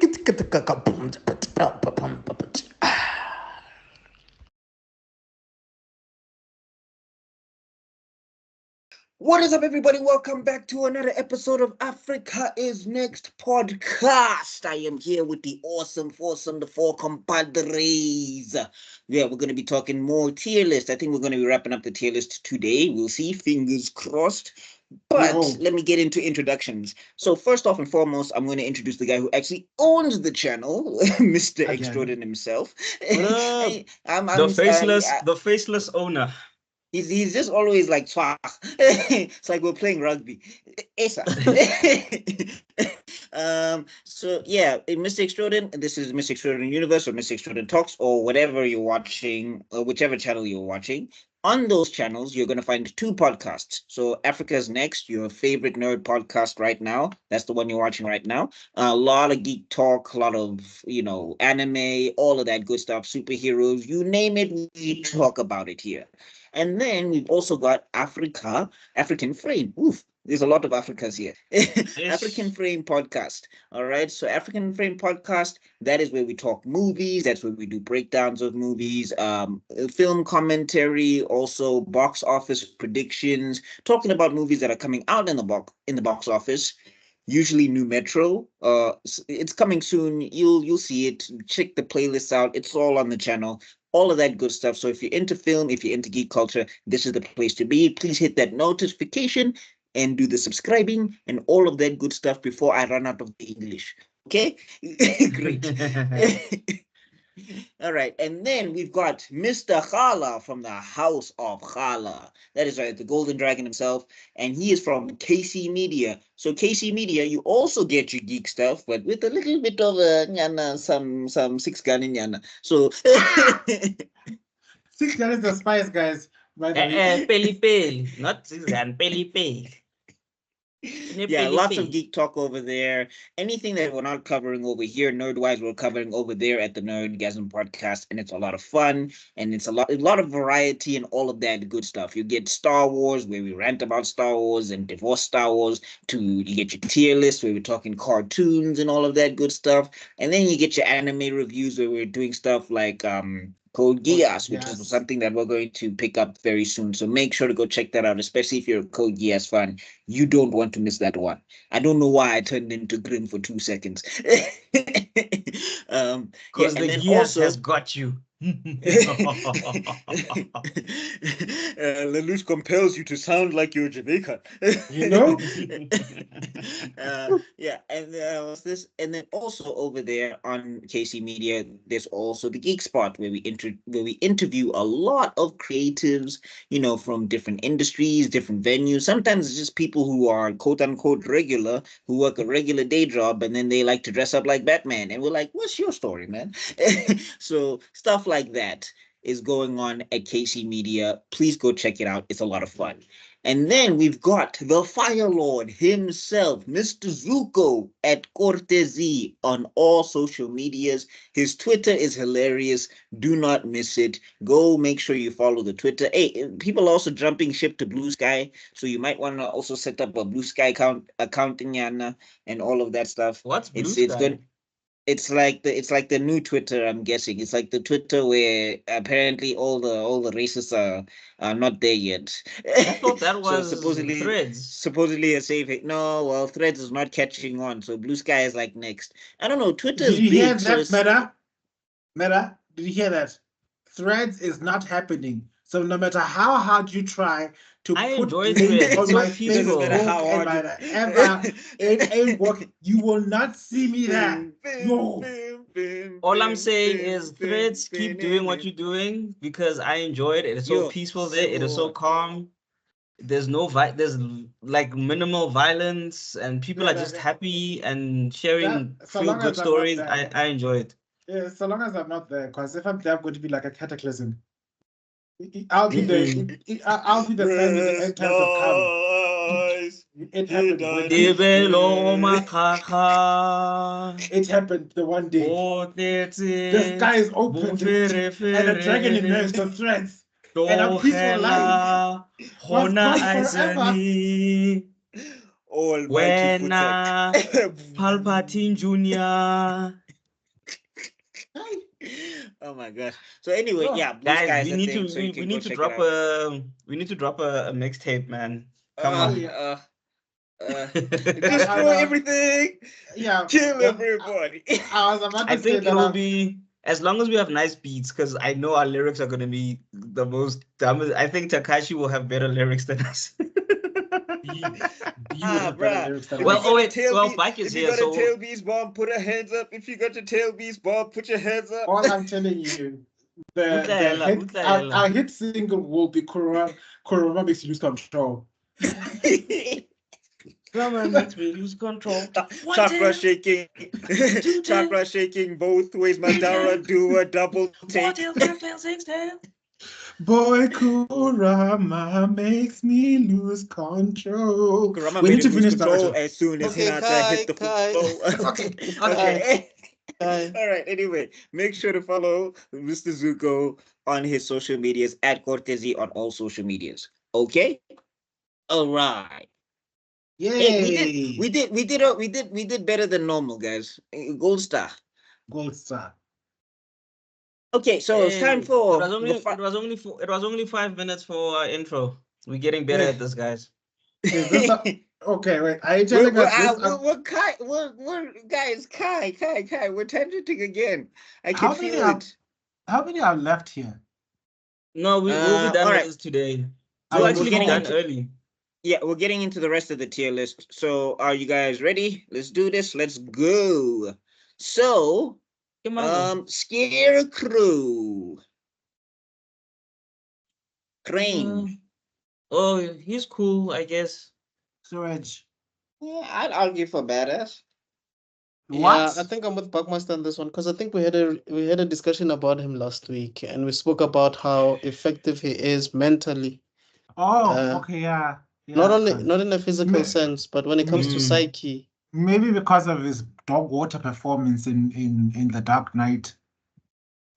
What is up, everybody? Welcome back to another episode of Africa is Next podcast. I am here with the awesome foursome, the four compadres. Yeah, we're going to be talking more tier list. I think we're going to be wrapping up the tier list today. We'll see, fingers crossed. But let me get into introductions. So first off and foremost, I'm going to introduce the guy who actually owns the channel, Mr. Extraordin himself. The faceless owner. He's just always like swag. It's like we're playing rugby. Esa. So yeah, Mr. Extraordin, this is Mr. Extraordin Universe or Mr. Extraordin Talks or whatever you're watching, or whichever channel you're watching. On those channels, you're going to find two podcasts. So Africa's Next, your favorite nerd podcast right now. That's the one you're watching right now. A lot of geek talk, a lot of, anime, all of that good stuff, superheroes, you name it, we talk about it here. And then we've also got African Frame. Oof, there's a lot of Africas here. African Frame podcast. All right. So African Frame podcast, that is where we talk movies. That's where we do breakdowns of movies, film commentary, also box office predictions, talking about movies that are coming out in the box office. Usually New Metro. It's coming soon. You'll see it. Check the playlists out. It's all on the channel. All of that good stuff. So if you're into film, if you're into geek culture, this is the place to be. Please hit that notification and do the subscribing and all of that good stuff before I run out of the English. Okay? Great. All right. And then we've got Mr. Khala from the House of Khala. That is right, the Golden Dragon himself. And he is from KC Media. So KC Media, you also get your geek stuff, but with a little bit of some six gun in yana. So Six gun is the spice, guys. Peli, not six gun, peli. Yeah, lots of geek talk over there. Anything that we're not covering over here, nerd-wise, we're covering over there at the Nerdgasm podcast, and it's a lot of fun, and it's a lot of variety and all of that good stuff. You get Star Wars, where we rant about Star Wars and divorce Star Wars, you get your tier list, where we're talking cartoons and all of that good stuff, and then you get your anime reviews, where we're doing stuff like Code Geass, which is something that we're going to pick up very soon. So make sure to go check that out, especially if you're a Code Geass fan. You don't want to miss that one. I don't know why I turned into Grim for 2 seconds. Because the Geass has got you. Lelouch compels you to sound like you're Jamaican. Yeah, and what's this? And then also over there on KC Media, there's also the Geek Spot where we interview a lot of creatives, from different industries, different venues. Sometimes it's just people who are quote unquote regular, who work a regular day job, and then they like to dress up like Batman. And we're like, what's your story, man? So stuff like that is going on at KC Media. Please go check it out. It's a lot of fun. And then we've got the Fire Lord himself, Mr. Zuko at Cortezi on all social medias. His Twitter is hilarious. Do not miss it. Go make sure you follow the Twitter. Hey, people are also jumping ship to Blue Sky, so you might want to also set up a Blue Sky account in Yana and all of that stuff. What's Blue Sky? It's good. It's like the new Twitter, I'm guessing. It's like the Twitter where apparently all the racists are not there yet. I thought that was supposedly Threads. Supposedly a safe. No, well, Threads is not catching on, so Blue Sky is like next. I don't know. Twitter is big. Did you hear that, Meta? Did you hear that? Threads is not happening. So no matter how hard you try to put links on my Facebook and whatever, it ain't working. You will not see me there. No. All I'm saying is Threads, keep doing what you're doing because I enjoy it. It's so peaceful there. It is so calm. There's there's like minimal violence and people are just happy and sharing feel good stories. I enjoy it. Yeah, so long as I'm not there, because if I'm there, I'm going to be like a cataclysm. I'll be the same with the end times of come. It happened. It happened the one day. The sky is open and a dragon emerged from Threads. And a peaceful life was gone forever. Almighty Buena, Palpatine Jr. Oh my gosh. So anyway, yeah, Blue guys, Sky is we a need thing, to so you we can go need to check drop it out. a mixtape, man. Come on. Destroy everything. Yeah. Kill everybody. I was about to I say think that. it'll be as long as we have nice beats, because I know our lyrics are gonna be the most dumbest. I think Takashi will have better lyrics than us. Bruh. Well, Bike is If you here, got a so tail beast bomb, put a hands up. If you got your tail beast bomb, put your hands up. All I'm telling you, our hit single will be Corona makes you lose control. Drama makes me lose control. Chakra shaking. Chakra shaking both ways. Madara do a double take. Boy, Kurama makes me lose control. Kurama We made need to him lose finish control Naruto. as soon as Hinata hit the floor. Okay. All right. Anyway, make sure to follow Mr. Zuko on his social medias at Cortezi on all social medias. Okay. All right. Yay! Hey, we did better than normal, guys. Gold star. Gold star. Okay, so it's time for it was only 5 minutes for our intro. We're getting better at this, guys. Is this okay, wait. Are you telling us this? We're guys, Kai, we're tangenting again. I can feel it. How many are left here? No, we'll be done with this today. We'll actually be done early. Yeah, we're getting into the rest of the tier list. So are you guys ready? Let's do this. Let's go. So Scarecrow. Crane. Oh, he's cool, I guess. Suraj. Yeah, I'd argue for badass. Yeah, I think I'm with Buckmaster on this one because I think we had a discussion about him last week, and we spoke about how effective he is mentally. Oh, okay, yeah. Not in a physical sense, but when it comes to psyche. Maybe because of his dog water performance in the Dark Knight.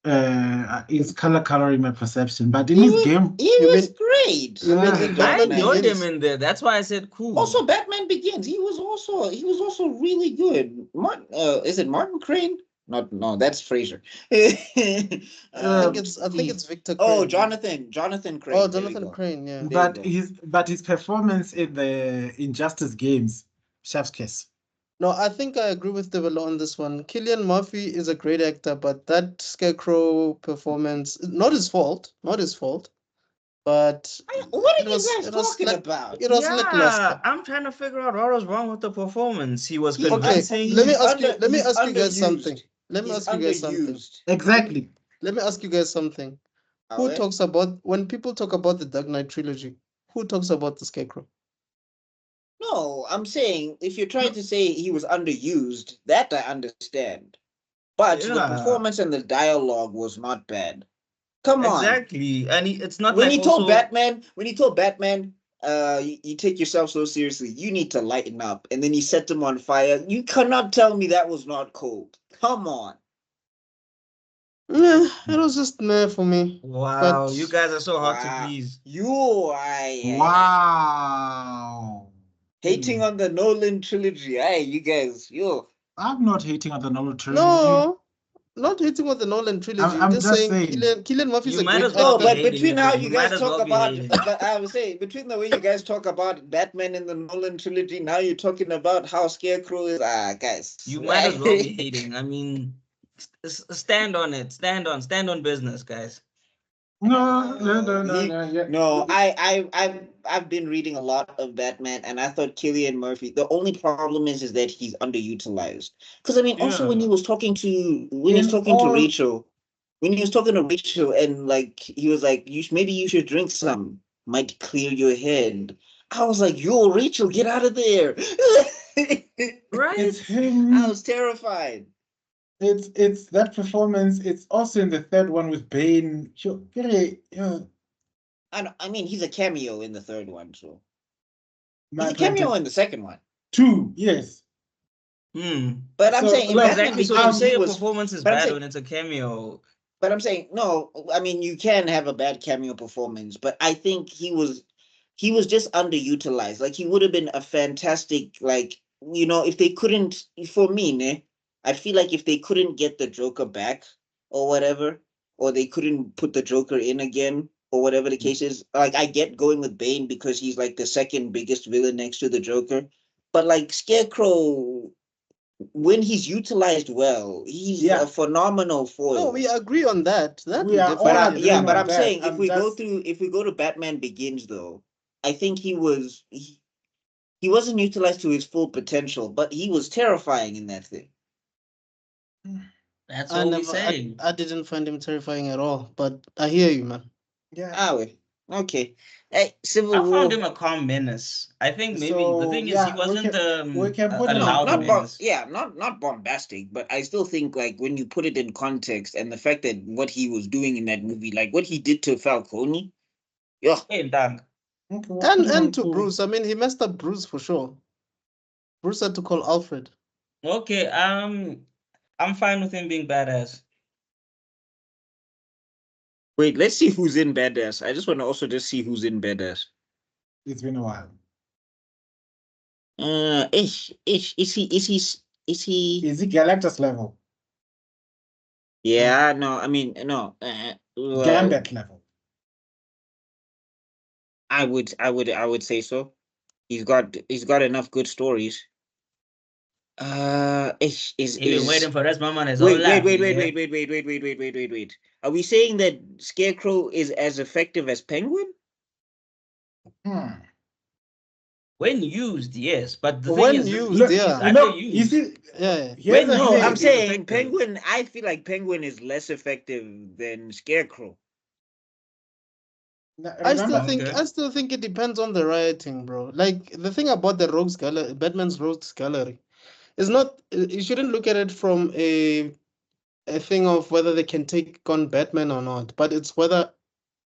It's coloring my perception, but in his game, he was great. I enjoyed him in there. That's why I said cool. Also, Batman Begins. He was also really good. Is it Martin Crane? No, that's Fraser. I think it's Victor Crane. Oh, Jonathan Crane. Oh, Jonathan Crane, yeah. But his performance in the Injustice games, chef's kiss. No, I think I agree with Develo on this one. Cillian Murphy is a great actor, but that Scarecrow performance, not his fault. But what are you guys talking about? It was lackluster. I'm trying to figure out what was wrong with the performance. He was convincing. Okay, let me ask you guys something. Exactly. Let me ask you guys something. Who talks about, when people talk about the Dark Knight trilogy, who talks about the Scarecrow? No, I'm saying if you're trying to say he was underused, that I understand. But the performance and the dialogue was not bad. Come on. Exactly. And it's not when he told Batman, you take yourself so seriously, you need to lighten up. And then he set him on fire. You cannot tell me that was not cold. Come on. Yeah, it was just meh for me. Wow, you guys are so hard to please. Wow. Hating on the Nolan trilogy. Hey, you guys, I'm not hating on the Nolan trilogy. No, not hating on the Nolan trilogy. I'm just saying Cillian Murphy's a great actor. No, but between how you guys talk about, but I would say between the way you guys talk about Batman in the Nolan trilogy, now you're talking about how Scarecrow is. Guys, you might as well be hating. I mean, stand on it. Stand on business, guys. No. I've been reading a lot of Batman, and I thought Cillian Murphy. The only problem is that he's underutilized. Because I mean, also when he was talking to Rachel, and like he was like, maybe you should drink some, might clear your head. I was like, yo, Rachel, get out of there! Right? It's him. I was terrified. It's that performance. It's also in the third one with Bane. I mean, he's a cameo in the third one, so he's a cameo in the second one. 2, yes. But I'm saying exactly. So you say a performance is bad when it's a cameo. But I'm saying no. I mean, you can have a bad cameo performance, but I think he was he was just underutilized. Like he would have been a fantastic, like, if they couldn't, for me, ne, I feel like if they couldn't get the Joker back or whatever, or they couldn't put the Joker in again, or whatever the case is, like I get going with Bane because he's like the second biggest villain next to the Joker. But like Scarecrow, when he's utilized well, he's a phenomenal foil. No, we agree on that. We are all agreeing but on I'm that. saying if we go to Batman Begins, though, I think he wasn't utilized to his full potential, but he was terrifying in that thing. That's all we're saying. I didn't find him terrifying at all, but I hear you, man. Yeah. Okay. Hey, Civil War. I found him a calm menace. I think maybe the thing is he wasn't a loud menace. Not bombastic, but I still think like when you put it in context and the fact that what he was doing in that movie, like what he did to Falcone, yeah. Hey, Doug. And to Bruce. I mean, he messed up Bruce for sure. Bruce had to call Alfred. Okay, I'm fine with him being badass. Wait, let's see who's in Badass. I just want to also just see who's in Badass. It's been a while. Is he Galactus level? Yeah, no, I mean, no. Gambit level. I would say so. He's got enough good stories. He's been waiting for this moment his whole life. Wait. Are we saying that Scarecrow is as effective as Penguin? When used, yes, but the when thing is, used, I'm saying Penguin. I feel like Penguin is less effective than Scarecrow. I still think it depends on the writing, bro. Like the thing about the Rogues Gallery, Batman's Rogues Gallery, is not. You shouldn't look at it from a thing of whether they can take on Batman or not, but it's whether,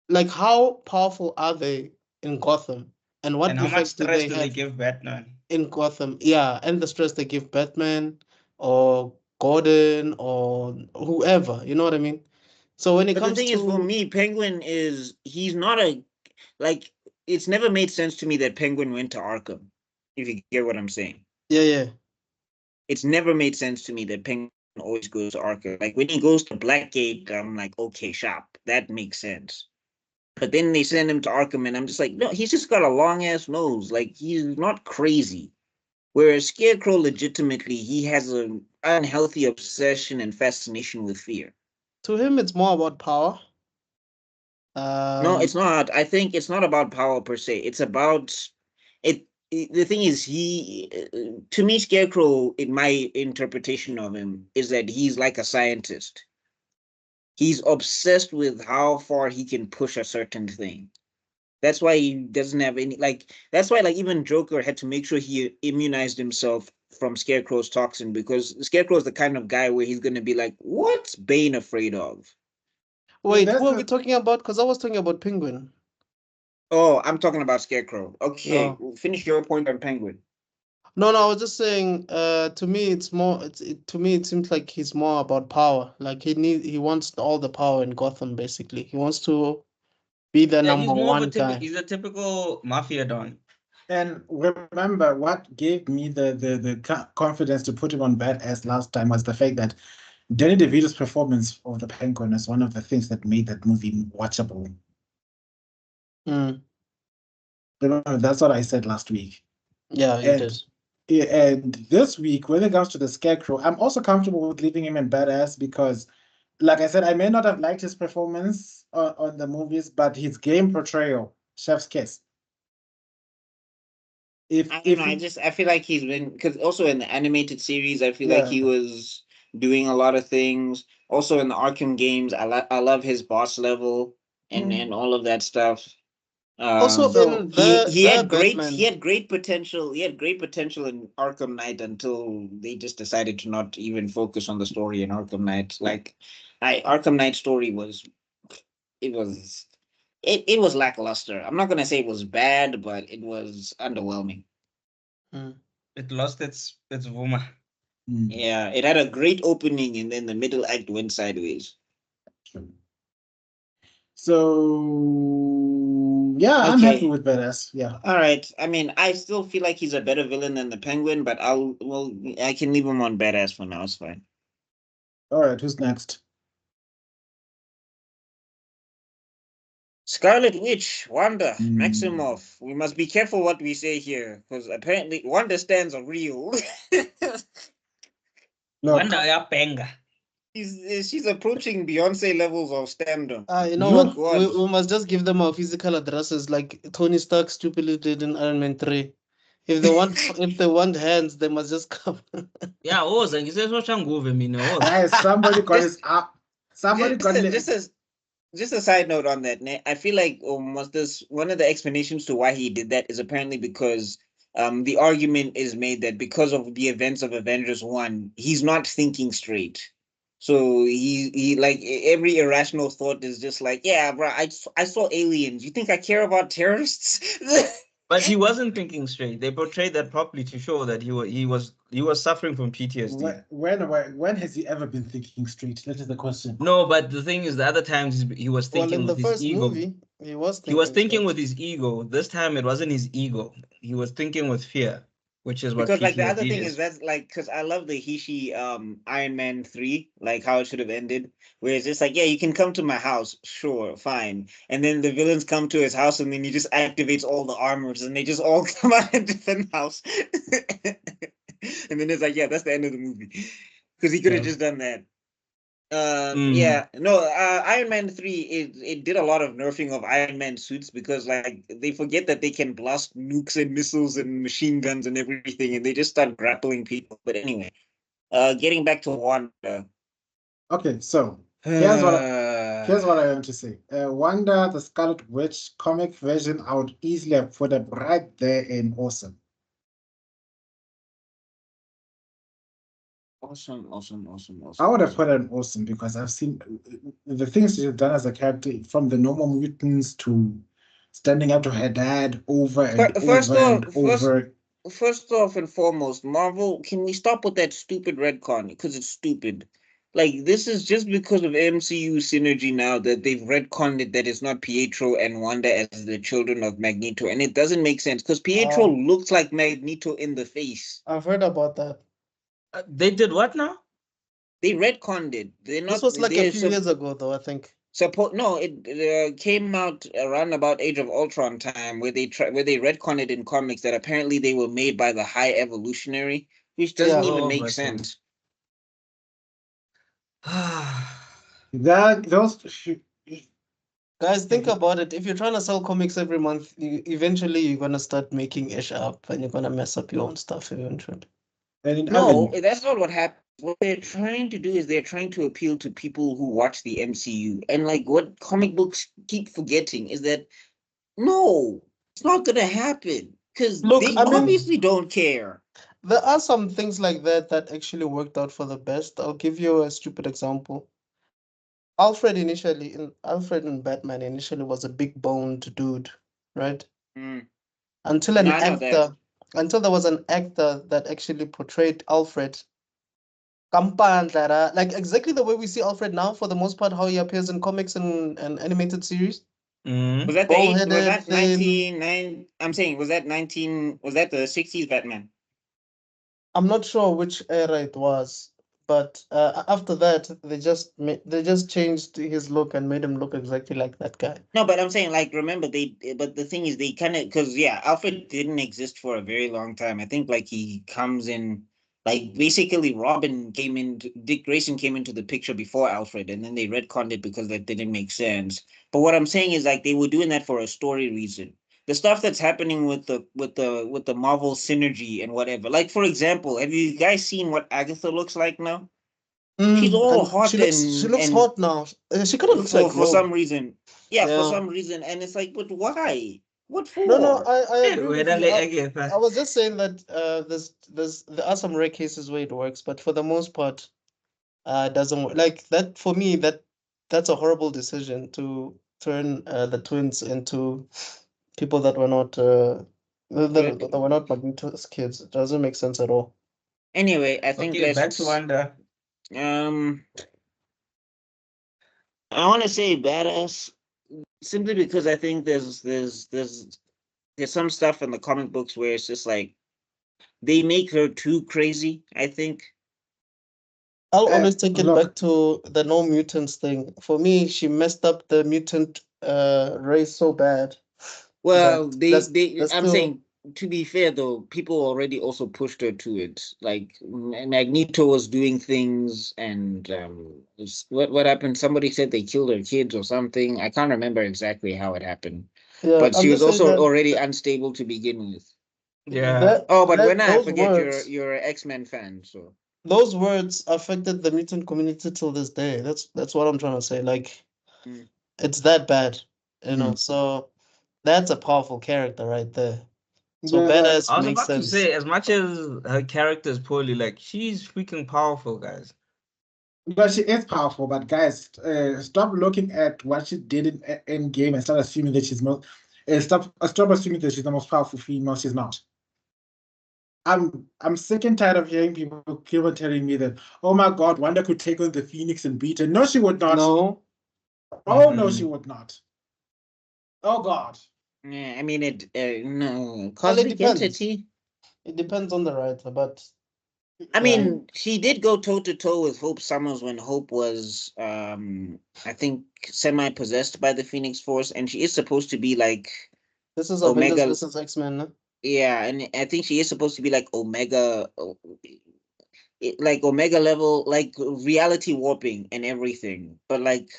like, how powerful are they in Gotham, and what how much stress do they have give Batman in Gotham? Yeah, and the stress they give Batman or Gordon or whoever. You know what I mean? So when it comes the thing is, for me, Penguin he's not like, it's never made sense to me that Penguin went to Arkham, if you get what I'm saying. Yeah. It's never made sense to me that Penguin always goes to Arkham. Like when he goes to Blackgate, I'm like, okay, sharp, that makes sense. But then they send him to Arkham, and I'm just like, no, he's just got a long ass nose. Like he's not crazy. Whereas Scarecrow, legitimately, he has an unhealthy obsession and fascination with fear. To him, it's more about power. No, it's not. I think it's not about power per se. It's about it. The thing is, to me, Scarecrow, in my interpretation of him, is that he's like a scientist. He's obsessed with how far he can push a certain thing. That's why he doesn't have any, like, that's why, like, even Joker had to make sure he immunized himself from Scarecrow's toxin, because Scarecrow is the kind of guy where he's going to be like, what's Bane afraid of? Wait, who are we talking about? Because I was talking about Penguin. Oh, I'm talking about Scarecrow. Okay, finish your point on Penguin. No, I was just saying. To me, it's more. To me, it seems like he's more about power. Like he wants all the power in Gotham. Basically, he wants to be the number one guy. He's a typical mafia don. And remember, what gave me the confidence to put him on Badass last time was the fact that Danny DeVito's performance of the Penguin is one of the things that made that movie watchable. Remember, that's what I said last week. Yeah, you did. And this week, when it comes to the Scarecrow, I'm also comfortable with leaving him in Badass because, like I said, I may not have liked his performance on the movies, but his game portrayal, chef's kiss. I feel like he's been, because also in the animated series, I feel like he was doing a lot of things. Also in the Arkham games, I love his boss level and all of that stuff. Also, he had great potential. He had great potential in Arkham Knight until they just decided to not even focus on the story in Arkham Knight. Like, Arkham Knight story was lackluster. I'm not gonna say it was bad, but it was underwhelming. It lost its vuma. Yeah, it had a great opening, and then the middle act went sideways. So Yeah, I'm happy with Badass. Yeah. All right. I mean, I still feel like he's a better villain than the Penguin, but I can leave him on Badass for now. It's fine. All right. Who's next? Scarlet Witch, Wanda, Maximoff. We must be careful what we say here, because apparently Wanda stands are real. Wanda ya penga. She's approaching Beyonce levels of stand-up. You know what? We must just give them our physical addresses, like Tony Stark stupidly did in Iron Man 3. If they want hands, they must just come. Yeah, Guys, somebody got his up. Somebody got it. Just a side note on that, I feel like almost one of the explanations to why he did that is apparently because the argument is made that because of the events of Avengers 1, he's not thinking straight. So he like every irrational thought is just like, yeah, bro, I saw aliens. You think I care about terrorists? But he wasn't thinking straight. They portrayed that properly to show that he was suffering from PTSD. When has he ever been thinking straight? That is the question. No, but the thing is, the other times he was thinking with his ego. Movie, he was thinking with his ego. This time it wasn't his ego. He was thinking with fear, which is what. Because like the other thing is that's like, because I love the Iron Man 3, like how it should have ended, where it's just like, yeah, you can come to my house, sure, fine, and then the villains come to his house and then he just activates all the armors and they just all come out and defend the house. And then it's like, yeah, that's the end of the movie, because he could have just done that. Yeah, no, Iron Man 3, it did a lot of nerfing of Iron Man suits, because like they forget that they can blast nukes and missiles and machine guns and everything, and they just start grappling people. But anyway, getting back to Wanda. Okay, so here's what I want to say. Wanda, the Scarlet Witch comic version, I would easily have put it right there in awesome. Awesome. I would have put it in awesome because I've seen the things she's done as a character, from the normal mutants to standing up to her dad over and over. First off and foremost, Marvel, can we stop with that stupid retcon? Because it's stupid. Like, this is just because of MCU synergy now that they've retconned it, that it's not Pietro and Wanda as the children of Magneto. And it doesn't make sense because Pietro looks like Magneto in the face. I've heard about that. They did what now? They retconned it. This was like a few years ago, though, I think. No, it came out around about Age of Ultron time, where they retconned it in comics that apparently they were made by the High Evolutionary, which doesn't even make sense. Guys, think about it. If you're trying to sell comics every month, eventually you're gonna start making ish up, and you're gonna mess up your own stuff eventually. No, that's not what happened. What they're trying to do is they're trying to appeal to people who watch the MCU. And like what comic books keep forgetting is that, no, it's not going to happen. Because they obviously don't care. There are some things like that that actually worked out for the best. I'll give you a stupid example. Alfred in Batman initially was a big boned dude, right? Until there was an actor that actually portrayed Alfred. Like exactly the way we see Alfred now, for the most part, how he appears in comics and animated series. Was that the 19? I'm saying, was that the 60s Batman? I'm not sure which era it was, but after that, they just changed his look and made him look exactly like that guy. No, but I'm saying, like, remember, but the thing is, they kind of, because, yeah, Alfred didn't exist for a very long time. I think, like, he comes in, like, basically Dick Grayson came into the picture before Alfred, and then they retconned it because that didn't make sense. But what I'm saying is, like, they were doing that for a story reason. The stuff that's happening with the Marvel synergy and whatever. Like, for example, have you guys seen what Agatha looks like now? She's all hot. She looks hot now. She kind of looks like for some reason. Yeah, for some reason. And it's like, but why? What for? No, I agree with you. I was just saying that there are some rare cases where it works, but for the most part, it doesn't work. Like that, for me, that's a horrible decision to turn the twins into people that were not that were not Magneto's kids. It doesn't make sense at all. Anyway, I think back to Wanda. I want to say Badass. simply because I think there's some stuff in the comic books where it's just like they make her too crazy, I think. I'll always take it back to the no mutants thing. For me, she messed up the mutant race so bad. Well, I'm saying, to be fair though, people already also pushed her to it. Like Magneto was doing things, and what happened? Somebody said they killed her kids or something. I can't remember exactly how it happened. Yeah, but she was also already unstable to begin with. Yeah. But when I forget you're an X-Men fan, so those words affected the mutant community till this day. That's what I'm trying to say. Like, it's that bad, you know. So that's a powerful character right there. So badass I was makes about sense. to say, as much as her character is poorly, like she's freaking powerful, guys. But she is powerful. But guys, stop looking at what she did in game and start assuming that she's most. Stop assuming that she's the most powerful female. She's not. I'm sick and tired of hearing people keep on telling me that, oh my God, Wanda could take on the Phoenix and beat her. No, she would not. No. Oh no, she would not. Oh God. Yeah, I mean it. No, cosmic entity. It depends on the writer, but I mean, she did go toe to toe with Hope Summers when Hope was, I think, semi-possessed by the Phoenix Force, and she is supposed to be like this is Omega versus X-Men. No? Yeah, and I think she is supposed to be like Omega, like Omega level, like reality warping and everything. But like,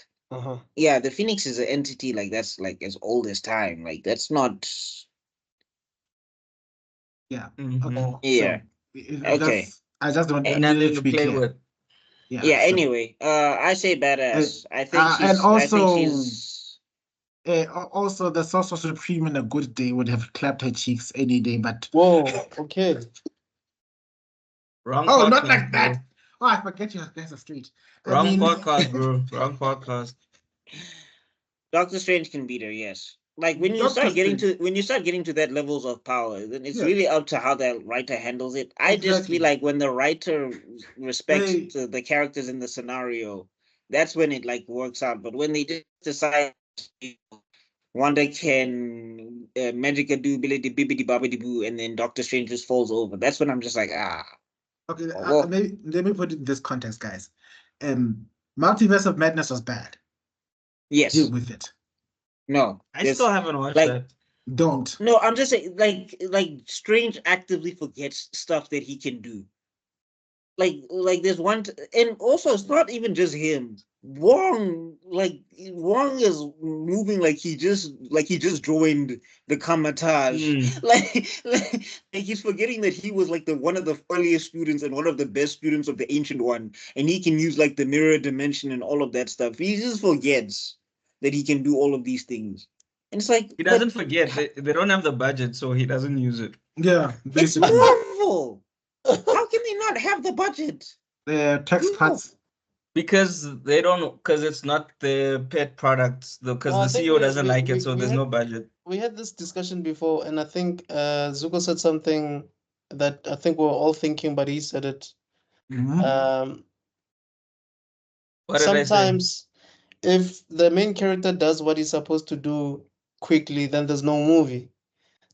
yeah, the Phoenix is an entity like that's like as old as time. Like that's not. Yeah. Okay. Yeah. So, okay. I just don't nothing to play with. Yeah. Yeah. Anyway, I say badass. I think she's. And also, I think she's. Also, the Sorcerer Supreme in a good day would have clapped her cheeks any day, but whoa, okay. Wrong. Oh, not like that. Oh, I forget you guys are straight. Wrong podcast, bro. Wrong podcast. Doctor Strange can beat her, yes. Like when you start getting to that levels of power, then it's really up to how the writer handles it. I just feel like when the writer respects the characters in the scenario, that's when it like works out. But when they just decide Wanda can magic do ability bibbidi bobbidi boo, and then Doctor Strange just falls over. That's when I'm just like, Okay, let me put it in this context, guys. Multiverse of Madness was bad. Yes. Deal with it. No. I still haven't watched that. Don't. No, I'm just saying, like Strange actively forgets stuff that he can do. Like there's one, and also it's not even just him. Wong is moving like he just joined the Kamatage. Like he's forgetting that he was like one of the earliest students and one of the best students of the Ancient One, and he can use like the mirror dimension and all of that stuff. He just forgets that he can do all of these things. And it's like he doesn't forget. They don't have the budget, so he doesn't use it. Yeah, basically. It's Marvel. How can they not have the budget? Tax cuts. Because they don't. Because it's not the pet products. Because the CEO doesn't like it, so there's no budget. We had this discussion before, and I think Zuko said something that I think we're all thinking, but he said it. Sometimes, if the main character does what he's supposed to do quickly, then there's no movie.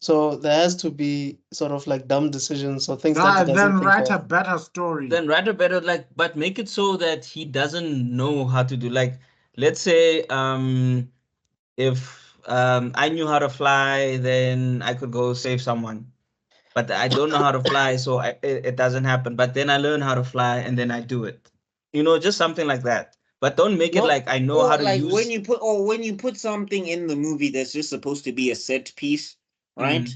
So there has to be sort of like dumb decisions or things that he doesn't then write a better story. Then write a better but make it so that he doesn't know how to do. Like, let's say if I knew how to fly, then I could go save someone. But I don't know how to fly, so it doesn't happen. But then I learn how to fly, and then I do it. You know, just something like that. But don't make it like I know how to use. When you put something in the movie that's just supposed to be a set piece, right?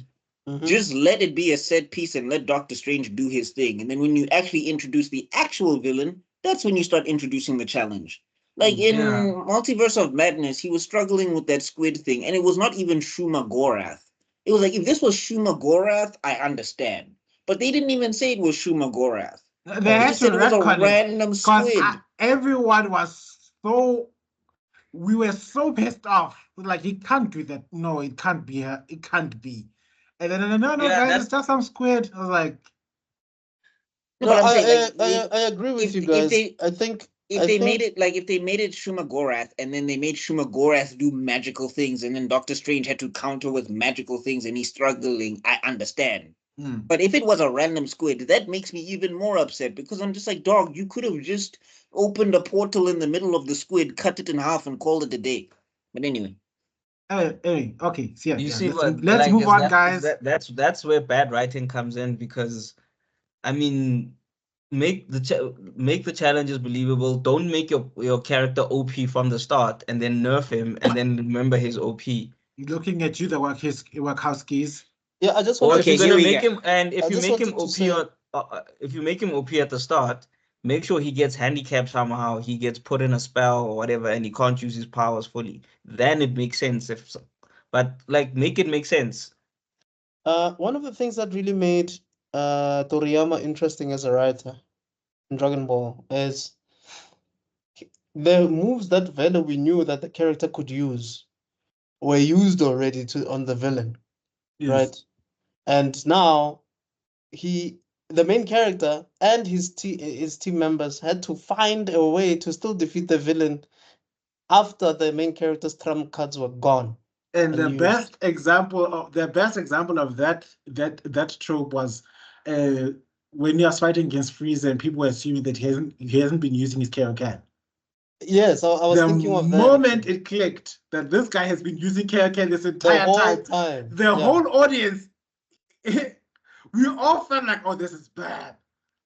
Just let it be a set piece and let Doctor Strange do his thing. And then when you actually introduce the actual villain, that's when you start introducing the challenge. Like in Multiverse of Madness, he was struggling with that squid thing, and it was not even Shuma Gorath. It was like, if this was Shuma Gorath, I understand. But they didn't even say it was Shuma Gorath. They just said it was a random squid. Everyone was we were so pissed off. Like, he can't do that. No, it can't be her. It can't be. And then, no, guys, it's just some squid. I was like... No, but I agree with you guys. I think if they made it Shumagorath and then they made Shumagorath do magical things and then Doctor Strange had to counter with magical things and he's struggling, I understand. But if it was a random squid, that makes me even more upset because I'm just like, dog, you could have just opened a portal in the middle of the squid, cut it in half, and called it a day. But anyway. Okay. So you see let's move on, guys. That's where bad writing comes in because, I mean, make the challenges believable. Don't make your character OP from the start and then nerf him and then remember his OP. Looking at you, the Wachowskis. Yeah, I just want if you're gonna make him, and if you make him OP if you make him OP at the start, make sure he gets handicapped somehow. He gets put in a spell or whatever, and he can't use his powers fully. Then it makes sense. But like, make it make sense. One of the things that really made Toriyama interesting as a writer in Dragon Ball is the moves that Vela we knew that the character could use were used already on the villain, right? And now the main character and his team members had to find a way to still defeat the villain after the main character's trump cards were gone. And the best example of that trope was when he was fighting against Frieza and people were assuming that he hasn't been using his Kaioken. Yes, I was thinking of that. The moment it clicked that this guy has been using Kaioken this entire time, the whole audience, we all felt like, oh, this is bad.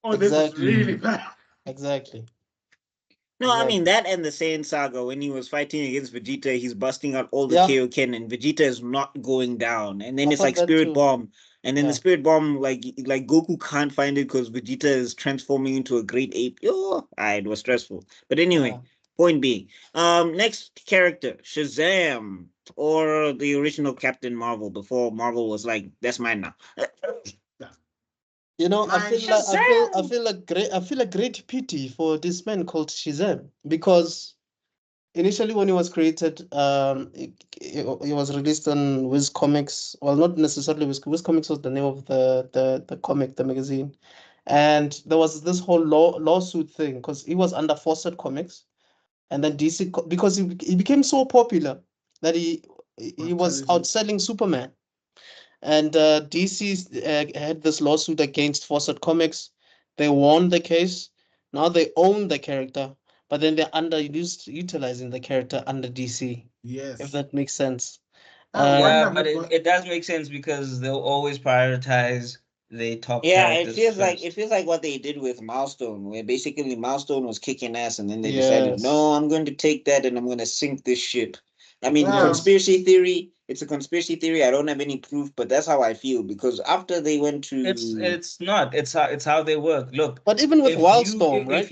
Oh, this is really bad. Exactly. No, I mean that and the Saiyan Saga when he was fighting against Vegeta, he's busting out all the Kaioken and Vegeta is not going down. And then it's like Spirit Bomb. And then the Spirit Bomb, like Goku can't find it because Vegeta is transforming into a great ape. It was stressful. But anyway, point being, next character, Shazam, or the original Captain Marvel before Marvel was like, that's mine now. You know, I feel a great pity for this man called Shazam because initially when he was created, he was released on Wiz Comics. Well, not necessarily Wiz Comics was the name of the comic, the magazine, and there was this whole lawsuit thing because he was under Fawcett Comics, and then DC because he became so popular that he was outselling Superman. And DC had this lawsuit against Fawcett Comics. They won the case. Now they own the character, but then they're utilizing the character under DC. Yes. If that makes sense. But it does make sense because they'll always prioritize the top characters. It feels like what they did with Milestone, where basically Milestone was kicking ass and then they decided, no, I'm going to take that and I'm going to sink this ship. I mean, conspiracy theory. It's a conspiracy theory. I don't have any proof, but that's how I feel because after they went to, it's not. It's how they work. Look, but even with Wildstorm, right?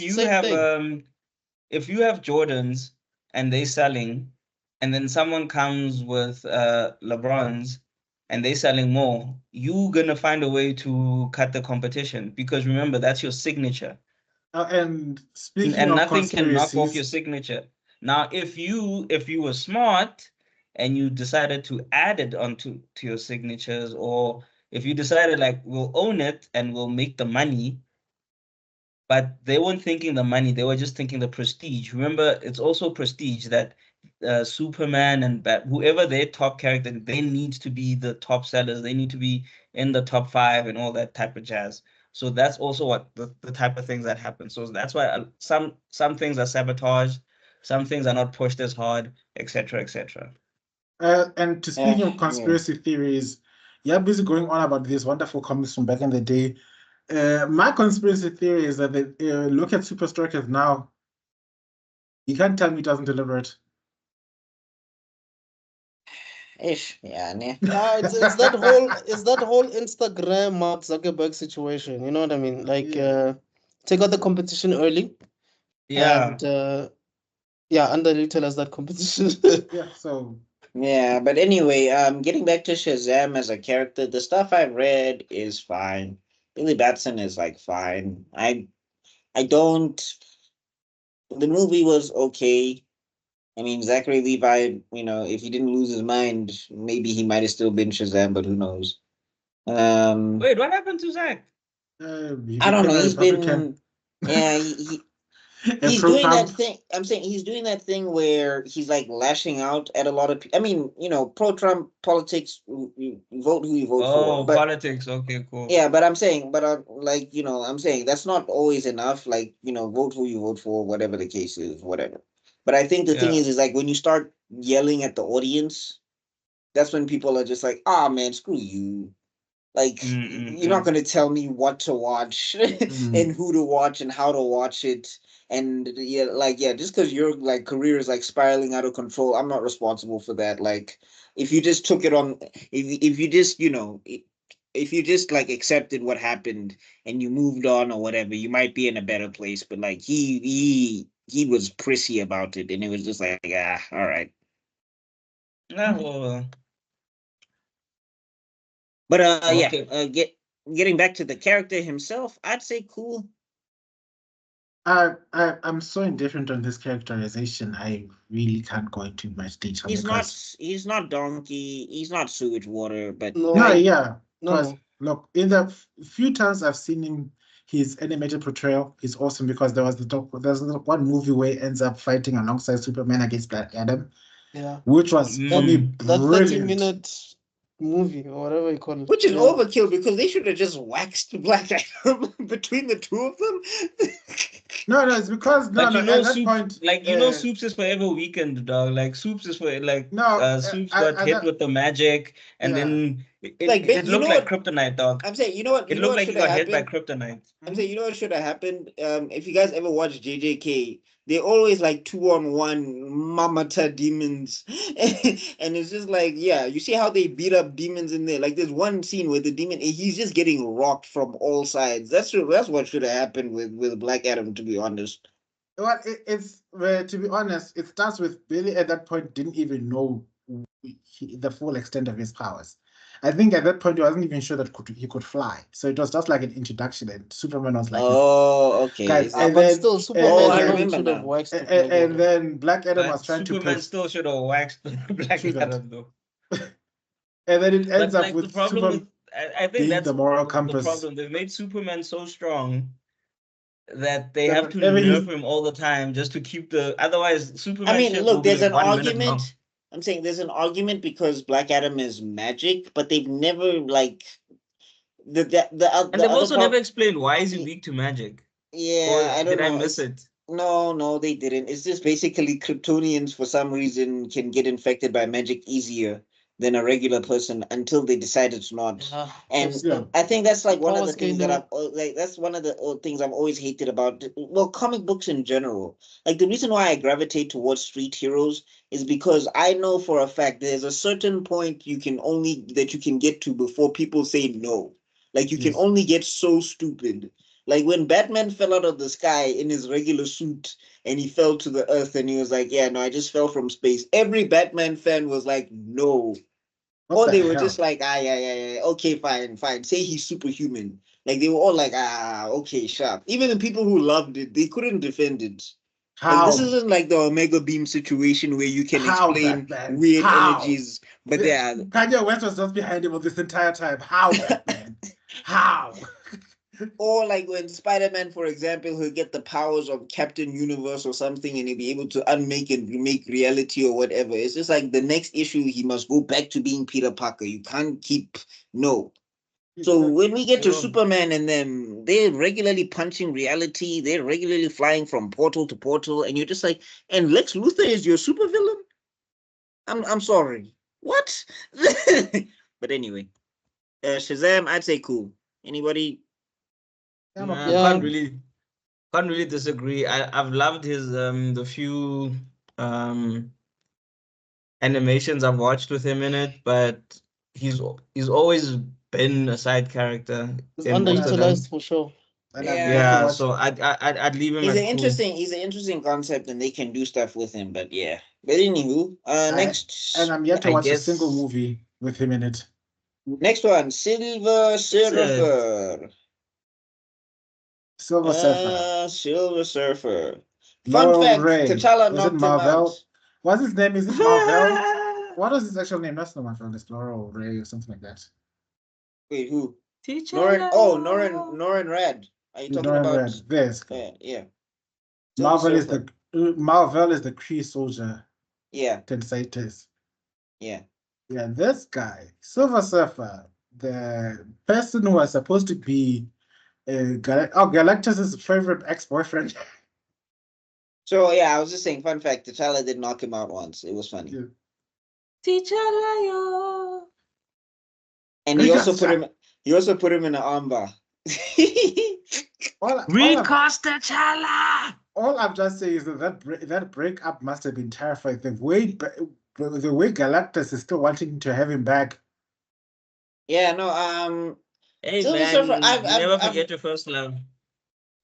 If you have Jordans and they selling, and then someone comes with LeBrons and they selling more, you're gonna find a way to cut the competition because remember that's your signature. And speaking of nothing can knock off your signature. Now, if you were smart and you decided to add it onto your signatures, or if you decided like we'll own it and we'll make the money, but they weren't thinking the money, they were just thinking the prestige. Remember, it's also prestige that Superman and whoever their top character, they need to be the top sellers. They need to be in the top 5 and all that type of jazz. So that's also what the type of things that happen. So that's why some things are sabotaged. Some things are not pushed as hard, etc., etc. And to speaking of conspiracy theories, you're busy going on about these wonderful comics from back in the day. My conspiracy theory is that they look at Super Strikers now. You can't tell me it doesn't deliver it. It's that whole Instagram Mark Zuckerberg situation. You know what I mean? Like, take out the competition early. Yeah. And underutilize that competition. But anyway, getting back to Shazam as a character, the stuff I've read is fine. Billy Batson is like fine. I don't. The movie was okay. I mean, Zachary Levi, if he didn't lose his mind, maybe he might have still been Shazam, but who knows? Wait, what happened to Zach? I don't know. He's been, He's doing that thing. I'm saying he's doing that thing where he's like lashing out at a lot of people. I mean, pro-Trump politics, you vote who you vote for. Oh, politics. Okay, cool. Yeah, but I'm saying, I'm saying that's not always enough. Like, vote who you vote for, whatever the case is, whatever. But I think the thing is like when you start yelling at the audience, that's when people are just like, ah, man, screw you. Like, you're not going to tell me what to watch and who to watch and how to watch it. And just because your like career is like spiraling out of control, I'm not responsible for that. Like, if you just took it on, if you just, if you just like accepted what happened and you moved on or whatever, you might be in a better place. But like he was prissy about it, and it was just like, all right. Yeah, well, but getting back to the character himself, I'd say cool. I'm so indifferent on this characterization. I really can't go into much detail. He's not donkey. He's not sewage water. But because look, in the few times I've seen him, his animated portrayal is awesome because there's one movie where he ends up fighting alongside Superman against Black Adam. Yeah, which was for me brilliant. That 30-minute movie or whatever you call it. Which is overkill because they should have just waxed Black Adam between the two of them. No, it's because at that point, Soups is Forever Weekend, dog. Like Soups is for like Soups got hit with the magic, and then it looked like kryptonite, dog. I'm saying, it looked like he got hit by kryptonite. I'm saying, what should have happened? If you guys ever watch JJK, they're always like 2-on-1 mamata demons. And it's just like, you see how they beat up demons in there? Like there's one scene where the demon, he's just getting rocked from all sides. That's what should have happened with Black Adam, to be honest. Well, it's to be honest, it starts with Billy at that point didn't even know the full extent of his powers. I think at that point he wasn't even sure that he could fly. So it was just like an introduction, and Superman was like, "Oh, okay." Guys, and then still Superman should have waxed it. And then Black Adam was trying Superman still should have waxed Black Adam though. And then it ends up with the problem. I think that's the moral compass. The problem. They've made Superman so strong that they have to nerf him all the time just to keep the. Otherwise, Superman. I mean, look, there's an argument. I'm saying there's an argument because Black Adam is magic, but they've never like and they've also never explained why is he weak to magic. Yeah, I don't know. Did I miss it? No, they didn't. It's just basically Kryptonians for some reason can get infected by magic easier than a regular person until they decide it's not. I think that's like one of the things that's one of the things I've always hated about comic books in general. Like the reason why I gravitate towards street heroes is because I know for a fact there's a certain point you can get to before people say no. Like you can only get so stupid. Like when Batman fell out of the sky in his regular suit and he fell to the earth and he was like, I just fell from space. Every Batman fan was like, no. Or they were just like, okay, fine. Say he's superhuman. Like they were all like, okay, sharp. Even the people who loved it, they couldn't defend it. Like, this isn't like the Omega Beam situation where you can explain weird energies. But Kanye West was just behind him this entire time. How, Batman? How? Or like when Spider-Man, for example, he'll get the powers of Captain Universe or something and he'll be able to unmake and remake reality or whatever. It's just like the next issue, he must go back to being Peter Parker. You can't So when we get to Superman and them, they're regularly punching reality. They're regularly flying from portal to portal. And you're just like, and Lex Luthor is your supervillain? I'm sorry. What? But anyway, Shazam, I'd say cool. Anybody? Can't really disagree. I've loved his the few animations I've watched with him in it, but he's always been a side character. He's underutilized for sure. So I'd leave him. He's an interesting concept, and they can do stuff with him. But yeah. But anywho, next. And I'm yet to watch a single movie with him in it. Next one, Silver Surfer. Silver Surfer. Silver Surfer. Fun fact: T'Challa knocked him out. What's his name? Is it Marvel? What is his actual name? That's not Marvel. It's Laurel Ray or something like that. Wait, who? T'Challa. Norrin Rad. Are you talking about? Red. This. Yeah. Marvel is the Kree soldier. Yeah. Tenseites. Yeah. Yeah, this guy, Silver Surfer, the person who was supposed to be Galactus' favorite ex-boyfriend. So yeah, I was just saying, fun fact, T'Challa did knock him out once. It was funny. Yeah. T'Challa. And he also put him in an armbar. Recast T'Challa. All I'm just saying is that breakup must have been terrifying. The way Galactus is still wanting to have him back. Yeah, no, hey Silver man, Surfer, never forget your first love.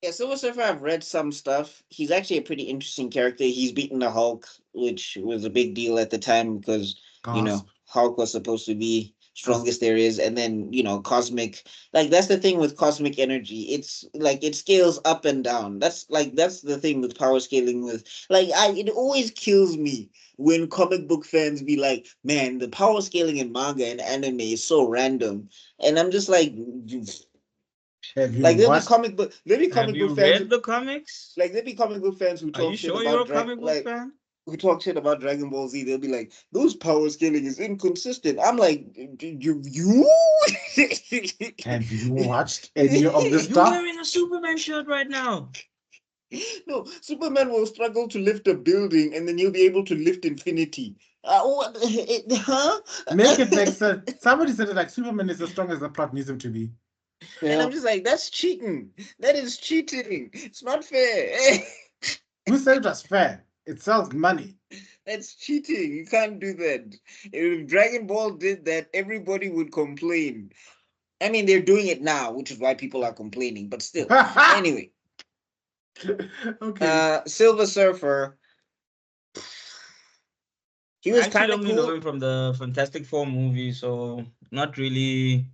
Yeah, Silver Surfer, I've read some stuff. He's actually a pretty interesting character. He's beaten the Hulk, which was a big deal at the time because, Hulk was supposed to be strongest there is. And then, cosmic, like that's the thing with cosmic energy. It's like it scales up and down. That's the thing with power scaling with it always kills me when comic book fans be like, man, the power scaling in manga and anime is so random. And I'm just like, there'll be comic book fans. Have you read the comics? Like there'll be comic book fans who talk shit about you're a comic book fan? Who talk shit about Dragon Ball Z. They'll be like, those power scaling is inconsistent. I'm like, you have you watched any of this stuff? You're wearing a Superman shirt right now. No, Superman will struggle to lift a building and then you'll be able to lift infinity. Huh? Make it make sense. Somebody said it like Superman is as strong as the plot needs him to be. Yeah. And I'm just like, that's cheating. That is cheating. It's not fair. Who said it was fair? It sells money. That's cheating. You can't do that. If Dragon Ball did that, everybody would complain. I mean, they're doing it now, which is why people are complaining, but still. Anyway. Okay. Silver Surfer. He was kind of cool. I know him from the Fantastic Four movie, so not really.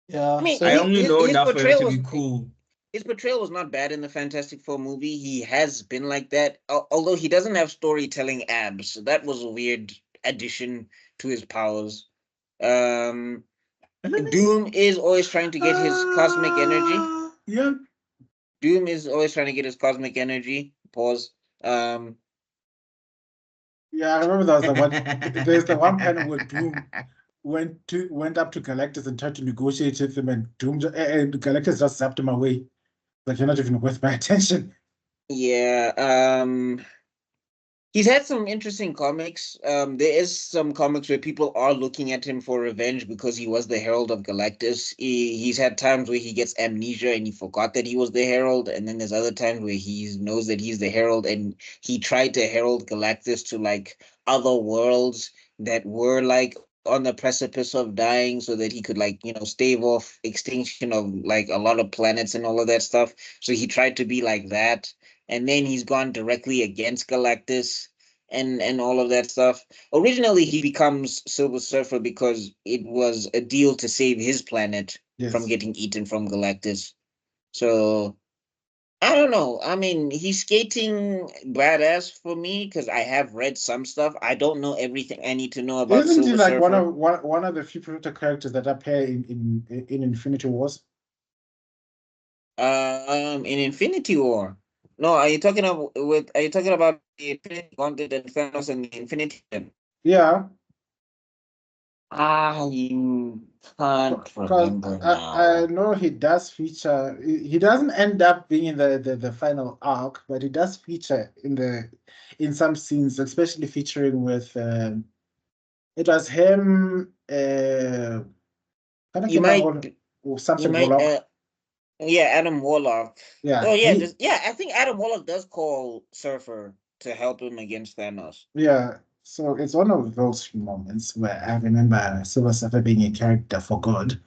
Yeah. I mean, I only know enough for him to be cool. His portrayal was not bad in the Fantastic Four movie. He has been like that, although he doesn't have storytelling abs. So that was a weird addition to his powers. Doom is always trying to get his cosmic energy. Yeah. Doom is always trying to get his cosmic energy. Pause. Yeah, I remember that was the one. There's the one panel where Doom went up to Galactus and tried to negotiate with him, and Galactus just zapped him away. Like, you're not even worth my attention. Yeah. He's had some interesting comics. There is some comics where people are looking at him for revenge because he was the Herald of Galactus. He's had times where he gets amnesia and he forgot that he was the Herald, and then there's other times where he knows that he's the Herald and he tried to herald Galactus to like other worlds that were like on the precipice of dying so that he could stave off extinction of like a lot of planets and all of that stuff. So he tried to be like that. And then he's gone directly against Galactus and all of that stuff. Originally, he becomes Silver Surfer because it was a deal to save his planet from getting eaten from Galactus. So, I don't know. I mean, he's skating badass for me because I have read some stuff. I don't know everything I need to know about Isn't Silver he like Surfer. one of the few characters that appear in Infinity Wars? In Infinity War. No, are you talking about the Infinity Gauntlet and Thanos and the Infinity Gem? Yeah. You can't remember now. I know he does feature. He doesn't end up being in the final arc, but he does feature in some scenes, especially featuring with. It was him. Yeah, Adam Warlock. Yeah. Oh yeah, I think Adam Warlock does call Surfer to help him against Thanos. Yeah. So it's one of those moments where I remember Silver Surfer being a character for God.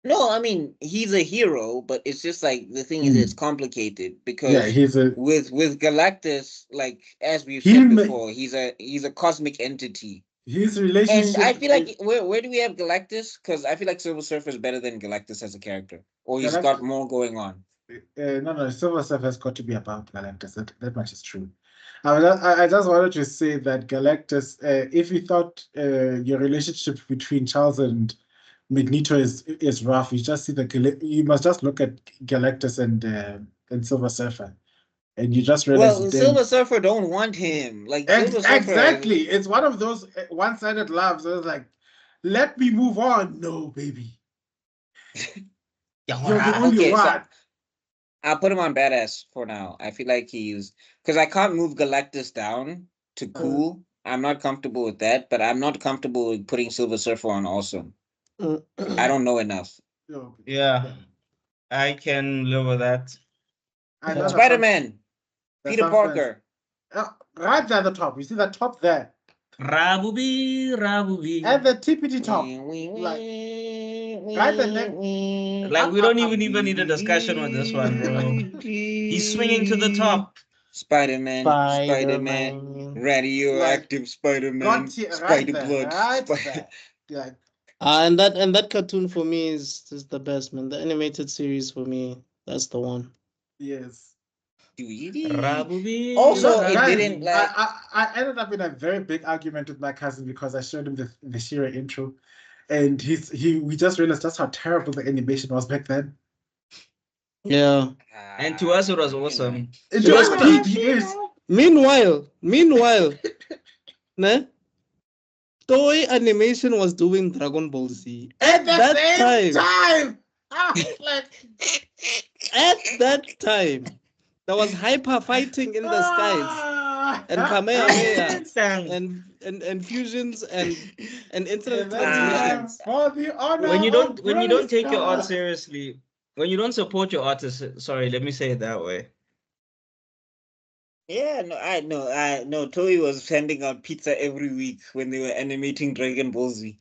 No, I mean he's a hero, but it's just like the thing is it's complicated because with Galactus, like as we've said before, he's a cosmic entity. His relationship, and I feel like where do we have Galactus? Because I feel like Silver Surfer is better than Galactus as a character, or he's got more going on. No, Silver Surfer has got to be about Galactus. That much is true. I just wanted to say that Galactus, if you thought your relationship between Charles and Magneto is rough, you must just look at Galactus and Silver Surfer. and you just realize well, Silver Surfer don't want him. Like Silver Surfer, exactly. It's one of those one-sided loves. So it's like, let me move on. No, baby. You're the only one. So I'll put him on badass for now. I feel like he's because I can't move Galactus down to cool. I'm not comfortable with that, but I'm not comfortable with putting Silver Surfer on awesome. I don't know enough. Yeah, I can live with that. Spider-Man, Peter Parker. Right there at the top. You see that top there? Rabubi. At the tippity top. Right there. Like, we don't even need a discussion on this one, bro. He's swinging to the top. Spider-Man, radioactive Spider-Man, Spider-Blood. And that cartoon for me is the best, man. The animated series for me, that's the one. Yes. Also, it didn't like. I ended up in a very big argument with my cousin because I showed him the She-Ra intro, and we just realized just how terrible the animation was back then. Yeah. And to us, it was awesome. It was peak. Meanwhile, ne? Toy Animation was doing Dragon Ball Z at that time. At that time, there was hyper fighting in the skies and Kamehameha and fusions and internet transmissions. When you don't take your art seriously, when you don't support your artists, sorry, let me say it that way. Yeah, no, Toei was sending out pizza every week when they were animating Dragon Ball Z.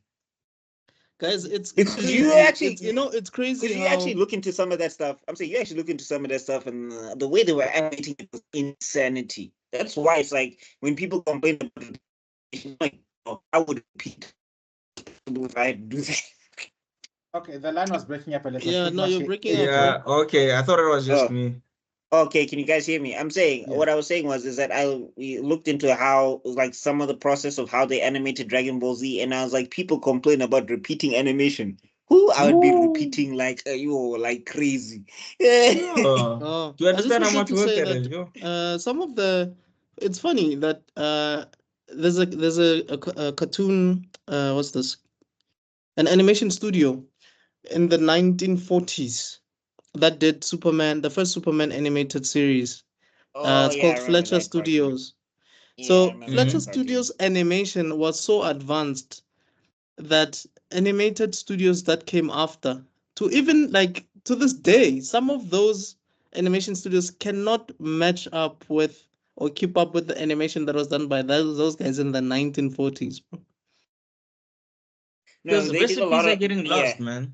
Guys, it's crazy. You actually, it's crazy. You actually look into some of that stuff. I'm saying you actually look into some of that stuff, and the way they were animating it was insanity. That's why it's like when people complain about it, it's like, oh, I would repeat if I do that. Okay, the line was breaking up a little. Yeah, no, you're breaking up. Yeah, okay. I thought it was just me. Okay, can you guys hear me? I'm saying what I was saying is that we looked into how like some of the process of how they animated Dragon Ball Z, and I was like, people complain about repeating animation. I would be repeating like crazy. Do you understand how much work that is? Some of the, it's funny that there's a cartoon. What's this? An animation studio in the 1940s. That did Superman, the first Superman animated series. It's called Fletcher Studios. So Fletcher Studios animation was so advanced that animated studios that came after, to even like to this day, some of those animation studios cannot match up with or keep up with the animation that was done by those guys in the 1940s. Because recipes are getting lost, man.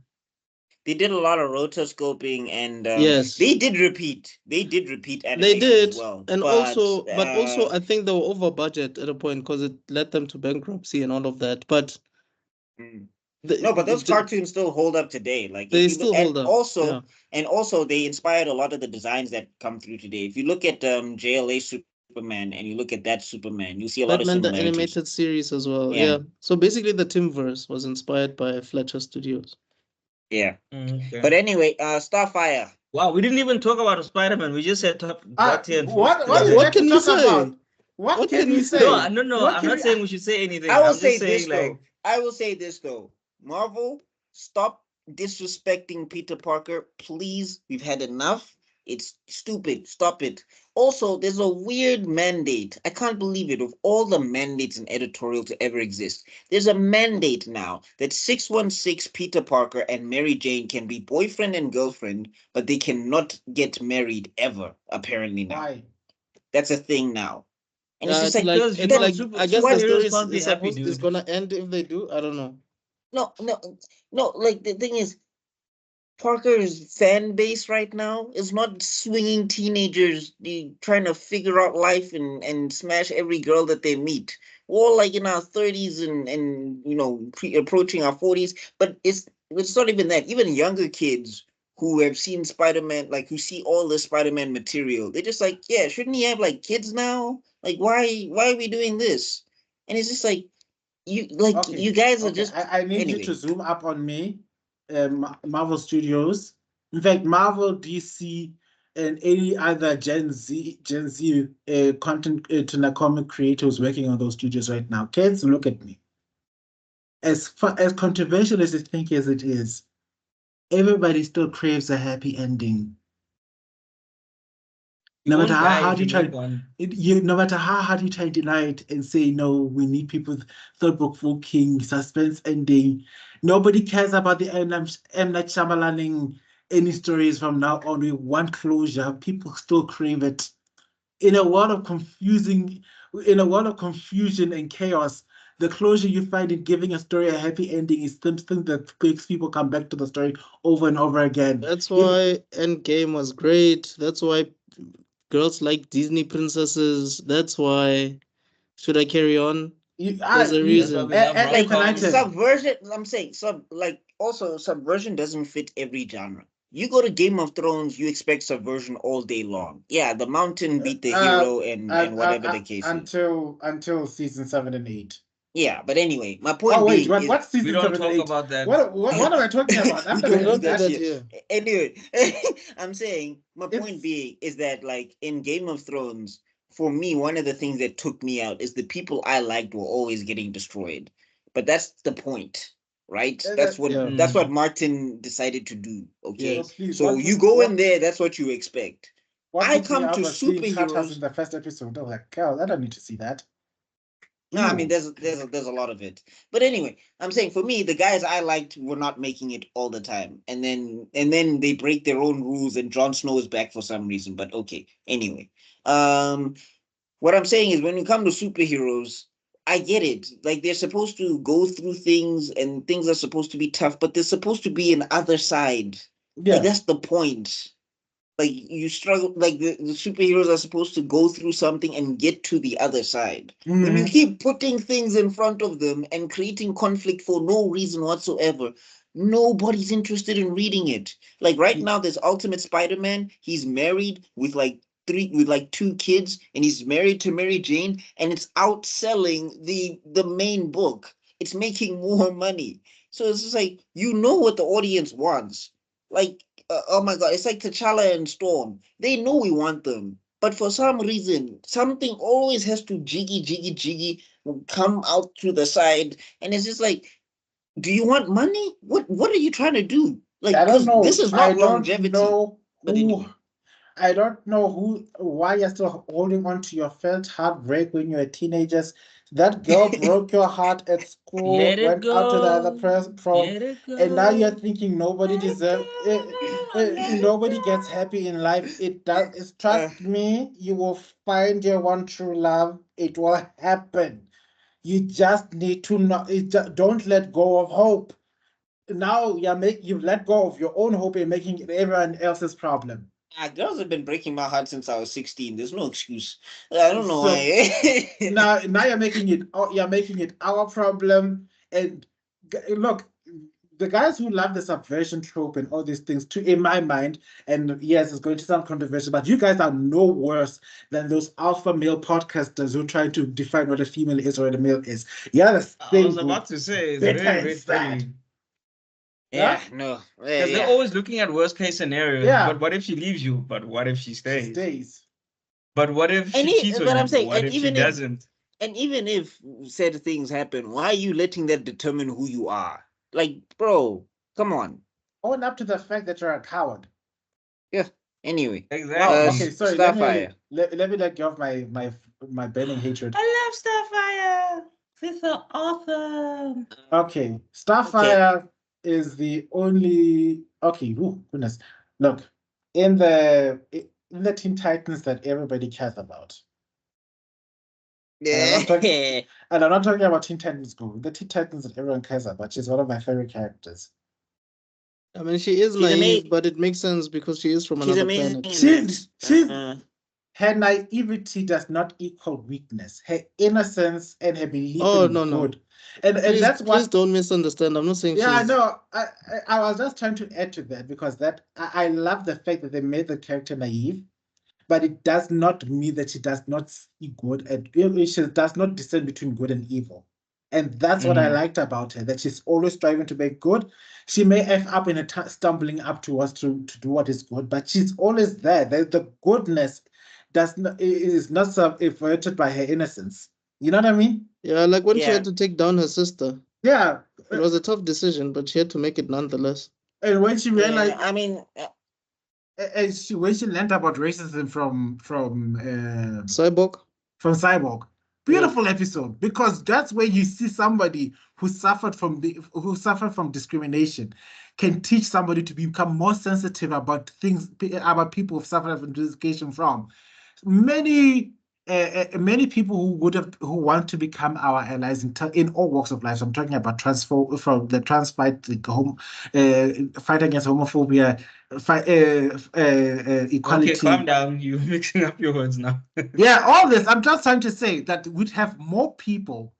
They did a lot of rotoscoping, and yes, they did repeat. They did repeat animation. They did, as well, and also I think they were over budget at a point because it led them to bankruptcy and all of that. But but those cartoons still hold up today. Like they still hold up. Also, and also they inspired a lot of the designs that come through today. If you look at JLA Superman and you look at that Superman, you see a lot of similarities. The animated series as well. Yeah. So basically, the Timverse was inspired by Fletcher Studios. Yeah. Okay. But anyway, Starfire. Wow, we didn't even talk about Spider-Man. We just said top tier. What can you say? What can you say? No. I'm not saying we should say anything. I will say this though. Marvel, stop disrespecting Peter Parker, please. We've had enough. It's stupid. Stop it. Also, there's a weird mandate. I can't believe it. Of all the mandates in editorial to ever exist, there's a mandate now that 616 Peter Parker and Mary Jane can be boyfriend and girlfriend, but they cannot get married ever, apparently now. Why? That's a thing now. And it's just I guess the story is going to end if they do. I don't know. No. Like, the thing is, Parker's fan base right now is not swinging teenagers trying to figure out life and smash every girl that they meet. We're all like in our 30s and approaching our 40s, but it's not even that. Even younger kids who have seen Spider-Man, like who see all the Spider-Man material, they're just like, yeah, shouldn't he have like kids now? Like, why are we doing this? And it's just like, you guys are just. I need you to zoom up on me. Marvel Studios, in fact, Marvel, DC, and any other Gen Z content to comic creators working on those studios right now, kids, look at me. As far as controversial as you think as it is, everybody still craves a happy ending. No matter how hard you try, no matter how hard you try to deny it and say no, we need people with thought-provoking suspense ending. Nobody cares about the M. Night Shyamalan any stories from now on. We want closure. People still crave it. In a world of confusion and chaos, the closure you find in giving a story a happy ending is something that makes people come back to the story over and over again. That's why Endgame was great. That's why girls like Disney princesses. That's why. Should I carry on? There's a reason. Like subversion, I'm saying also subversion doesn't fit every genre. You go to Game of Thrones, you expect subversion all day long. Yeah, the mountain beat the hero and whatever the case is. Until season 7 and 8. Yeah, but anyway, my point. Oh wait, what's season 7 and 8? We don't talk about that. What am I talking about? I'm not do that here. Anyway, I'm saying my point being is that like in Game of Thrones, for me, one of the things that took me out is the people I liked were always getting destroyed. But that's the point, right? That's what Martin decided to do. Okay, so you go in there, that's what you expect. I come to superheroes in the first episode. I'm like, God, I don't need to see that. No, I mean there's a lot of it. But anyway, I'm saying for me, the guys I liked were not making it all the time. And then they break their own rules and Jon Snow is back for some reason. But okay. Anyway. What I'm saying is when you come to superheroes, I get it. Like they're supposed to go through things and things are supposed to be tough, but there's supposed to be an other side. Yeah. Like that's the point. Like you struggle, like the superheroes are supposed to go through something and get to the other side. Mm-hmm. When you keep putting things in front of them and creating conflict for no reason whatsoever, nobody's interested in reading it. Like right now, there's Ultimate Spider-Man. He's married with like 2 kids, and he's married to Mary Jane, and it's outselling the main book. It's making more money. So it's just like, you know what the audience wants. Like, oh my God, it's like T'Challa and Storm. They know we want them. But for some reason, something always has to jiggy, come out to the side. And it's just like, do you want money? What are you trying to do? Like, I don't know. This is not longevity. I don't know why you're still holding on to your felt heartbreak when you were teenagers. That girl broke your heart at school, went out to the other prom, and now you're thinking nobody deserves it. Nobody gets happy in life. It does. Trust me, you will find your one true love. It will happen. You just need to don't let go of hope. Now you've let go of your own hope and making it everyone else's problem. Girls have been breaking my heart since I was 16. There's no excuse. I don't know why. now you're making it our problem. And look, the guys who love the subversion trope and all these things, in my mind, and yes, it's going to sound controversial, but you guys are no worse than those alpha male podcasters who try to define what a female is or what a male is. Yeah, I was about to say, it's very funny. Yeah, no. Because they're always looking at worst case scenarios. Yeah. But what if she leaves you? But what if she stays? But what if she cheats on you? I'm saying, what if she doesn't? And even if said things happen, why are you letting that determine who you are? Like, bro, come on. Own up to the fact that you're a coward. Yeah. Anyway. Exactly. Okay, sorry. Starfire. Let me let go of my burning hatred. I love Starfire. It's so awesome. Okay. Starfire is the only goodness. Look, in the Teen Titans that everybody cares about. Yeah. And I'm not talking about Teen Titans Go. The Teen Titans that everyone cares about. She's one of my favorite characters. I mean, she is naive, but it makes sense because she is from another planet. Her naivety does not equal weakness. Her innocence and her belief in good. No. And that's what. Please don't misunderstand. I'm not saying. Yeah, no. I was just trying to add to that because I love the fact that they made the character naive, but it does not mean that she does not see good and she does not discern between good and evil. And that's what I liked about her, that she's always striving to make good. She may F up in stumbling up towards to do what is good, but she's always there. The goodness is not subverted by her innocence. You know what I mean? Yeah, like when she had to take down her sister. Yeah. It was a tough decision, but she had to make it nonetheless. And when she realized, I mean, when she learned about racism from Cyborg. From Cyborg, beautiful episode, because that's where you see somebody who suffered from discrimination can teach somebody to become more sensitive about things, about people who've suffered from discrimination from many people who want to become our allies in all walks of life. So I'm talking about from the trans fight, fight against homophobia, fight, equality. Okay, calm down. You're mixing up your words now. Yeah, all this. I'm just trying to say that we'd have more people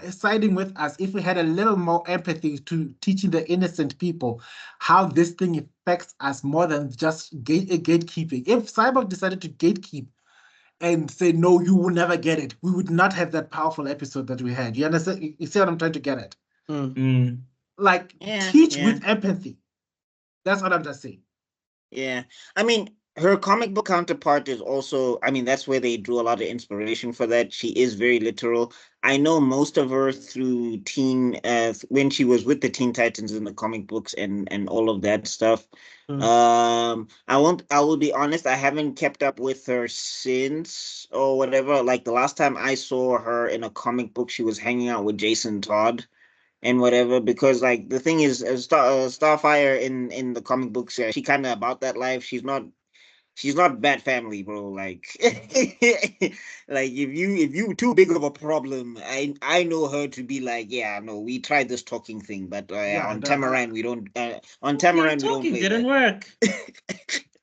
siding with us if we had a little more empathy to teaching the innocent people how this thing affects us more than just gatekeeping. If Cyborg decided to gatekeep and say, no, you will never get it, we would not have that powerful episode that we had. You understand? You see what I'm trying to get at? Like, teach with empathy. That's what I'm just saying. Yeah. I mean, her comic book counterpart is also, I mean, that's where they drew a lot of inspiration for that. She is very literal. I know most of her through when she was with the Teen Titans in the comic books and all of that stuff. I will be honest, I haven't kept up with her since or whatever. Like the last time I saw her in a comic book, she was hanging out with Jason Todd and whatever, because like the thing is, Starfire in the comic books, she kind of about that life. She's not bad family, bro. Like, like if you too big of a problem, I know her to be like, yeah, no, we tried this talking thing, but on Tamaran we don't. On Tamaran we don't play didn't work.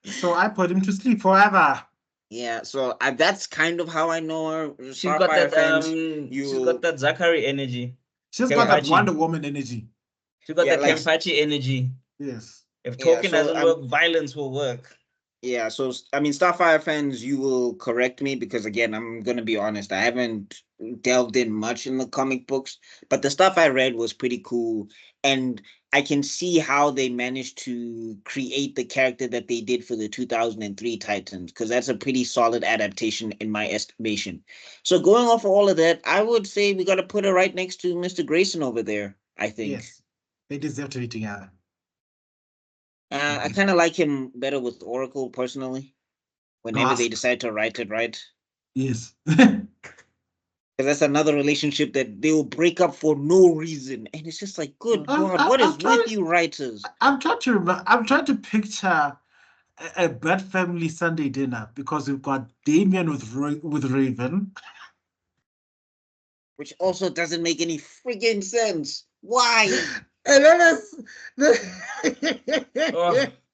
So I put him to sleep forever. Yeah, so that's kind of how I know her. She's got that she's got that Zachary energy. She's got that Wonder Woman energy. She got that Kempachi energy. Yes. If talking doesn't work, violence will work. Yeah, so I mean, Starfire fans, you will correct me because again, I'm gonna be honest, I haven't delved in much in the comic books, but the stuff I read was pretty cool, and I can see how they managed to create the character that they did for the 2003 Titans, because that's a pretty solid adaptation in my estimation. So going off of all of that, I would say we got to put her right next to Mr. Grayson over there, I think. Yes, they deserve to be together. I kind of like him better with Oracle personally. Whenever they decide to write it, right? Yes. Because that's another relationship that they'll break up for no reason, and it's just like, good God, what is with you writers? I'm trying to remember. I'm trying to picture a Bat Family Sunday dinner because we've got Damien with Raven, which also doesn't make any friggin' sense. Why? And then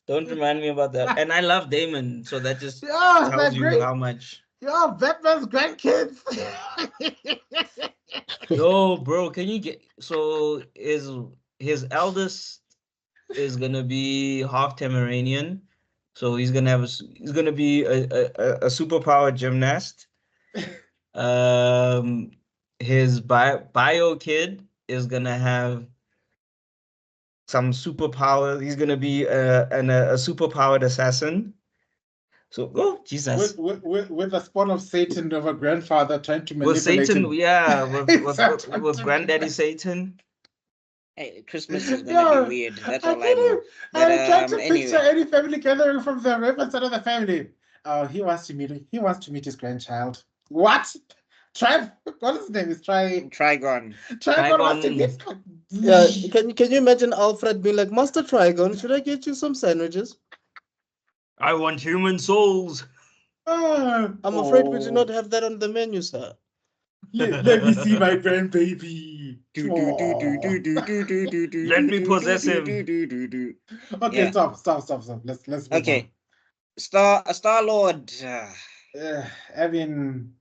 don't remind me about that. And I love Damon, so that just tells you how much. Yo, Batman's grandkids. Yo, bro, can you get his eldest is gonna be half Tamaranian, so he's gonna be a superpowered gymnast. His bio kid is gonna have some superpower. He's gonna be a superpowered assassin. So, oh Jesus! With a spawn of Satan of a grandfather trying to manipulate with Satan, him. Yeah, with granddaddy Satan. Hey, Christmas is gonna be weird. That's all I know. But, I'm trying to picture any family gathering from the Raven side of the family. Oh, he wants to meet his grandchild. What? What his name is? Trigon. Trigon wants to meet. Yeah, can you imagine Alfred being like, Master Trigon, should I get you some sandwiches? I want human souls. I'm afraid we do not have that on the menu, sir. Let me see my grandbaby. Let me possess him. Okay, stop. Let's move okay. On. Star-Lord. I mean,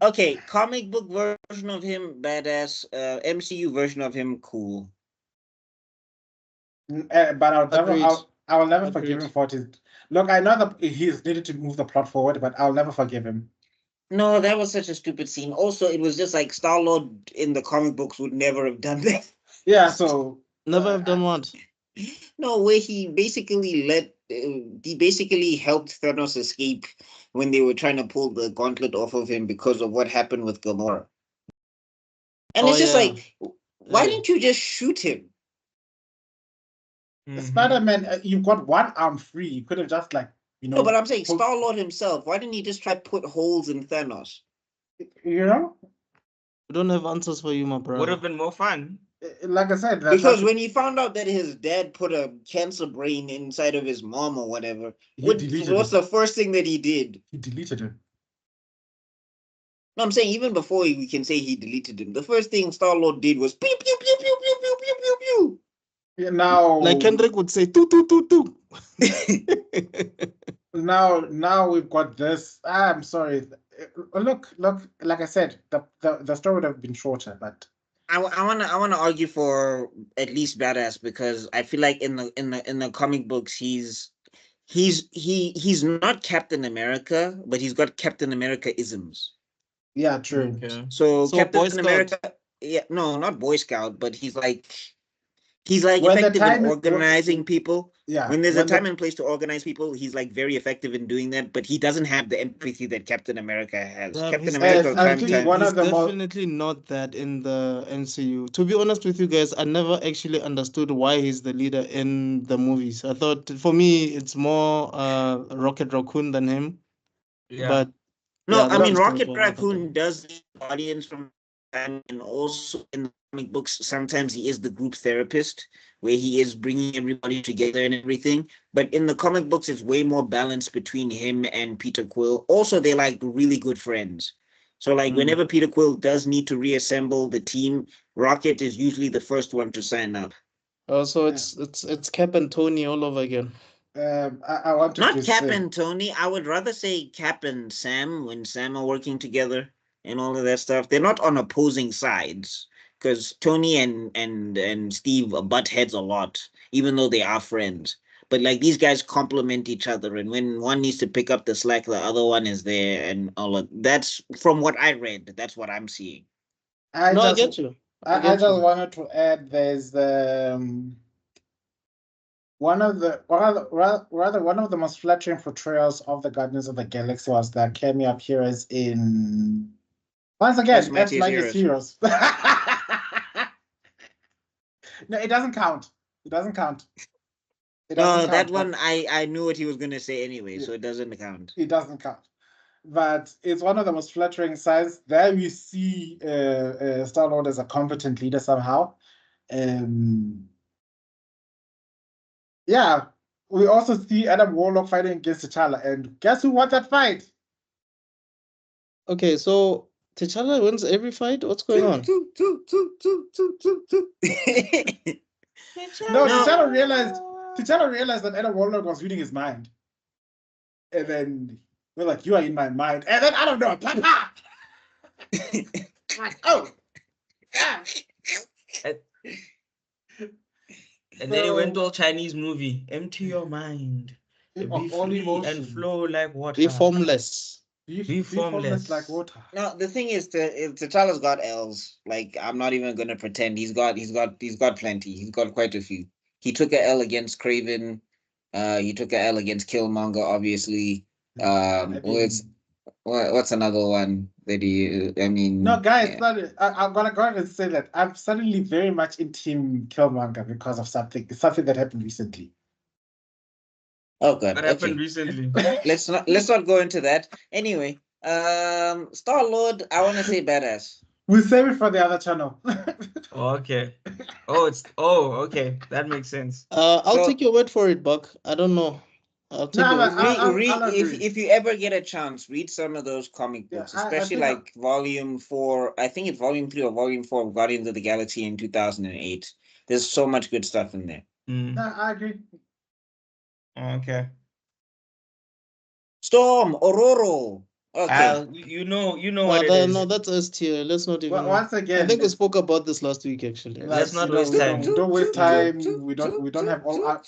okay, comic book version of him, badass. MCU version of him, cool. But I will never forgive him for it. Look, I know that he's needed to move the plot forward, but I'll never forgive him. No, that was such a stupid scene. Also, it was just like Star-Lord in the comic books would never have done that. Yeah, so Never have done what? No, where he basically helped Thanos escape when they were trying to pull the gauntlet off of him because of what happened with Gamora. And it's just like, why didn't you just shoot him? Spider-Man, you've got one arm free. You could have just No, but I'm saying Star-Lord himself. Why didn't he just try to put holes in Thanos? You know? We don't have answers for you, my brother. Would have been more fun. Like I said, because when he found out that his dad put a cancer brain inside of his mom or whatever, what's the first thing that he did? He deleted him. No, I'm saying even before we can say he deleted him, the first thing Star-Lord did was pew pew pew pew pew pew pew pew pew. Yeah, now, like Kendrick would say, "Tu tu tu tu." now we've got this. I'm sorry. Look. Like I said, the story would have been shorter, but I wanna argue for at least Badass because I feel like in the comic books he's not Captain America, but he's got Captain America isms. Yeah, true. Okay. So Captain America, no, not Boy Scout, but he's effective in organizing people. Yeah. When there's a time and place to organize people, he's very effective in doing that, but he doesn't have the empathy that Captain America has. Captain America he's definitely not that in the MCU. To be honest with you guys, I never actually understood why he's the leader in the movies. I thought for me it's more Rocket Raccoon than him. Yeah. But no, I mean Rocket Raccoon does audience from time, and also in the comic books sometimes he is the group therapist where he is bringing everybody together and everything, but in the comic books it's way more balanced between him and Peter Quill. Also they're really good friends, so whenever Peter Quill does need to reassemble the team, Rocket is usually the first one to sign up. Oh, so it's Cap and Tony all over again. I want to not Cap and Tony. I would rather say Cap and Sam when Sam are working together and all of that stuff. They're not on opposing sides because Tony and Steve butt heads a lot, even though they are friends. But these guys complement each other, and when one needs to pick up the slack, the other one is there, and all of that's from what I read. That's what I'm seeing. I get you. I just wanted to add there's one of the most flattering portrayals of the Guardians of the Galaxy was the cameo appearance in once again that's Mightiest Heroes. No, it doesn't count. No, that one I knew what he was gonna say anyway, so it doesn't count. It doesn't count. But it's one of the most flattering signs. There we see Star-Lord as a competent leader somehow. Yeah, we also see Adam Warlock fighting against T'Challa, and guess who won that fight? Okay, so T'Challa wins every fight? What's going on? No, T'Challa realized that Adam Warlock was reading his mind. And then we're like, you are in my mind. And then I don't know, papa! Oh! Yeah. And then he went all Chinese movie. Empty your mind. Be free and flow like water. Be formless. Be formless like water. No, the thing is, T'Challa's got L's. I'm not even gonna pretend. He's got plenty. He's got quite a few. He took a L against Kraven. He took a L against Killmonger, obviously. What's another one that he? I mean, no, guys. Yeah. I'm gonna go ahead and say that I'm suddenly very much in Team Killmonger because of something that happened recently. Oh God! What happened recently? let's not go into that. Anyway, Star-Lord, I want to say badass. We'll save it for the other channel. Okay. Okay. That makes sense. I'll take your word for it, Buck. I don't know. I'll take if you ever get a chance, read some of those comic books, especially volume 4. I think it's volume 3 or volume 4 of Guardians of the Galaxy in 2008. There's so much good stuff in there. No, I agree. Okay. Storm, Aurora. Okay. You know what it is. No, that's S tier. Let's not even. Once again, I think we spoke about this last week. Actually, let's not waste time. Don't waste time. We don't have all.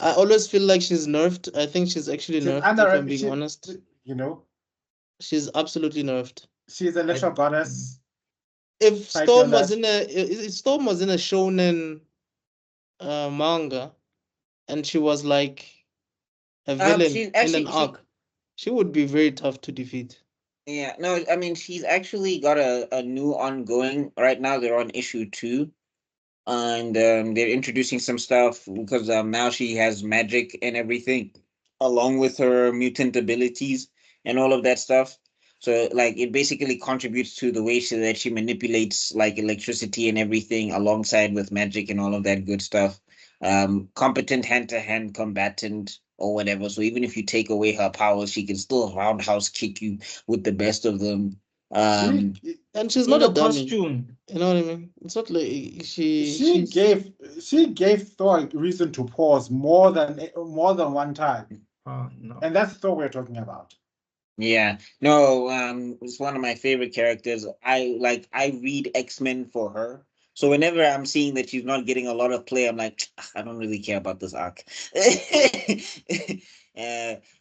I always feel like she's nerfed. I think she's actually nerfed. If I'm being honest. You know. She's absolutely nerfed. She's a little goddess. If Storm was in a shonen manga, and she was like a villain in an arc, she would be very tough to defeat. Yeah, no, I mean she's actually got a new ongoing right now. They're on issue 2, and they're introducing some stuff because now she has magic and everything, along with her mutant abilities and all of that stuff. So like it basically contributes to the way that she manipulates like electricity and everything alongside with magic and all of that good stuff. Competent hand-to-hand combatant or whatever. So even if you take away her powers, she can still roundhouse kick you with the best of them. And she's not a dummy. Costume. You know what I mean? It's not like she gave Thor a reason to pause more than one time. No. And that's Thor we're talking about. Yeah, no, it's one of my favorite characters. I read X-Men for her. So whenever I'm seeing that she's not getting a lot of play, I'm like, I don't really care about this arc.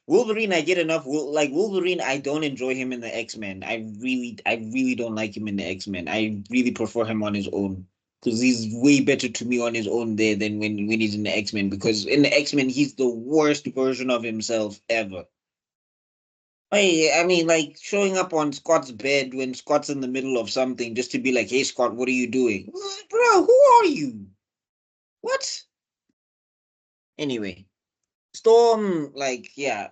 Wolverine, I get enough. Like Wolverine, I don't enjoy him in the X-Men. I really don't like him in the X-Men. I really prefer him on his own. Because he's way better to me on his own there than when he's in the X-Men. Because in the X-Men, he's the worst version of himself ever. I mean, like showing up on Scott's bed when Scott's in the middle of something just to be like, "Hey, Scott, what are you doing, bro? Who are you? What?" Anyway, Storm, like, yeah,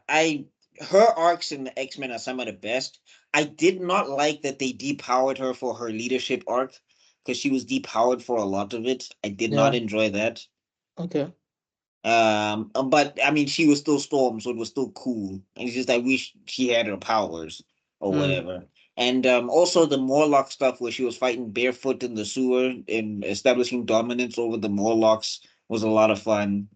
her arcs in the X-Men are some of the best. I did not like that they depowered her for her leadership arc because she was depowered for a lot of it. I did not enjoy that. Okay. But I mean, she was still Storm, so it was still cool. And it's just I wish she had her powers or whatever. And also the Morlock stuff where she was fighting barefoot in the sewer and establishing dominance over the Morlocks was a lot of fun.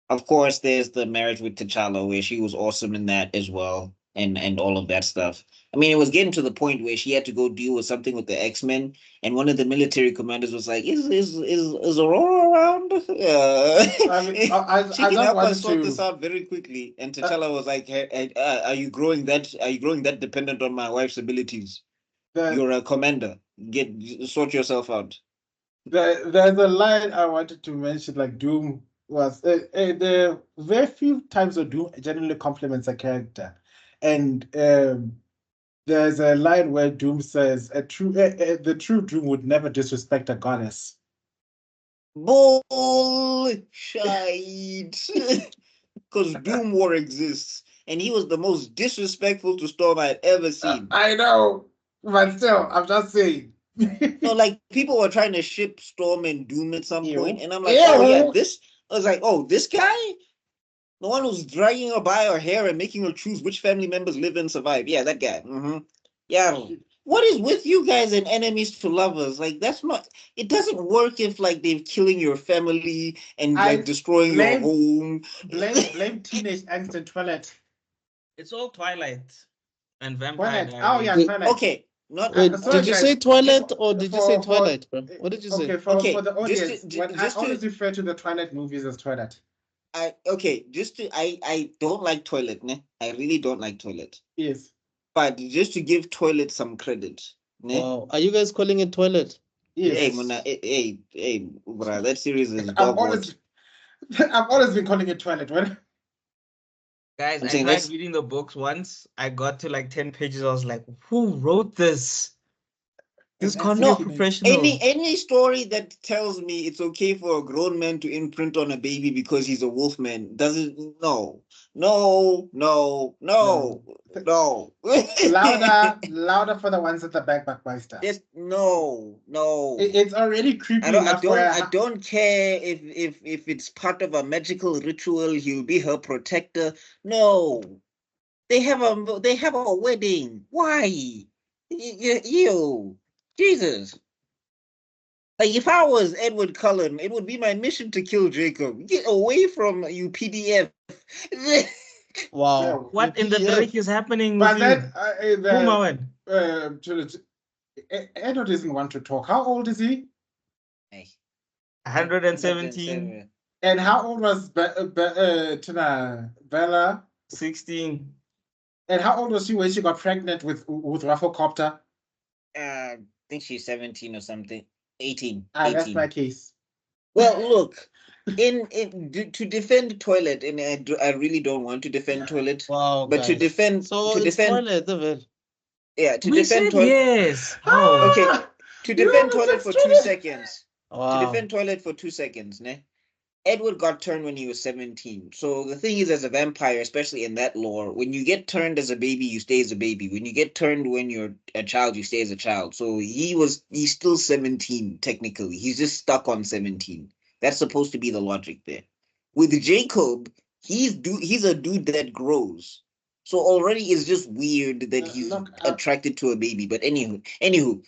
Of course, there's the marriage with T'Challa where she was awesome in that as well, and all of that stuff. I mean, it was getting to the point where she had to go deal with something with the X-Men, and one of the military commanders was like, "Is Aurora around? She can help us sort this out very quickly." And T'Challa was like, hey, "Are you growing that? Are you growing that dependent on my wife's abilities? You're a commander. Sort yourself out." There's a line I wanted to mention, like Doom was the very few times that Doom generally compliments a character, and there's a line where Doom says, "The true Doom would never disrespect a goddess." Bullshit. Because Doom War exists, and he was the most disrespectful to Storm I'd ever seen. I know, but still, I'm just saying. No, like people were trying to ship Storm and Doom at some point, and I'm like, oh yeah, this. I was like, oh, this guy, the one who's dragging her by her hair and making her choose which family members live and survive. Yeah, that guy. Yeah. What is with you guys and enemies to lovers? Like that's not. It doesn't work if like they're killing your family and like destroying your home. Blame teenage angst and Twilight. It's all Twilight and Vampire. Oh yeah, Twilight. Okay. Did you say Twilight or did you say Twilight, bro? What did you say? Okay, for the audience, I always refer to the Twilight movies as Twilight. I don't like Twilight, ne? I really don't like Twilight. Yes. But just to give Twilight some credit. Ne? Wow. Are you guys calling it Twilight? Yes. Hey, bro, that series is I've always been calling it Twilight. Right? Guys, I tried reading the books once. I got to like 10 pages. I was like, who wrote this? This can't be professional. Any story that tells me it's okay for a grown man to imprint on a baby because he's a wolfman doesn't. No. Louder for the ones at the back, Backmeister. Yes, no. It's already creepy. I don't care if it's part of a magical ritual. He'll be her protector. No, they have a wedding. Why? You. Jesus. Like if I was Edward Cullen, it would be my mission to kill Jacob. Get away from you, PDF. Wow. Yeah, what in the break is happening with Edward doesn't want to talk. How old is he? 117. And how old was Bella? 16. And how old was she when she got pregnant with Rafflecopter? I think she's 17 or something. 18. That's my case. Well, look, to defend Toilet, and I really don't want to defend Toilet. Wow, but guys. to defend Toilet, the yeah, to We defend said Toilet. yes. Oh. Okay, to defend Toilet for 2 seconds. wow. To defend Toilet for 2 seconds, ne? Edward got turned when he was 17. So the thing is, as a vampire, especially in that lore, when you get turned as a baby, you stay as a baby. When you get turned when you're a child, you stay as a child. So he's still 17, technically. He's just stuck on 17. That's supposed to be the logic there. With Jacob, he's a dude that grows. So already it's just weird that he's attracted to a baby. But anywho,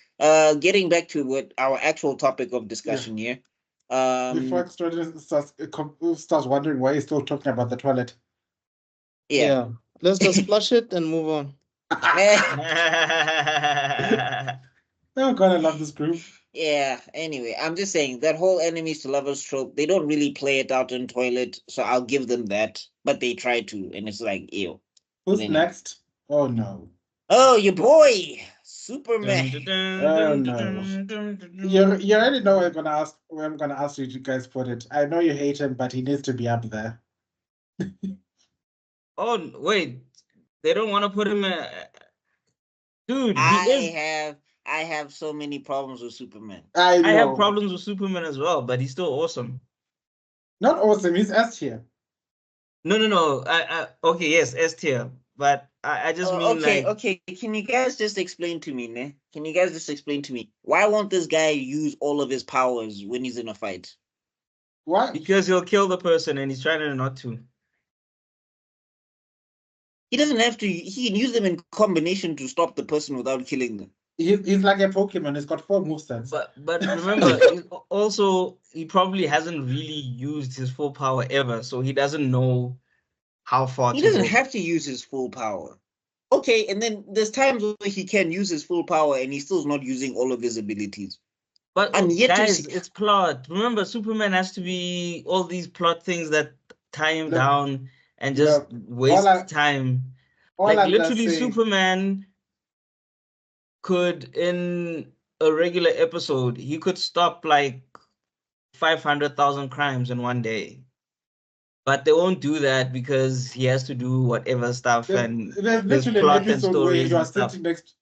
getting back to what our actual topic of discussion here. Before Extraordinary starts wondering why he's still talking about the toilet. Yeah. Let's just flush it and move on. Oh God, I love this group. Yeah, anyway, I'm just saying that whole enemies to lovers trope, they don't really play it out in Toilet, so I'll give them that. But they try to, and it's like, ew. Who's next? Oh no. Oh, your boy, Superman. Oh no. You already know where I'm gonna ask you to guys put it. I know you hate him, but he needs to be up there. Oh wait, they don't want to put him in. Dude, I have so many problems with Superman. I have problems with Superman as well, but he's still awesome. Not awesome, he's S tier. No. Okay, yes, S tier. But I just mean okay. Can you guys just explain to me, ne? Can you guys just explain to me why won't this guy use all of his powers when he's in a fight? Why? Because he'll kill the person and he's trying not to. He doesn't have to. He can use them in combination to stop the person without killing them. He's like a Pokemon. He's got 4 movesets. But remember, also he probably hasn't really used his full power ever, so he doesn't know how far. He doesn't have to use his full power. Okay, and then there's times where he can use his full power and he's still not using all of his abilities. But guys, it's plot. Remember, Superman has to be all these plot things that tie him down and just waste time. Like literally, Superman could, in a regular episode, he could stop like 500,000 crimes in one day. But they won't do that because he has to do whatever stuff and there's plot an episode where you are sitting next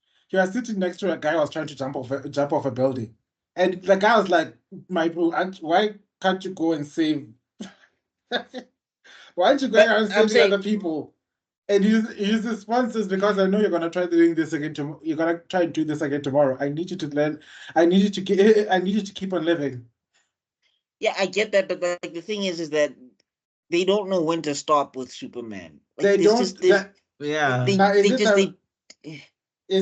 to a guy who was trying to jump off a building, and the guy was like, "My bro, why can't you go and save? Why don't you go and save the other people?" And his response is, "Because I know you're gonna try doing this again tomorrow. You're gonna try and do this again tomorrow. I need you to learn. I need you to keep on living." Yeah, I get that, but like the thing is that they don't know when to stop with Superman. Like, they don't. Is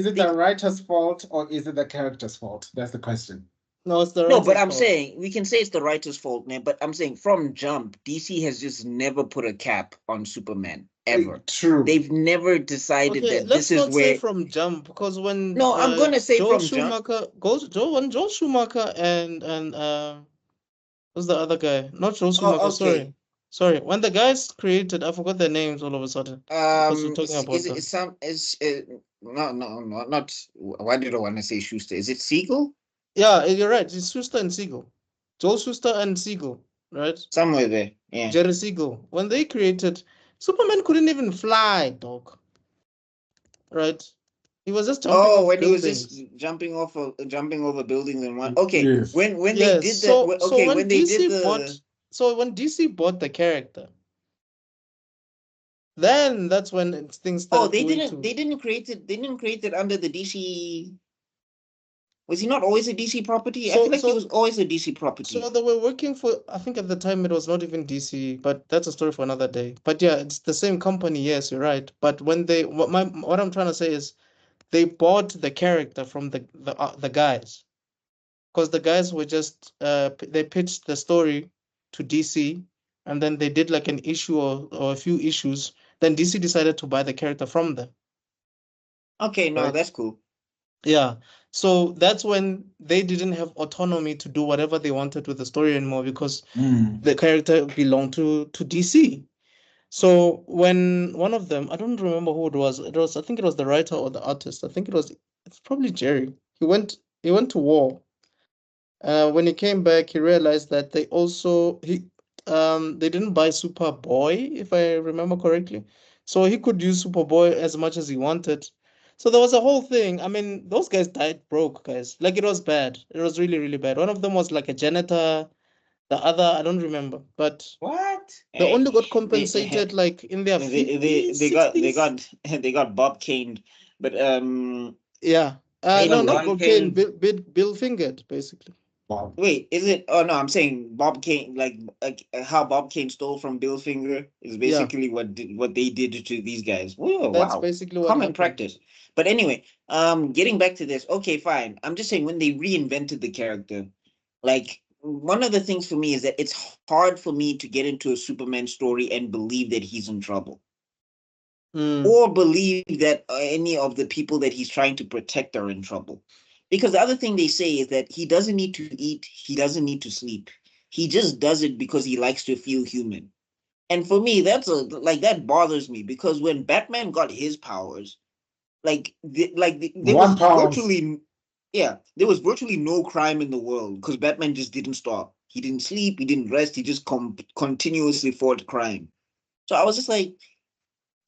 it the writer's fault or is it the character's fault? That's the question. No, it's the writer's fault. I'm fault. saying we can say it's the writer's fault, man. But I'm saying from jump, DC has just never put a cap on Superman ever. True. They've never decided that this is where. Let's not say from jump, because when I'm gonna say Joel from Schumacher jump. When Joel Schumacher and who's the other guy? Not Joel Schumacher. Sorry. When the guys created, I forgot their names all of a sudden. Not. Why did I want to say Schuster? Is it Siegel? Yeah, you're right. It's Schuster and Siegel. Joel Schuster and Siegel, right? Somewhere there. Yeah. Jerry Siegel. When they created, Superman couldn't even fly, dog. Right? He was just jumping off when buildings. He was just jumping over buildings and one. Okay. Yes. When they did that. So when DC bought the character, then that's when things started. They didn't create it under the DC. Was he not always a DC property? I feel like he was always a DC property. So they were working for, I think at the time it was not even DC, but that's a story for another day. But yeah, it's the same company. Yes, you're right. But when what I'm trying to say is, they bought the character from the guys, because the guys were just they pitched the story to DC, and then they did like an issue or a few issues. Then DC decided to buy the character from them. Okay, no, that's cool. Yeah, so that's when they didn't have autonomy to do whatever they wanted with the story anymore, because the character belonged to DC. So when one of them, I don't remember who it was. I think it was the writer or the artist. It's probably Jerry. He went to war. When he came back, he realized that they didn't buy Superboy, if I remember correctly. So he could use Superboy as much as he wanted. So there was a whole thing. I mean, those guys died broke, guys. Like, it was bad. It was really, really bad. One of them was like a janitor. The other, I don't remember. But What? they only got They compensated like in their they 50s, they got 60s. they got Bob caned, but Yeah. They No, got not Bob Bob Kane. caned. Bill Fingered, basically. Wow. wait, is it? Oh no, I'm saying Bob Kane, like how Bob Kane stole from Bill Finger is Yeah, basically what they did to these guys. Whoa, that's wow, basically what common happened. practice. But anyway, getting back to this. Okay, fine. I'm just saying when they reinvented the character, like one of the things for me is that it's hard for me to get into a Superman story and believe that he's in trouble. Or believe that any of the people that he's trying to protect are in trouble. Because the other thing they say is that he doesn't need to eat, he doesn't need to sleep. He just does it because he likes to feel human. And for me, that bothers me because when Batman got his powers, there was virtually there was virtually no crime in the world because Batman just didn't stop. He didn't sleep, he didn't rest, he just continuously fought crime. So I was just like,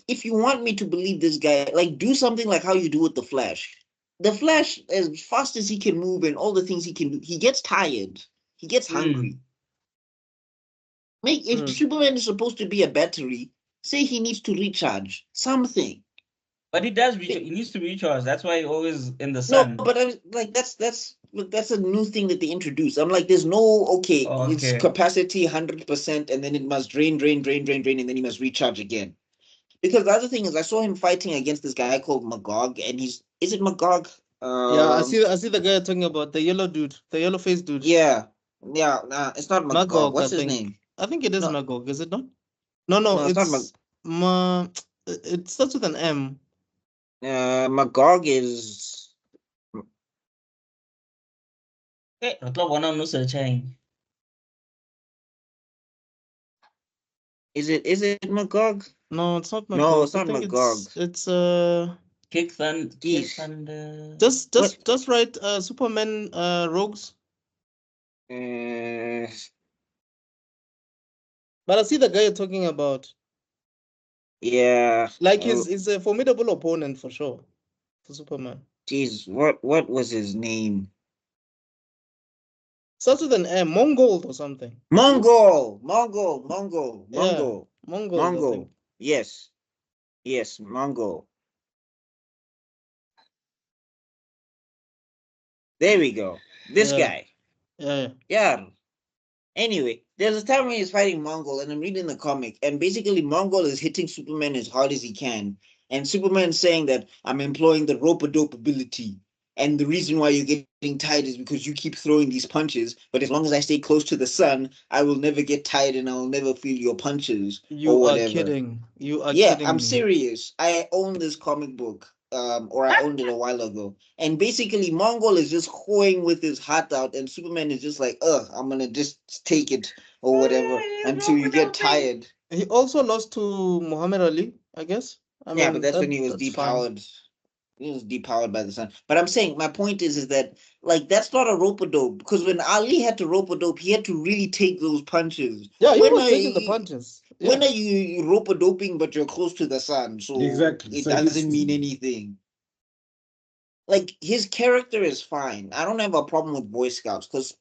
if you want me to believe this guy, like do something like how you do with the Flash. The Flash, as fast as he can move and all the things he can do, he gets tired. He gets hungry. If Superman is supposed to be a battery, say he needs to recharge something. But he does recharge. He needs to recharge. That's why he always in the sun. No, but I was like, that's a new thing that they introduced. I'm like, there's no it's capacity 100%, and then it must drain, and then he must recharge again. Because the other thing is, I saw him fighting against this guy called Magog, and is it Magog? Yeah, I see the guy you're talking about, the yellow dude, the yellow faced dude. Yeah, it's not Magog. What's his name? I think it is Magog, is it not? No, it's not it starts with an M. Magog is. Hey, Is it Magog? No, it's not Magog. No, it's not Magog. It's Kick Thunder. Just write Superman Rogues. But I see the guy you're talking about. Yeah. Like he's a formidable opponent for sure. For Superman. Jeez, what was his name? Starts with an M, Mongol or something. Mongol. Yeah, Mongol. Yes, Mongol. There we go. This guy. Yeah. Anyway, there's a time when he's fighting Mongol, and I'm reading the comic, and basically Mongol is hitting Superman as hard as he can, and Superman's saying that I'm employing the rope-a-dope ability, and the reason why you're getting tired is because you keep throwing these punches, but as long as I stay close to the sun, I will never get tired and I will never feel your punches or whatever. You are kidding. Yeah, I'm serious. I own this comic book. Or I owned it a while ago. And basically Mongol is just hoeing with his heart out, and Superman is just like, I'm gonna just take it or whatever until you get tired. He also lost to Muhammad Ali, I guess. Yeah, but that's when he was depowered. He was depowered by the sun. But I'm saying my point is that like that's not a rope-a-dope, because when Ali had to rope-a-dope, he had to really take those punches. Yeah, he was taking the punches. Yeah. When are you rope-a-doping but you're close to the sun? So exactly. It doesn't mean anything. Like his character is fine. I don't have a problem with Boy Scouts because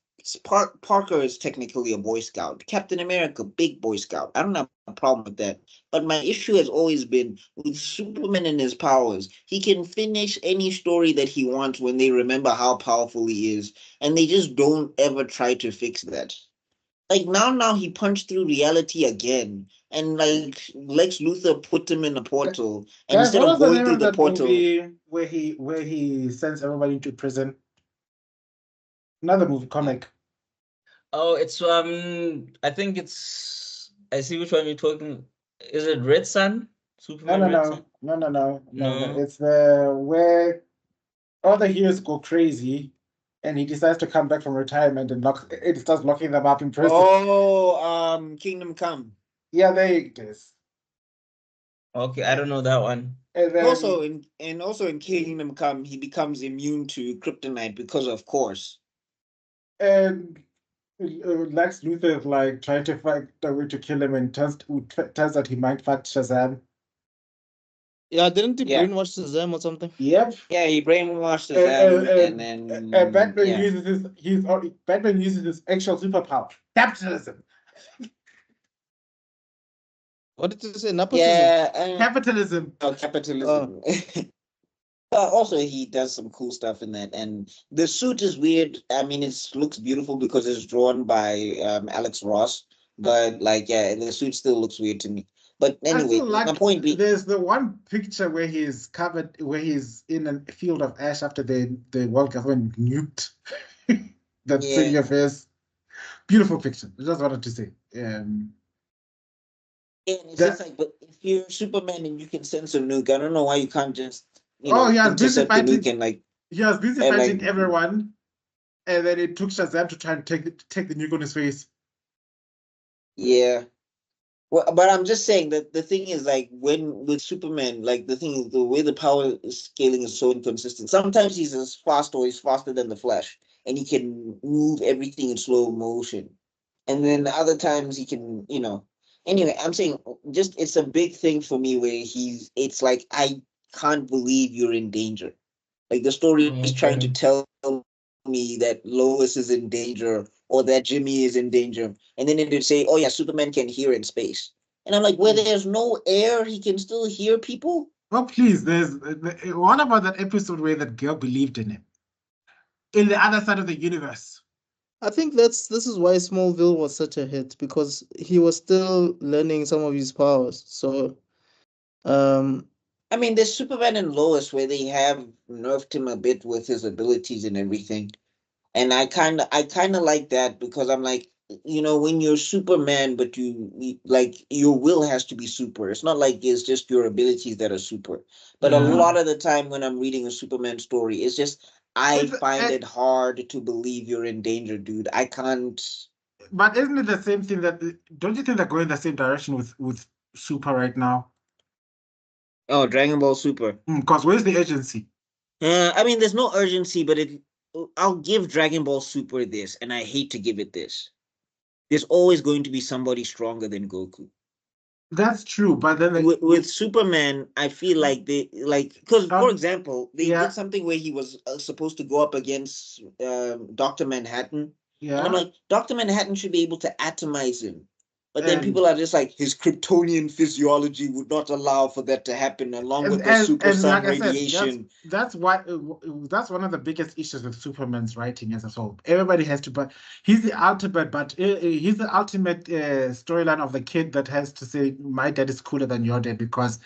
Parker is technically a Boy Scout. Captain America, big Boy Scout. I don't have a problem with that. But my issue has always been with Superman and his powers. He can finish any story that he wants when they remember how powerful he is, and they just don't ever try to fix that. Like now he punched through reality again, and like Lex Luthor put him in a portal, and Guys, instead of going through the portal, where he sends everybody into prison. Another movie comic. Oh, it's I think it's, I see which one you're talking. Is it Red Sun? Superman No. It's where all the heroes go crazy, and he decides to come back from retirement and it starts locking them up in prison. Oh, Kingdom Come. Yeah, there it is. Okay, I don't know that one. And then Also in Kingdom Come, he becomes immune to kryptonite because of course. and Lex Luthor is like trying to find a way to kill him and tells that he might fight Shazam. Yeah, didn't he Yeah. brainwash Shazam or something? Yep. Yeah, he brainwashed them, and then Batman yeah. Batman uses his actual superpower, capitalism. What did you say? Nepotism? Yeah, Capitalism. capitalism. Also, he does some cool stuff in that, and the suit is weird. I mean, it looks beautiful because it's drawn by Alex Ross, but like, yeah, the suit still looks weird to me. But anyway, my point being, there's the one picture where he's in a field of ash after the world government nuked that city of his. Beautiful picture. I just wanted to say. And it's just like, but if you're Superman and you can sense a nuke, I don't know why you can't just, he was busy intercept the fighting. nuke and like. He was busy fighting everyone, and then it took Shazam to try and take the nuke on his face. Yeah. Well, but I'm just saying that the thing is like with Superman, like the thing is the way the power scaling is so inconsistent. Sometimes he's as fast or he's faster than the Flash, and he can move everything in slow motion. And then other times he can, Anyway, I'm saying just it's a big thing for me where it's like I can't believe you're in danger. Like the story is trying to tell me that Lois is in danger or that Jimmy is in danger. And then it would say, oh yeah, Superman can hear in space. And I'm like, where there's no air, he can still hear people? Oh, please, there's what about that episode where that girl believed in him? In the other side of the universe. I think this is why Smallville was such a hit, because he was still learning some of his powers. So I mean, there's Superman and Lois where they have nerfed him a bit with his abilities and everything. And I kind of like that because I'm like, when you're Superman, but like your will has to be super. It's not like it's just your abilities that are super. But a lot of the time when I'm reading a Superman story, it's just I find it hard to believe you're in danger, dude. I can't. But isn't it the same thing don't you think they're going the same direction with Super right now? Oh, Dragon Ball Super. Because where's the urgency? I mean, there's no urgency, but I'll give Dragon Ball Super this, and I hate to give it this. There's always going to be somebody stronger than Goku. That's true, but then with Superman, I feel like because for example, they did something where he was supposed to go up against Dr. Manhattan. Yeah, and I'm like, Dr. Manhattan should be able to atomize him. But then people are just like, his Kryptonian physiology would not allow for that to happen, along with the super sun radiation. That's one of the biggest issues with Superman's writing as a whole. Everybody has to, but he's the ultimate storyline of the kid that has to say, my dad is cooler than your dad, because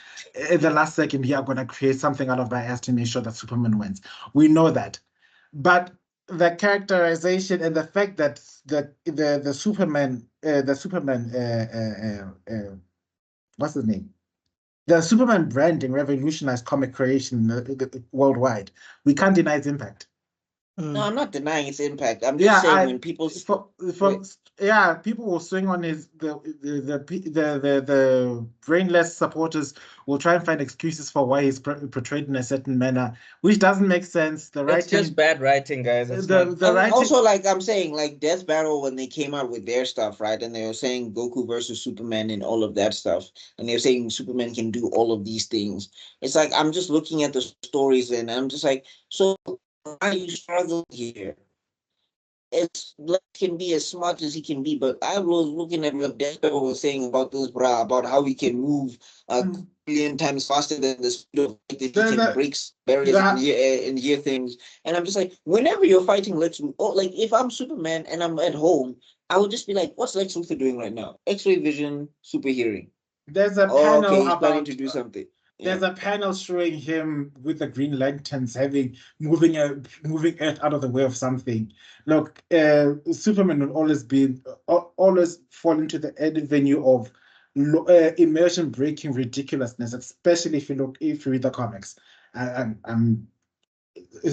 in the last second, we are going to create something out of bias to make sure that Superman wins. We know that. But the characterization and the fact that the Superman what's his name? The Superman branding revolutionized comic creation worldwide. We can't deny its impact. No, I'm not denying its impact. I'm just saying when people people will swing on the brainless supporters will try and find excuses for why he's portrayed in a certain manner, which doesn't make sense. The writing, it's just bad writing, guys. The writing. Also, like I'm saying, like Death Battle, when they came out with their stuff, right, and they were saying Goku versus Superman and all of that stuff, and they were saying Superman can do all of these things. It's like I'm just looking at the stories and I'm just like, so why you struggle here? It's Black can be as smart as he can be, but I was looking at what Death Battle was saying about this, about how he can move a billion times faster than the speed of light, that he can break barriers and hear things. And I'm just like, whenever you're fighting Lex Luthor, like if I'm Superman and I'm at home, I would just be like, what's Lex Luthor doing right now? X-ray vision, super hearing. There's a panel okay, he's planning to do something. There's a panel showing him with the Green Lanterns moving Earth out of the way of something. Look, Superman will always fall into the avenue of immersion breaking ridiculousness, especially if you read the comics. I'm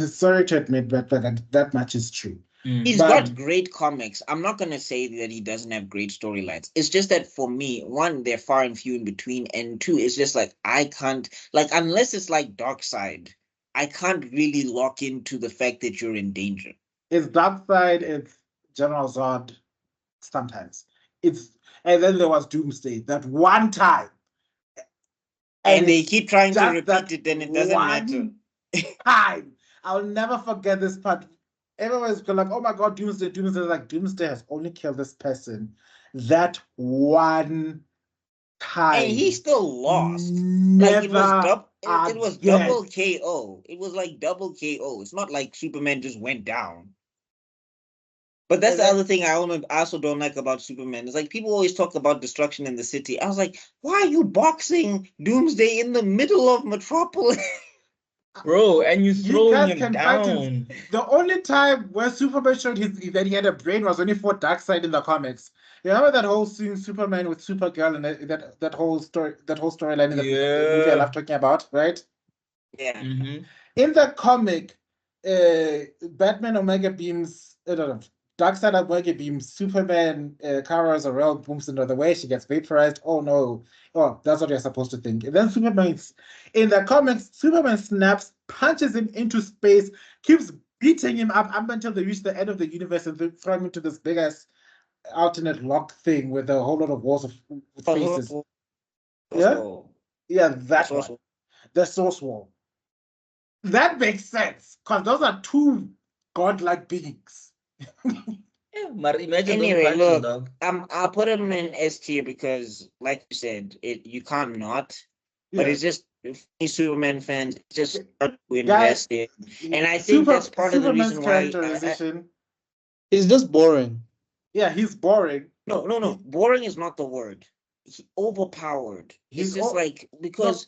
sorry to admit, but that much is true. He's got great comics. I'm not going to say that he doesn't have great storylines. It's just that for me, one, they're far and few in between. And two, it's just like, I can't, like, unless it's like Darkseid, I can't really lock into the fact that you're in danger. It's Darkseid, it's General Zod, sometimes. And then there was Doomsday, that one time. And they keep trying to repeat it, then it doesn't matter. Time. I'll never forget this part. Everyone's like, oh my God, Doomsday. Like, Doomsday has only killed this person that one time. And he still lost. Like, it was double KO. It was like double KO. It's not like Superman just went down. But that's the other thing I also don't like about Superman. It's like people always talk about destruction in the city. I was like, why are you boxing Doomsday in the middle of Metropolis? Bro, and you throwing him down. The only time where Superman showed that he had a brain was when he fought Darkseid in the comics. You remember that whole scene, Superman with Supergirl, and that whole storyline in the movie I love talking about, right? Yeah. Mm-hmm. In the comic, Batman Omega beams. Darkseid Omega beams Superman. Kara Zor-El booms into the way. She gets vaporized. Oh no! Oh, that's what you're supposed to think. And then in the comics, Superman snaps, punches him into space, keeps beating him up until they reach the end of the universe and throw him into this big ass alternate locked thing with a whole lot of walls with faces. Yeah, that one. The source wall. That makes sense because those are two godlike beings. Yeah, but imagine anyway, look, I'll put him in S tier because, like you said, you can't not. Yeah. But it's just Superman fans just start to invest in, and I think that's part of the reason why he's just boring. Yeah, he's boring. No, boring is not the word. He's overpowered. He's just like because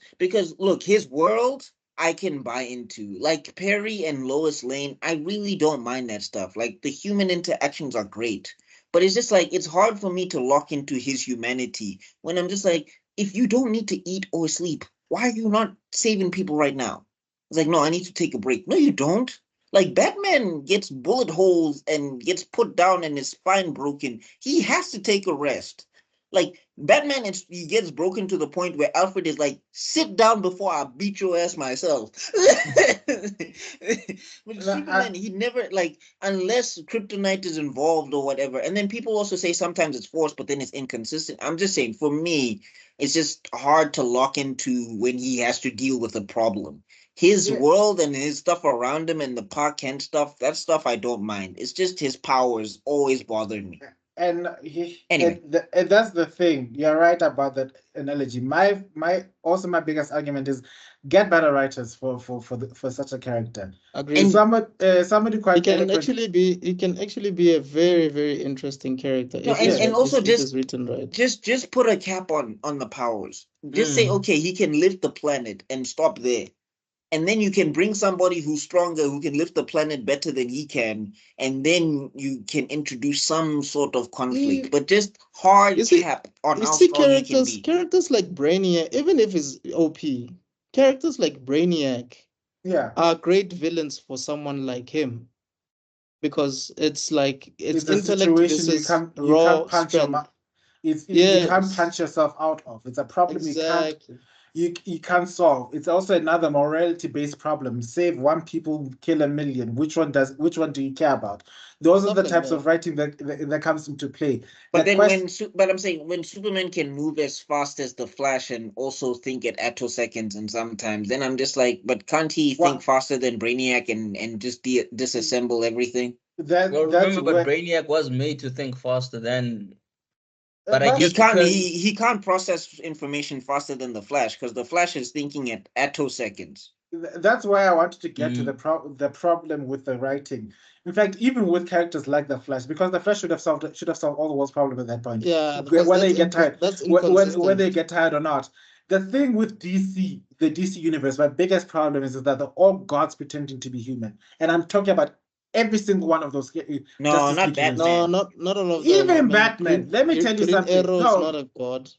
look, his world I can buy into. Like Perry and Lois Lane, I really don't mind that stuff. Like the human interactions are great. But it's just like it's hard for me to lock into his humanity when I'm just like, if you don't need to eat or sleep, why are you not saving people right now? It's like, no, I need to take a break. No, you don't. Like Batman gets bullet holes and gets put down and his spine broken. He has to take a rest. Like Batman, he gets broken to the point where Alfred is like, sit down before I beat your ass myself. But Superman, he never, like, unless kryptonite is involved or whatever. And then people also say sometimes it's forced, but then it's inconsistent. I'm just saying, for me, it's just hard to lock into when he has to deal with a problem. His world and his stuff around him and the Park Kent stuff, that stuff I don't mind. It's just his powers always bothered me. And that's the thing. You're right about that analogy. My biggest argument is get better writers for such a character. Agreed. And somebody quite he can actually be a very, very interesting character. No, and also just written right. Just put a cap on the powers. Just say, okay, he can lift the planet and stop there. And then you can bring somebody who's stronger, who can lift the planet better than he can, and then you can introduce some sort of conflict. But just hard cap on how strong he can be. Characters like Brainiac, even if he's OP, characters like Brainiac are great villains for someone like him. Because it's like, it's intellect versus raw strength. You can't punch yourself out of. It's a problem you can't solve. It's also another morality-based problem. Save one people, kill a million. Which one do you care about? Those are the types of writing that comes into play. But then I'm saying when Superman can move as fast as the Flash and also think at attoseconds and sometimes, then I'm just like, but can't he think faster than Brainiac and just disassemble everything? Brainiac was made to think faster than. But he can't process information faster than the Flash because the Flash is thinking at attoseconds. That's why I wanted to get to the problem with the writing. In fact, even with characters like the Flash, because the Flash should have solved all the world's problem at that point. Yeah, whether they get tired, whether they get tired or not. The thing with DC, the DC universe, my biggest problem is that they're all gods pretending to be human, and I'm talking about every single one of those. No, not Batman. No, not all of them. Even Batman. Let me tell you something. Arrow is not a god.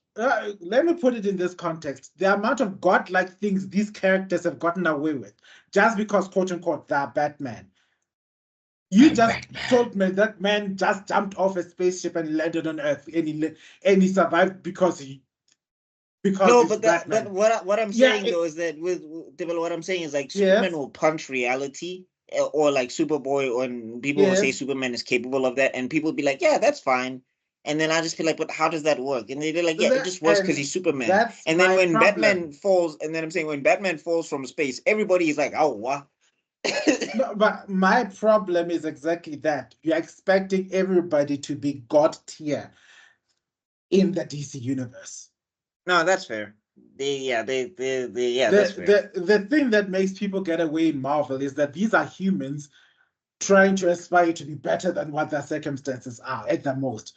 Let me put it in this context. The amount of godlike things these characters have gotten away with, just because, quote unquote, they're Batman. You just told me that man just jumped off a spaceship and landed on Earth, and he survived because no, he's but Batman. but what I'm saying though is that with what I'm saying is like Superman will punch reality, or like Superboy, or people will say Superman is capable of that, and people will be like, yeah, that's fine. And then I just feel like, but how does that work? And they're like, yeah, it just works because he's Superman. And then when Batman falls, and then I'm saying when Batman falls from space, everybody is like, oh, what? No, but my problem is exactly that. You're expecting everybody to be God tier in the DC universe. No, that's fair. That's fair. The thing that makes people get away in Marvel is that these are humans trying to aspire to be better than what their circumstances are at the most.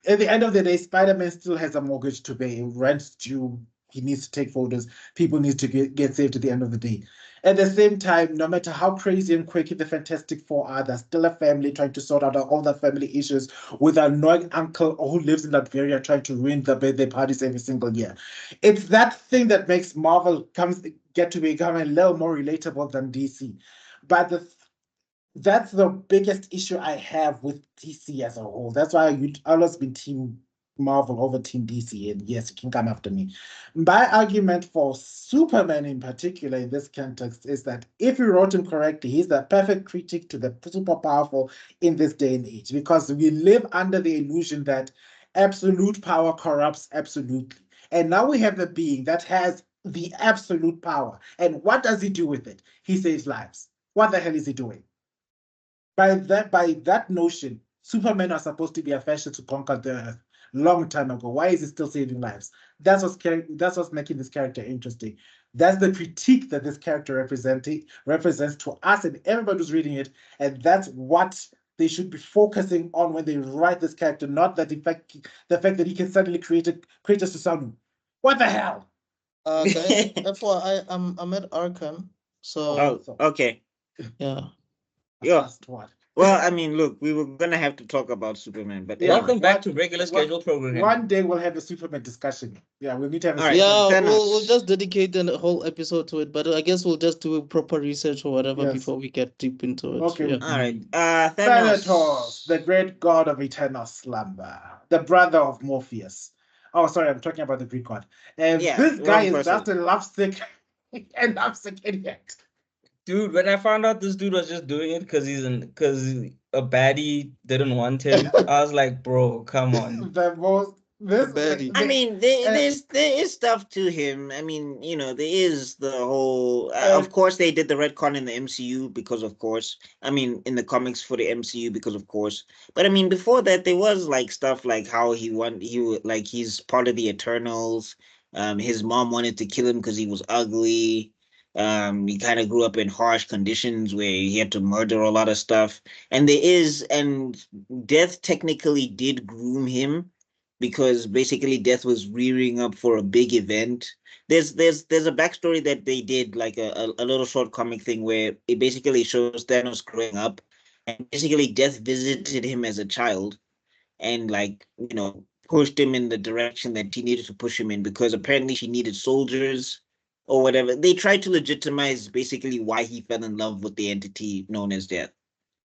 At the end of the day, Spider-Man still has a mortgage to pay, rent due, he needs to take photos, people need to get saved at the end of the day. At the same time, no matter how crazy and quirky the Fantastic Four are, they're still a family trying to sort out all the family issues with an annoying uncle who lives in Latveria trying to ruin the birthday parties every single year. It's that thing that makes Marvel get to become a little more relatable than DC. But that's the biggest issue I have with DC as a whole. That's why I've always been Team Marvel over Team DC. And yes, you can come after me. My argument for Superman in particular in this context is that if you wrote him correctly, he's the perfect critic to the super powerful in this day and age, because we live under the illusion that absolute power corrupts absolutely. And now we have a being that has the absolute power. And what does he do with it? He saves lives. What the hell is he doing? By that notion, Superman was supposed to be a fascist to conquer the Earth long time ago. Why is he still saving lives? That's what's making this character interesting. That's the critique that this character represents to us and everybody who's reading it, and that's what they should be focusing on when they write this character, not the fact that he can suddenly create a Susanoo. What the hell? Guys, FYI, I'm at Arkham, so okay. Yeah. Yeah. Well, I mean, look, we were gonna have to talk about Superman, but welcome back to regular schedule program. One day we'll have a Superman discussion. Yeah, we'll need to have a we'll just dedicate a whole episode to it, but I guess we'll just do proper research or whatever before we get deep into it. Okay. Yeah. All right. Thanatos, the great god of eternal slumber, the brother of Morpheus. Oh, sorry, I'm talking about the Greek god. And this guy is just a lovesick idiot. Dude, when I found out this dude was just doing it because a baddie didn't want him, I was like, bro, come on. I mean, there is stuff to him. I mean, there is the whole. Of course, they did the retcon in the MCU because, of course. I mean, in the comics for the MCU because, of course. But I mean, before that, there was like stuff like how he's part of the Eternals. His mom wanted to kill him because he was ugly. He kind of grew up in harsh conditions where he had to murder a lot of stuff. And Death technically did groom him, because basically Death was rearing up for a big event. There's a backstory that they did, like a little short comic thing where it basically shows Thanos growing up, and basically Death visited him as a child and pushed him in the direction that he needed to push him in, because apparently she needed soldiers or whatever. They tried to legitimize basically why he fell in love with the entity known as Death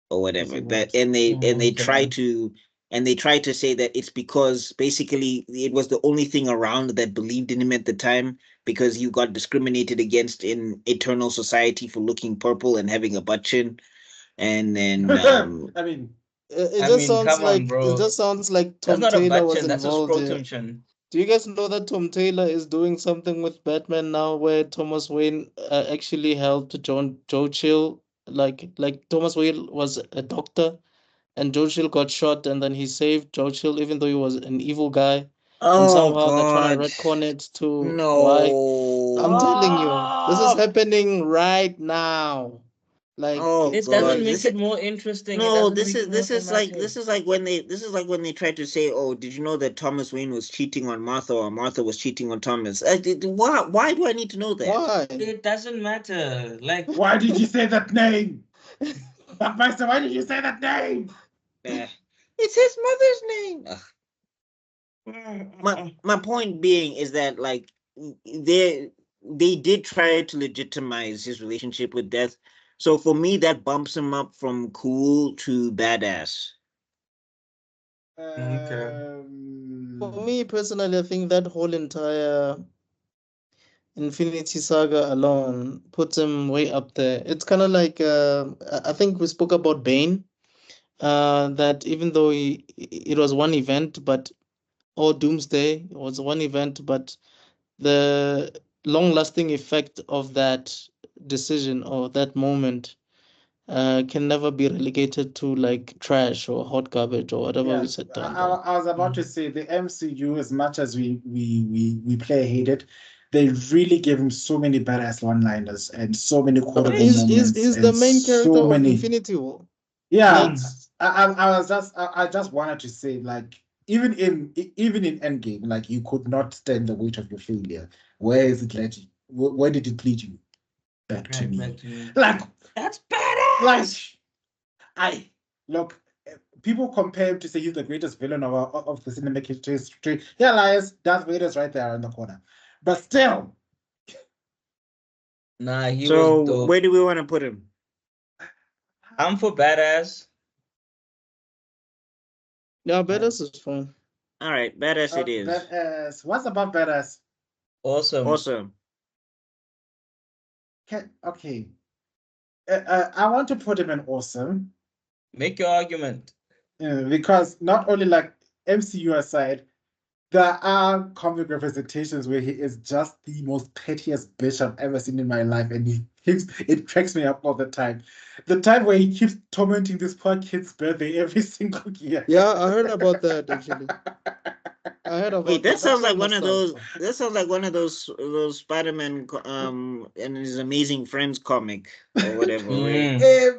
or whatever. They try to say that it's because basically it was the only thing around that believed in him at the time, because he got discriminated against in Eternal Society for looking purple and having a butt chin. And then I mean, it just sounds like Tom Taylor was involved here. Do you guys know that Tom Taylor is doing something with Batman now, where Thomas Wayne actually helped Joe Chill? Like Thomas Wayne was a doctor, and Joe Chill got shot, and then he saved Joe Chill, even though he was an evil guy. And somehow they're trying to retcon it to why. I'm telling you, this is happening right now. Like, it doesn't make it more interesting. No, this is like when they tried to say, oh, did you know that Thomas Wayne was cheating on Martha, or Martha was cheating on Thomas? Why do I need to know that? Why? It doesn't matter. Like, why did you say that name? Buckmaster, why did you say that name? It's his mother's name. My point being is that they did try to legitimize his relationship with Death. So for me, that bumps him up from cool to badass. Okay. For me personally, I think that whole entire Infinity Saga alone puts him way up there. It's kind of like I think we spoke about Bane. That even though it was one event, but or Doomsday was one event, but the long-lasting effect of that decision or that moment can never be relegated to like trash or hot garbage or whatever we said down there. I was about to say the MCU, as much as we play hate it, they really gave him so many badass one-liners and so many quotable moments. He's the main character of Infinity War. Yeah, I just wanted to say, like, even in Endgame, like, you could not stand the weight of your failure. Where is it led you? Where did it lead you? Back to me. Like, that's badass. Like, look, people compare him to say he's the greatest villain of the cinematic history. Yeah, lies. Darth Vader's right there in the corner. But still. Nah, he was So where do we want to put him? I'm for badass. Yeah, badass is fine. All right, badass it is. Badass. What's about badass? Awesome. Okay. I want to put him in awesome. Make your argument. Because not only like MCU aside, there are comic representations where he is just the most pettiest bitch I've ever seen in my life, and it cracks me up all the time. The time where he keeps tormenting this poor kid's birthday every single year. Yeah, I heard about that actually. I heard about Wait, that sounds like one of those. That sounds like one of those Spider-Man and his Amazing Friends comic or whatever. Where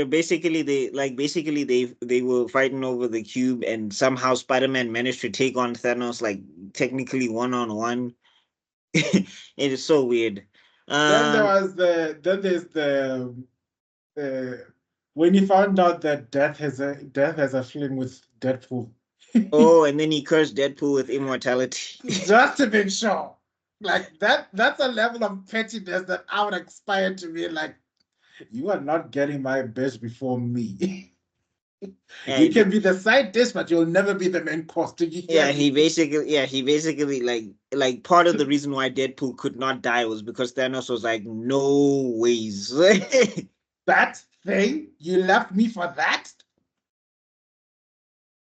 basically they were fighting over the cube, and somehow Spider-Man managed to take on Thanos, like technically one-on-one. It is so weird. Then there's the when he found out that Death has a feeling with Deadpool. Oh, and then he cursed Deadpool with immortality. Just to make sure. Like that's a level of pettiness that I would aspire to be like, you are not getting my bitch before me. You can be the side dish, but you'll never be the main course. He basically like part of the reason why Deadpool could not die was because Thanos was like, no ways. That thing? You left me for that?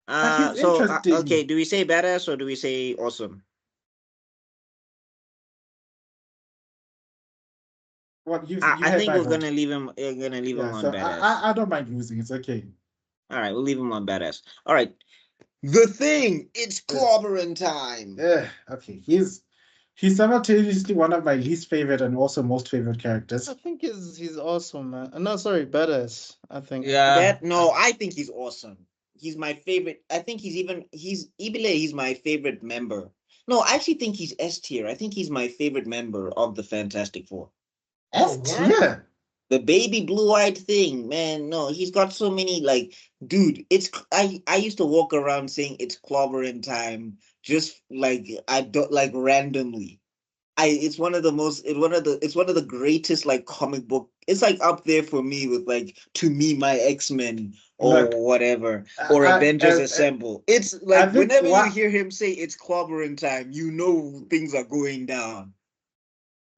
Okay, do we say badass or do we say awesome? Well, I think we're gonna leave him. Him on badass. I don't mind losing. It's okay. All right, we'll leave him on badass. All right, The Thing. It's clobbering time. Yeah. Okay. He's simultaneously one of my least favorite and also most favorite characters. I think he's awesome, man. No, sorry, badass. I think. Yeah. I think he's awesome. He's my favorite. I think he's Ibile. He's my favorite member. No, I actually think he's S tier. I think he's my favorite member of the Fantastic Four. S tier. The baby blue-eyed thing, man. No, he's got so many, like, dude. I used to walk around saying it's clobbering time, just like I don't like randomly. It's one of the greatest like comic book. It's like up there for me with like To Me My X-Men or whatever or Avengers Assemble. It's like whenever you hear him say it's clobbering time, you know things are going down.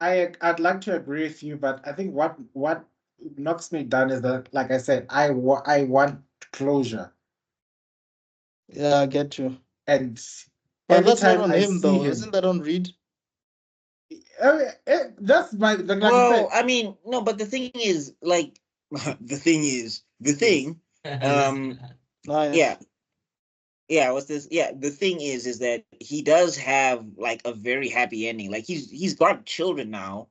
I'd like to agree with you, but I think what knocks me down is that, like I said, I want closure. Yeah, I get you. And but that's not on him though. Isn't that on Reed? That's my. Like well, I mean, no, but the thing is, like, the thing. Yeah. What's this? Yeah, the thing is that he does have like a very happy ending. Like he's got children now,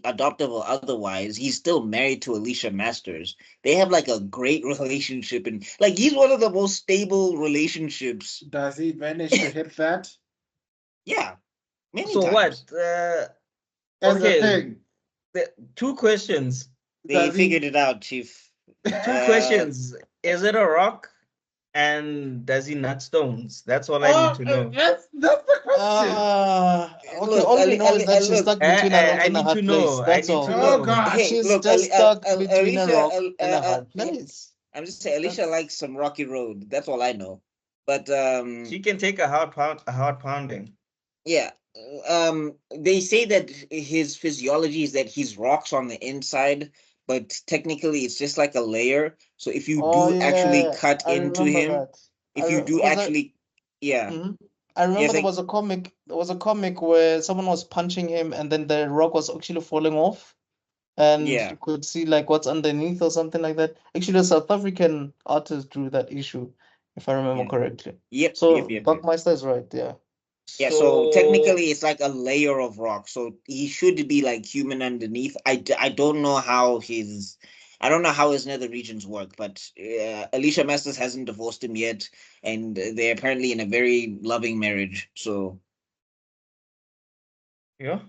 adoptive or otherwise. He's still married to Alicia Masters. They have like a great relationship, and like he's one of the most stable relationships. Does he manage to hit that? Yeah. So times. What? Okay. Two questions. They figured it out, Chief. Two questions. Is it a rock? And does he nut stones? That's all I need to know. That's the question. Okay, all we know is that she's stuck between a rock and a hard place. That's all. Oh God. Hey, She's look, just stuck between a Alicia, rock and a hard place. I'm just saying, Alicia likes some rocky road. That's all I know. But she can take a hard pounding. Yeah. They say that his physiology is that he's rocks on the inside, but technically it's just like a layer. So if you do actually cut into him, if you do actually, yeah. I remember there was a comic. There was a comic where someone was punching him, and then the rock was actually falling off, and you could see like what's underneath or something like that. Actually, a South African artist drew that issue, if I remember correctly. Yep. So Buckmeister is right. Yeah. Yeah, so technically it's like a layer of rock. So he should be like human underneath. I don't know how his nether regions work, but Alicia Masters hasn't divorced him yet, and they're apparently in a very loving marriage. So yeah.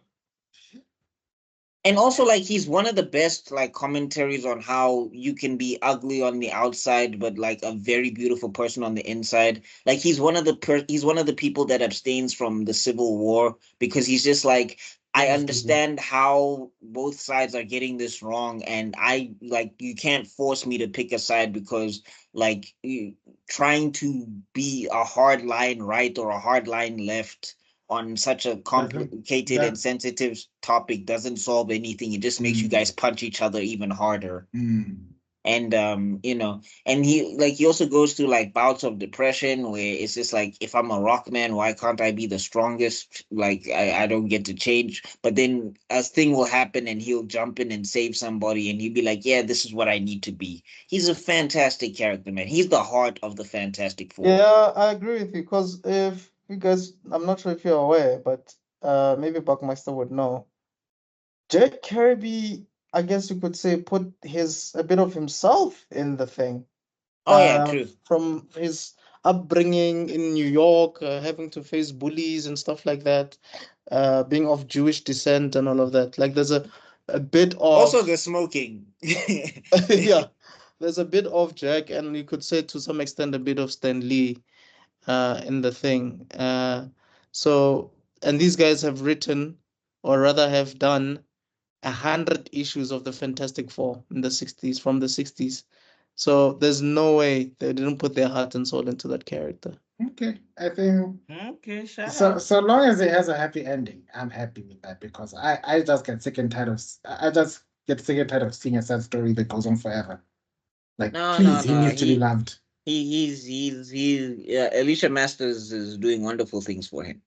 And also, like, he's one of the best, like, commentaries on how you can be ugly on the outside, but like a very beautiful person on the inside. Like, he's one of the people that abstains from the Civil War, because he's just like, I understand how both sides are getting this wrong, and you can't force me to pick a side, because like trying to be a hard line right or a hard line left on such a complicated and sensitive topic doesn't solve anything. It just makes you guys punch each other even harder. And and he also goes through like bouts of depression where it's just like, if I'm a rock man, why can't I be the strongest? Like I don't get to change. But then a thing will happen and he'll jump in and save somebody, and he'll be like, yeah, this is what I need to be. He's a fantastic character, man. He's the heart of the Fantastic Four. Yeah, I agree with you, because if you guys, I'm not sure if you're aware, but maybe Buckmeister would know. Jack Kirby, I guess you could say, put a bit of himself in the thing. Oh yeah, true. From his upbringing in New York, having to face bullies and stuff like that, being of Jewish descent and all of that. Like there's a bit of also the smoking. Yeah, there's a bit of Jack, and you could say to some extent a bit of Stan Lee in the thing. So, and these guys have written, or rather have done, 100 issues of the Fantastic Four in the 60s, from the 60s. So there's no way they didn't put their heart and soul into that character. Okay, I think. Okay, so long as it has a happy ending, I'm happy with that, because I just get sick and tired of seeing a sad story that goes on forever. Like, please, he needs to be loved. Alicia Masters is doing wonderful things for him.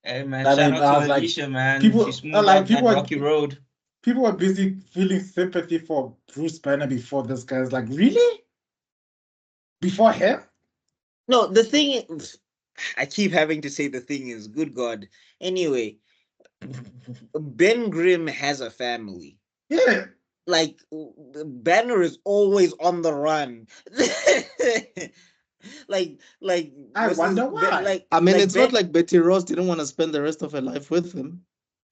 Hey man, shout out to Alicia, man. People, she smoothed out that rocky road. People were busy feeling sympathy for Bruce Banner before this guy's like, really? Before him? No, the thing is, I keep having to say the thing is, good God. Anyway, Ben Grimm has a family. Yeah. Like, Banner is always on the run. like I wonder why. I mean, it's not like Betty Ross didn't want to spend the rest of her life with him.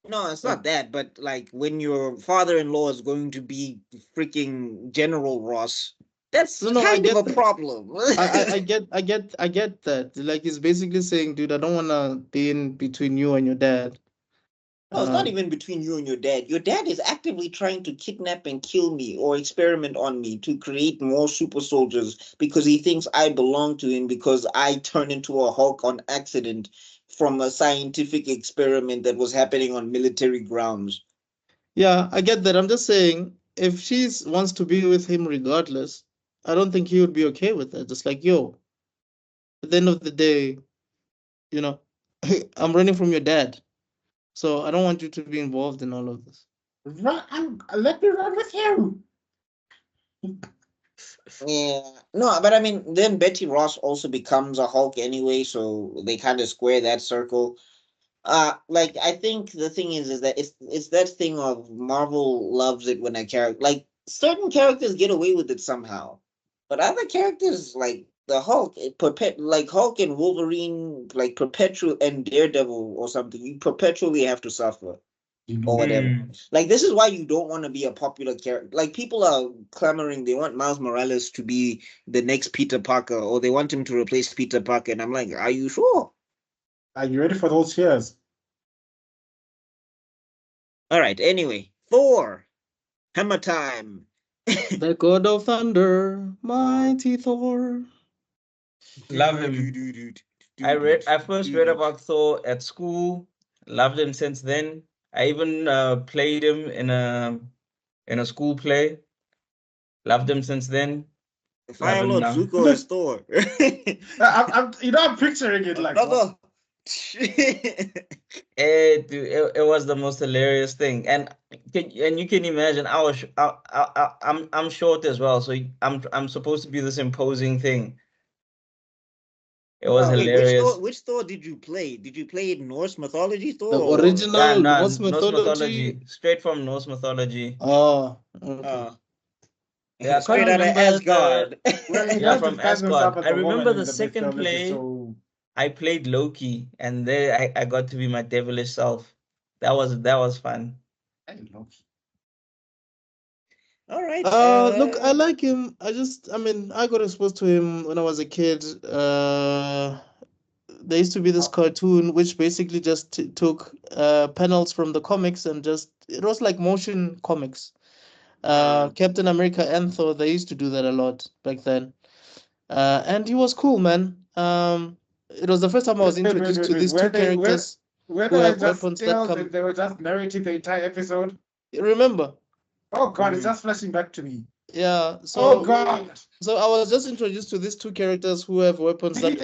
No, it's not that, but like when your father-in-law is going to be freaking General Ross, that's kind of a problem. I get that. Like, he's basically saying, dude, I don't want to be in between you and your dad. No, it's not even between you and your dad. Your dad is actively trying to kidnap and kill me or experiment on me to create more super soldiers, because he thinks I belong to him, because I turned into a Hulk on accident from a scientific experiment that was happening on military grounds. Yeah, I get that. I'm just saying, if she wants to be with him regardless, I don't think he would be okay with that. Just like, yo, at the end of the day, I'm running from your dad. So I don't want you to be involved in all of this. Let me run with you. Yeah, no, but I mean, then Betty Ross also becomes a Hulk anyway, so they kind of square that circle. Like, I think the thing is that it's that thing of Marvel loves it when a character, like, certain characters get away with it somehow, but other characters, like the Hulk, like Hulk and Wolverine, like and Daredevil or something, you perpetually have to suffer. or whatever. Like, this is why you don't want to be a popular character. Like, people are clamoring, they want Miles Morales to be the next Peter Parker, or they want him to replace Peter Parker. And I'm like, are you sure? Are you ready for those cheers? All right, anyway, Thor, hammer time. The God of Thunder, mighty Thor. Love him. I first read about Thor at school. Loved him since then. I even played him in a school play. Loved him since then. Fire Lord Zuko is Thor. I'm picturing it like that. It was the most hilarious thing, and you can imagine I'm short as well, so I'm supposed to be this imposing thing. It was hilarious. Which Thor did you play? Did you play Norse mythology Thor? The original Norse mythology? Straight from Norse mythology. Oh, okay. Yeah, straight out of Asgard. Yeah, from Asgard. I remember the second play. I played Loki, and there I got to be my devilish self. That was fun. All right. Look, I like him. I got exposed to him when I was a kid. There used to be this cartoon which basically just took panels from the comics and it was like motion comics. Captain America and Thor, they used to do that a lot back then. And he was cool, man. It was the first time I was introduced to these two characters who have weapons that come. They were just narrating the entire episode. Remember? Oh God, it's just flashing back to me. Yeah. So, oh God. So I was just introduced to these two characters who have weapons that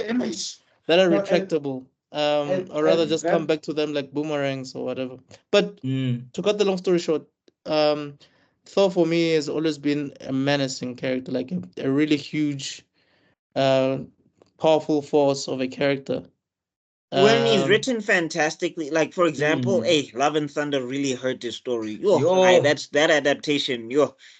are retractable. Or rather just come back to them like boomerangs or whatever. But to cut the long story short, Thor for me has always been a menacing character, like a really huge, powerful force of a character. When he's written fantastically, like for example, Love and Thunder really hurt his story. That's that adaptation.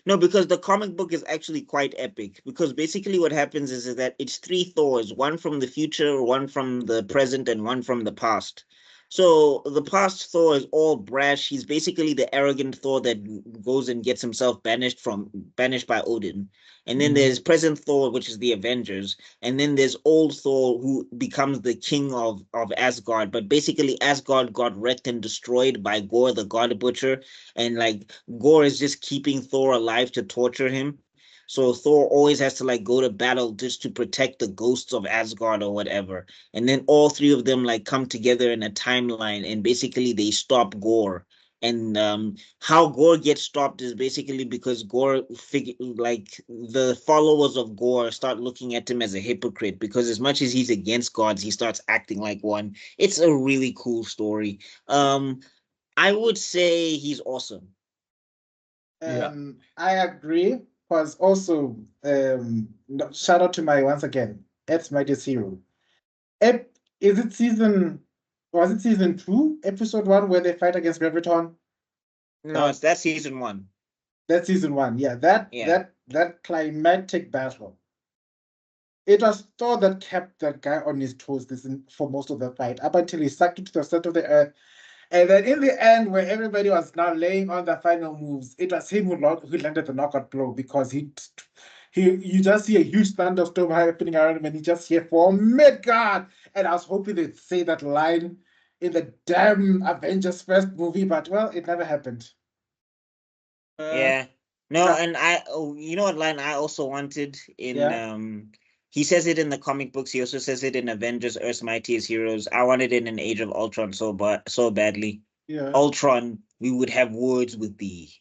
No, because the comic book is actually quite epic. Because basically what happens is that it's 3 Thors, one from the future, one from the present, and one from the past. So the past Thor is all brash. He's basically the arrogant Thor that goes and gets himself banished by Odin. And then there's present Thor, which is the Avengers. And then there's old Thor, who becomes the king of Asgard. But basically Asgard got wrecked and destroyed by Gore, the God Butcher. And like Gore is just keeping Thor alive to torture him. So Thor always has to like go to battle just to protect the ghosts of Asgard or whatever. And then all 3 of them like come together in a timeline, and basically they stop Gore. And how Gore gets stopped is basically because Gore the followers of Gore start looking at him as a hypocrite, because as much as he's against gods, he starts acting like one. It's a really cool story. I would say he's awesome. I agree. Was also shout out to once again, Ed's Mightiest Hero. Was it season 2, episode 1, where they fight against Graviton? No, that's season 1. That's season 1, yeah. That climactic battle. It was Thor that kept that guy on his toes for most of the fight, up until he sucked into the center of the earth. And then in the end, where everybody was now laying on the final moves, it was him who landed the knockout blow, because you just see a huge thunderstorm happening around him, and he just hear for Midgard. And I was hoping they'd say that line in the damn Avengers first movie, but well, it never happened. And you know what line I also wanted in he says it in the comic books. He also says it in Avengers: Earth's Mightiest Heroes. I wanted it in Age of Ultron so badly. Yeah. Ultron, we would have words with thee.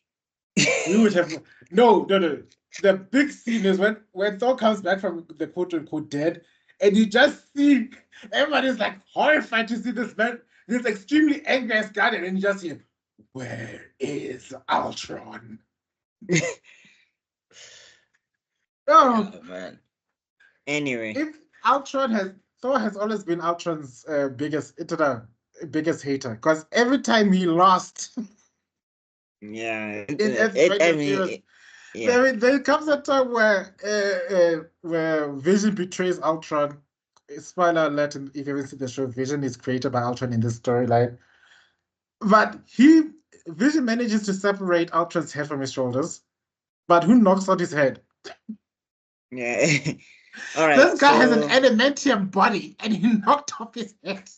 We would have no. The big scene is when Thor comes back from the quote unquote dead, and you just see everybody's like horrified to see this man, this extremely angry Asgardian, and you just hear, "Where is Ultron?" Oh man. Anyway, if Thor has always been Ultron's biggest hater, because every time he lost, there comes a time where Vision betrays Ultron. Spoiler alert! If you haven't seen the show, Vision is created by Ultron in this storyline, but Vision manages to separate Ultron's head from his shoulders, but who knocks out his head? Yeah. All right. This guy has an adamantium body, and he knocked off his head.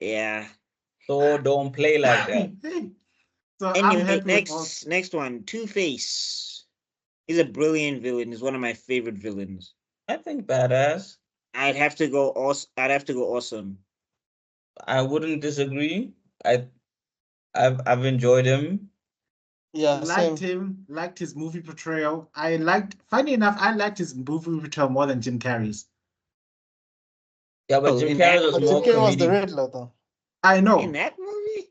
Yeah. So don't play like that. So anyway, next one, Two-Face. He's a brilliant villain. He's one of my favorite villains. I think badass. I'd have to go awesome. I wouldn't disagree. I've enjoyed him. Yeah, liked him. Liked his movie portrayal. Funny enough, I liked his movie portrayal more than Jim Carrey's. Yeah, but Jim Carrey was the Riddler, though. I know. In that movie?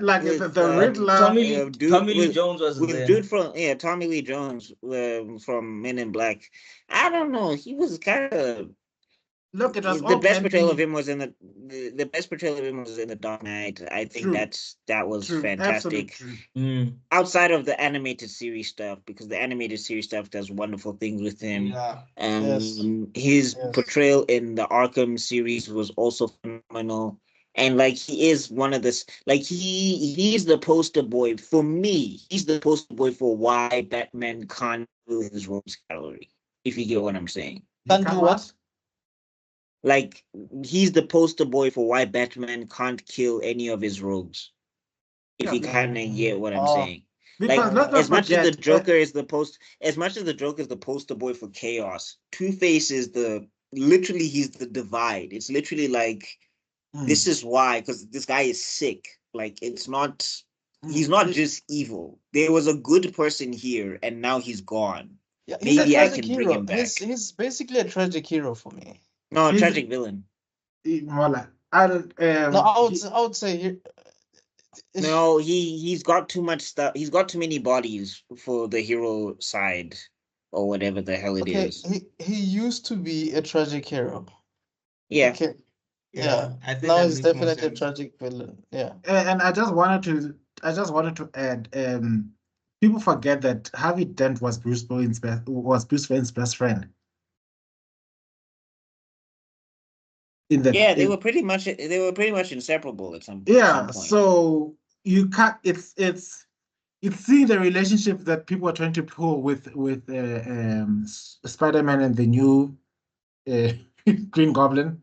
Like the Riddler. Tommy Lee Jones was there. Dude from Tommy Lee Jones from Men in Black. I don't know. He was kind of. Look, it was the best portrayal of him was in the best portrayal of him was in The Dark Knight. I think that was fantastic. Outside of the animated series stuff, because the animated series stuff does wonderful things with him. Yeah. His portrayal in the Arkham series was also phenomenal. And like he is one of this, like he's the poster boy for me. He's the poster boy for why Batman can't do his rogues gallery. If you get what I'm saying. Can't do what? Like he's the poster boy for why Batman can't kill any of his rogues. If you kind of get what I'm saying. Because like as much as the Joker is the poster boy for chaos, Two-Face is he's the divide. It's literally like this is why, because this guy is sick. Like he's not just evil. There was a good person here and now he's gone. Yeah, maybe I can bring him back. He's basically a tragic hero for me. No, a tragic villain. More like I would say no, he's got too much stuff. He's got too many bodies for the hero side or whatever the hell it is. He used to be a tragic hero. Yeah. Okay. Yeah. I think now he's definitely a tragic villain. Yeah. And I just wanted to add, people forget that Harvey Dent was Bruce Wayne's best friend. They were pretty much inseparable at some point. So you can't. It's seeing the relationship that people are trying to pull with Spider-Man and the new Green Goblin.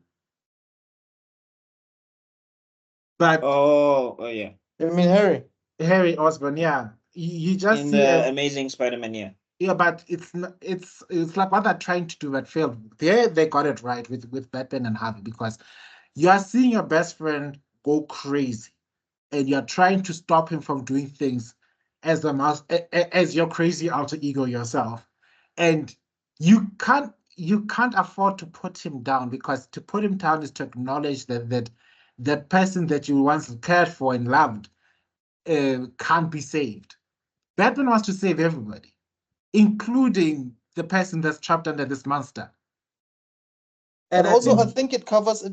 But yeah. You mean Harry Osborn? Yeah, you just in the Amazing Spider-Man. Yeah. Yeah, but it's like what they're trying to do that failed. They got it right with Batman and Harvey, because you are seeing your best friend go crazy, and you're trying to stop him from doing things as your crazy alter ego yourself, and you can't afford to put him down, because to put him down is to acknowledge that person that you once cared for and loved can't be saved. Batman wants to save everybody, including the person that's trapped under this monster. And also, I think it covers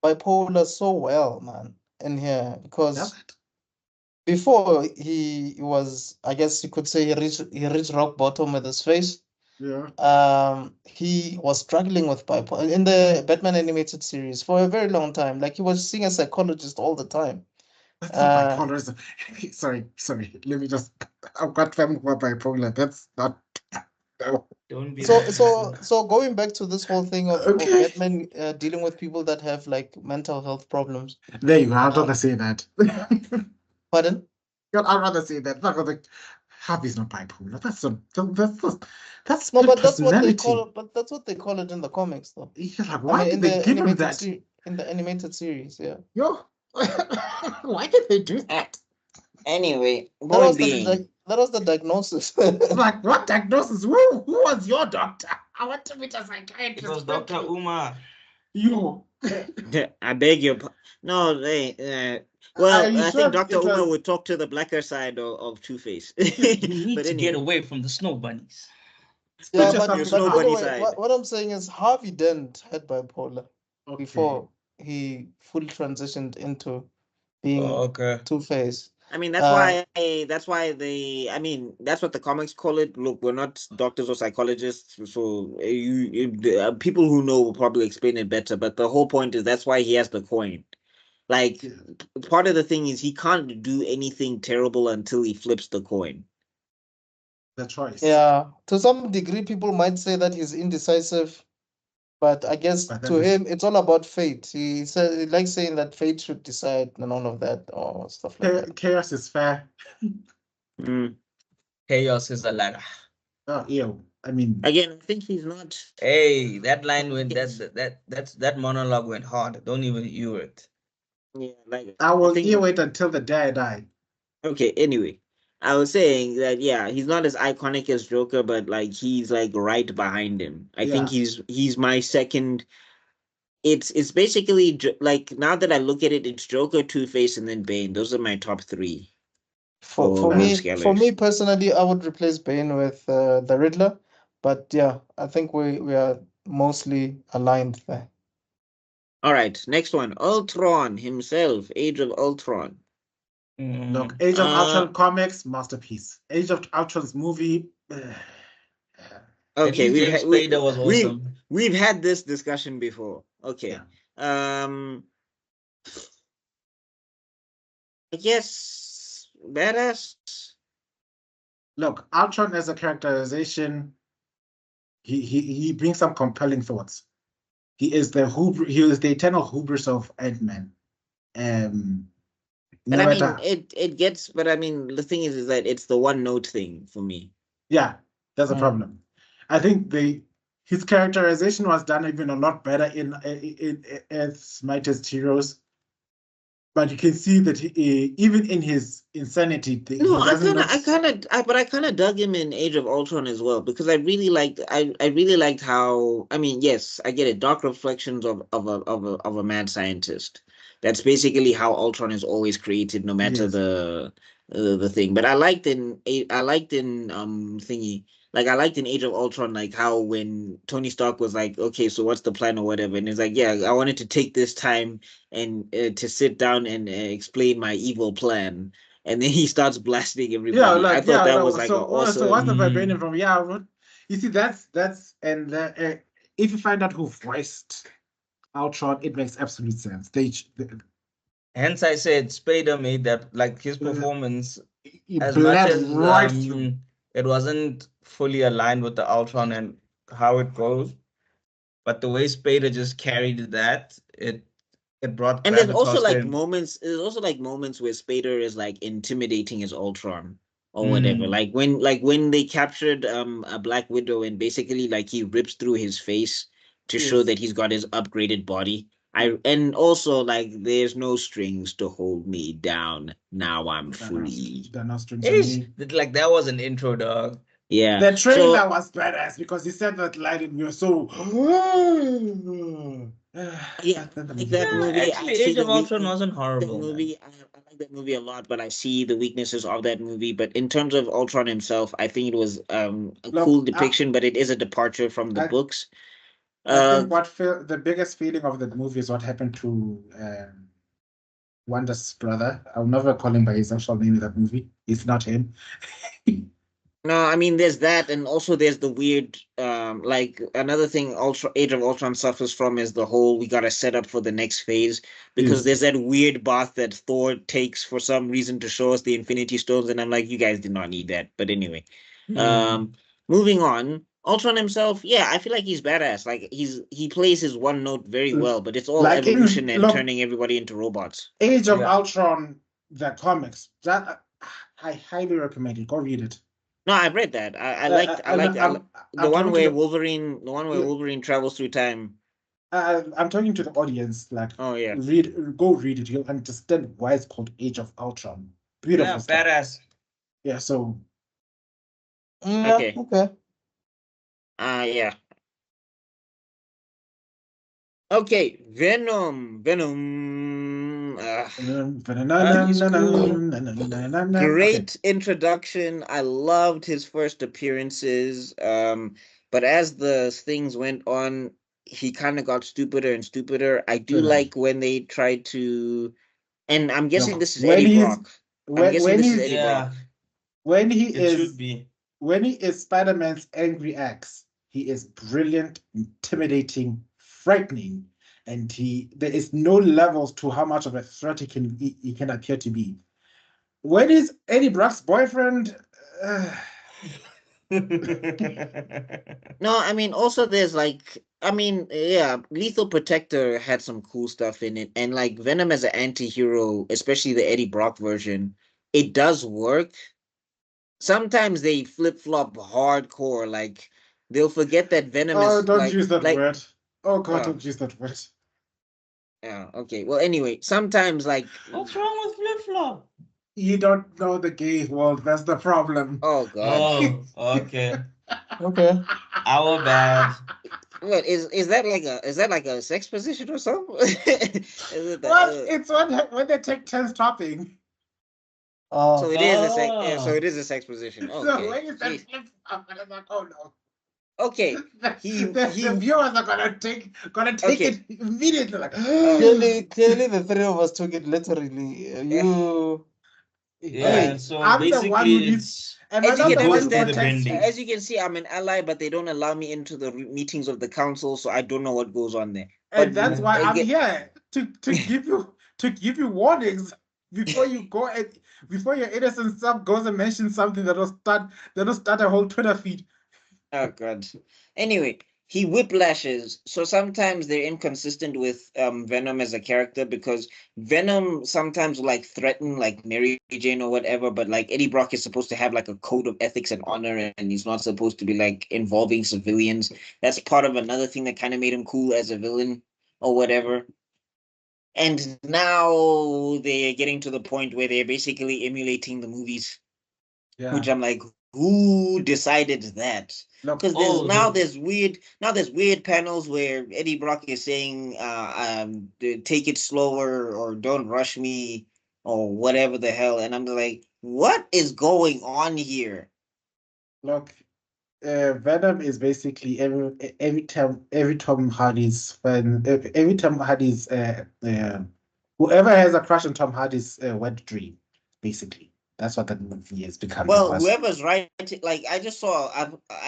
bipolar so well, man, in here, because before he was, I guess you could say, he reached rock bottom with his face. Yeah. He was struggling with bipolar in the Batman animated series for a very long time. Like he was seeing a psychologist all the time. That's not bipolar. Sorry. Let me just. I've got family who are bipolar. That's not. No. Don't be. So going back to this whole thing of Batman dealing with people that have like mental health problems. There you go. I'd rather say that. Pardon? I'd rather say that. Harvey's not bipolar. That's no, but that's what they call it. But that's what they call it in the comics, though. Yeah, like, why did they give him that in the animated series? Yeah. Yo. Why did they do that? Anyway, that was the diagnosis. Like, what diagnosis? Who was your doctor? I want to meet a psychiatrist. It was Dr. Umar. You. I beg your no. Well, I think Dr. Umar would talk to the blacker side of Two-Face. You need to get away from the snow bunnies. Yeah, but anyway, what I'm saying is Harvey Dent had bipolar before he fully transitioned into being Two-Face. I mean, that's what the comics call it. Look, we're not doctors or psychologists, so people who know will probably explain it better. But the whole point is that's why he has the coin. Like, part of the thing is he can't do anything terrible until he flips the coin. The choice. Yeah, to some degree, people might say that he's indecisive, but I guess to him, it's all about fate. He likes saying that fate should decide and all of that, or stuff like that. Chaos is fair. Chaos is a ladder. Oh, ew. I mean, again, I think he's not. Hey, that line went that monologue went hard. Don't even hear it. Yeah, like I will hear it until the day I die. Okay, anyway, I was saying that yeah, he's not as iconic as Joker, but like he's like right behind him. I think he's my second. It's basically like now that I look at it, it's Joker, Two-Face, and then Bane. Those are my top three. For me personally, I would replace Bane with the Riddler, but yeah, I think we are mostly aligned there. All right, next one, Ultron himself, Age of Ultron. Look, Age of Ultron comics, masterpiece. Age of Ultron's movie. Okay, we've had this discussion before. Okay, I guess badass. Look, Ultron as a characterization, he brings some compelling thoughts. He is the eternal hubris of Ant-Man. But I mean, it gets. But I mean, the thing is that it's the one note thing for me. Yeah, that's a problem. I think his characterization was done even a lot better in Earth's Mightiest Heroes. But you can see that even in his insanity, I kind of dug him in Age of Ultron as well because I really liked how, I mean, yes, I get it, dark reflections of a mad scientist. That's basically how Ultron is always created, no matter the thing. But I liked in I liked in Age of Ultron, like how when Tony Stark was like, okay, so what's the plan or whatever? And it's like, yeah, I wanted to take this time and to sit down and explain my evil plan. And then he starts blasting everybody. Yeah, like, I thought that was like awesome. So what's the vibranium from? Yeah, you see, that's and if you find out who voiced Ultron, it makes absolute sense. Hence, I said Spader made that, like his performance, as much as it wasn't fully aligned with the Ultron and how it goes, but the way Spader just carried that, it brought. And there's also like moments. There's also like moments where Spader is like intimidating as Ultron or whatever. Like when they captured a Black Widow and basically like he rips through his face to show that he's got his upgraded body. And also like there's no strings to hold me down. Now I'm free. There are no strings. Like that was an intro, dog. Yeah. The trailer was badass because he said that line and we were so. Yeah, like that movie. Actually, Age of Ultron wasn't horrible. That movie, I like that movie a lot, but I see the weaknesses of that movie. But in terms of Ultron himself, I think it was a cool depiction, but it is a departure from the books. I think the biggest feeling of the movie is what happened to Wanda's brother. I'll never call him by his actual name in that movie. It's not him. No, I mean there's that, and also there's the weird, like another thing Age of Ultron suffers from is the whole we gotta set up for the next phase because there's that weird bath that Thor takes for some reason to show us the Infinity Stones, and I'm like, you guys did not need that. But anyway, moving on. Ultron himself, yeah, I feel like he's badass. Like he plays his one note very well, but it's all like evolution and turning everybody into robots. Age of Ultron, the comics, that I highly recommend it. Go read it. No, I've read that. I like the one where Wolverine travels through time. I'm talking to the audience. Like, oh yeah, go read it. You'll understand why it's called Age of Ultron. Beautiful stuff. Badass. Yeah. So. Okay. Yeah. Okay, Venom. Great introduction. I loved his first appearances. But as the things went on, he kind of got stupider and stupider. I do like when they tried to, and I'm guessing this is Eddie Brock. When he is Spider-Man's angry axe, he is brilliant, intimidating, frightening, and there is no levels to how much of a threat he can appear to be. When is Eddie Brock's boyfriend? No, I mean, also there's like, I mean, yeah, Lethal Protector had some cool stuff in it, and like Venom as an anti-hero, especially the Eddie Brock version, it does work. Sometimes they flip-flop hardcore, like they'll forget that Venom is don't like, use that word. Oh God, Oh. don't use that word. Yeah, okay. Well, anyway, sometimes like What's wrong with flip-flop? You don't know the gay world. That's the problem. Oh God. Oh, okay. Okay. Our bad. What is that like a sex position or something? Well, it's when they take turns topping. So it is a sex. Yeah, so it is a sex position. Okay. So when you said flip flop, I'm like, oh no. Okay. The viewers are gonna take Okay. it immediately. Like, Clearly, the three of us took it literally. You. Yeah, hey, so I'm the one who basically needs. And As I'm you the can one who understand, protects you. as you can see, I'm an ally, but they don't allow me into the meetings of the council, so I don't know what goes on there. And But that's why I'm again- here to give you warnings before you go and before your innocent self goes and mentions something that'll start a whole Twitter feed. Oh God. Anyway, he whiplashes, so sometimes they're inconsistent with Venom as a character because Venom sometimes will like threaten like Mary Jane or whatever, but like Eddie Brock is supposed to have like a code of ethics and honor, and he's not supposed to be like involving civilians. That's part of another thing that kind of made him cool as a villain or whatever. And now they're getting to the point where they're basically emulating the movies, which I'm like, who decided that? Because there's weird panels where Eddie Brock is saying take it slower or don't rush me or whatever the hell, and I'm like, what is going on here? Look, Venom is basically every Tom Hardy's fan, every Tom Hardy's whoever has a crush on Tom Hardy's wet dream, basically. That's what that movie has become. Well, whoever's writing, like I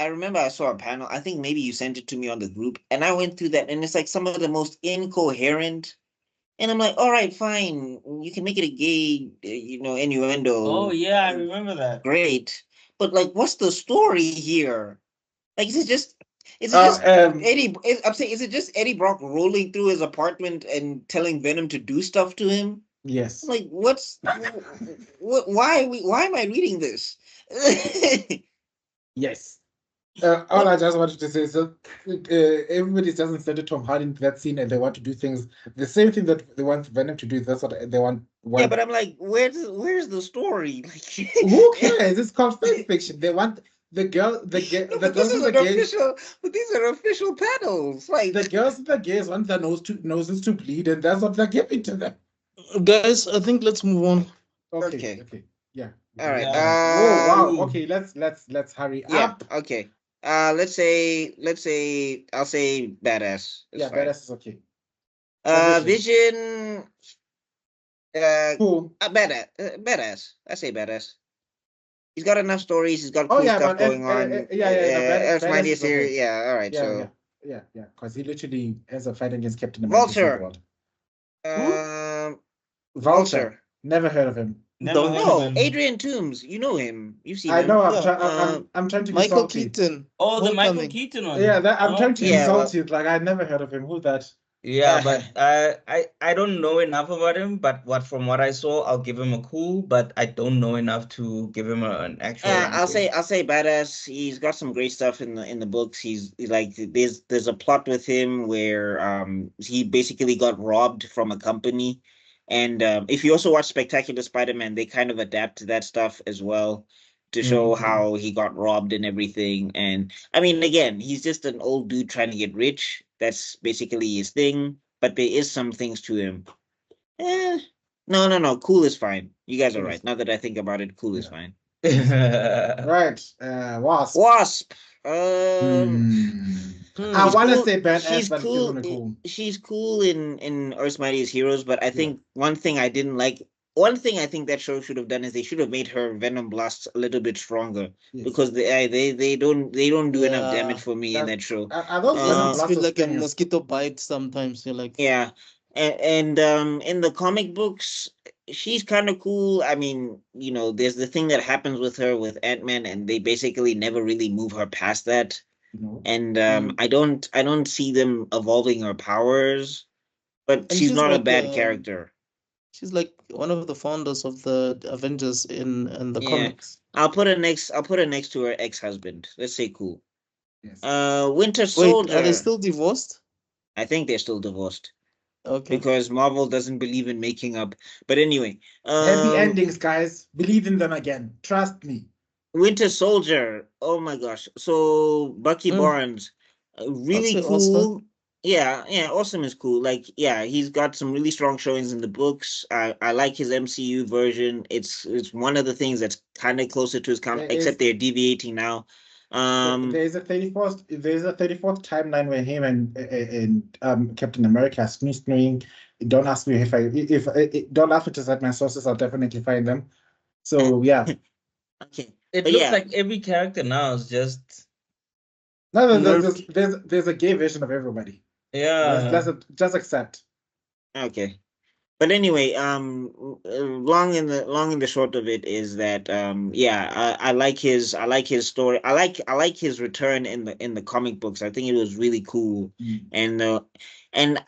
remember I saw a panel. I think maybe you sent it to me on the group, and I went through that, and it's like some of the most incoherent. And I'm like, all right, fine, you can make it a gay, innuendo. Oh yeah, I remember that. Great, but like, what's the story here? Like, is it just Eddie? I'm saying, is it just Eddie Brock rolling through his apartment and telling Venom to do stuff to him? Yes. Like, why am I reading this? Yes. All I just wanted to say is that everybody doesn't send it Tom Hardy into that scene, and they want to do things the same thing that they want Venom to do. That's what they want. Yeah, but I'm like, where's the story? Like, who cares? It's called fan fiction. They want the girls and the gays. But these are official panels. Like, the girls and the gays want their noses to bleed, and that's what they're giving to them. Guys, I think let's move on. Okay. Yeah. All right. Oh wow. Okay. Let's hurry up. Okay. Let's say I'll say badass. Yeah, fine. Badass is okay. Vision. Cool. Badass. I say badass. He's got enough stories. He's got cool stuff going on. Badass here. Okay. Yeah. All right. Yeah. Because he literally ends up fighting against Captain America. Vulture. Vulture. Never heard of him. Adrian Toomes. You know him. You've seen him. I know. I'm trying to be Michael salty. Keaton. Oh, the Michael Keaton one. Yeah, I'm trying to be salty. Like, I never heard of him. Who's that? Yeah, but I don't know enough about him. But from what I saw, I'll give him a cool. But I don't know enough to give him an actual. I'll say badass. He's got some great stuff in the books. He's like there's a plot with him where he basically got robbed from a company. And if you also watch Spectacular Spider-Man, they kind of adapt to that stuff as well to show how he got robbed and everything. And I mean, again, he's just an old dude trying to get rich. That's basically his thing. But there is some things to him. No. Cool is fine. You guys are right. Now that I think about it, cool is fine. Right. Wasp. Wasp. I want to say badass, she's but cool. Cool. She's cool in Earth's Mightiest Heroes, but I think one thing I didn't like one thing I think that show should have done is they should have made her Venom Blast a little bit stronger, Yes. because they don't do enough damage for me in that show. Are those Venom It Blasts feels or like a stingers? mosquito bite sometimes. You're like, Yeah, and in the comic books, she's kind of cool. I mean, there's the thing that happens with her with Ant-Man, and they basically never really move her past that. No. And Mm. I don't see them evolving her powers, but And she's she's not a like, bad character. she's like one of the founders of the Avengers in the Yeah. comics. I'll put her next to her ex-husband. Let's say cool. Yes. Winter Wait, Soldier. are they still divorced? I think they're still divorced Okay. because Marvel doesn't believe in making up. But anyway, Happy endings, guys. Believe in them again. Trust me. Winter Soldier. Oh my gosh. So Bucky Barnes, really That's cool. awesome. Yeah, awesome is cool. Like, yeah, he's got some really strong showings in the books. I like his MCU version. It's one of the things that's kind of closer to his comic, except they're deviating now. There's a 34th timeline where him and Captain America are snooping. Don't ask me don't ask me to cite my sources. I'll definitely find them. So yeah. Okay. It But looks yeah. like every character now is just No, there's a gay version of everybody. yeah. Let's just accept. Okay. But anyway, long in the short of it is that yeah, I like his story. I like his return in the comic books. I think it was really cool. And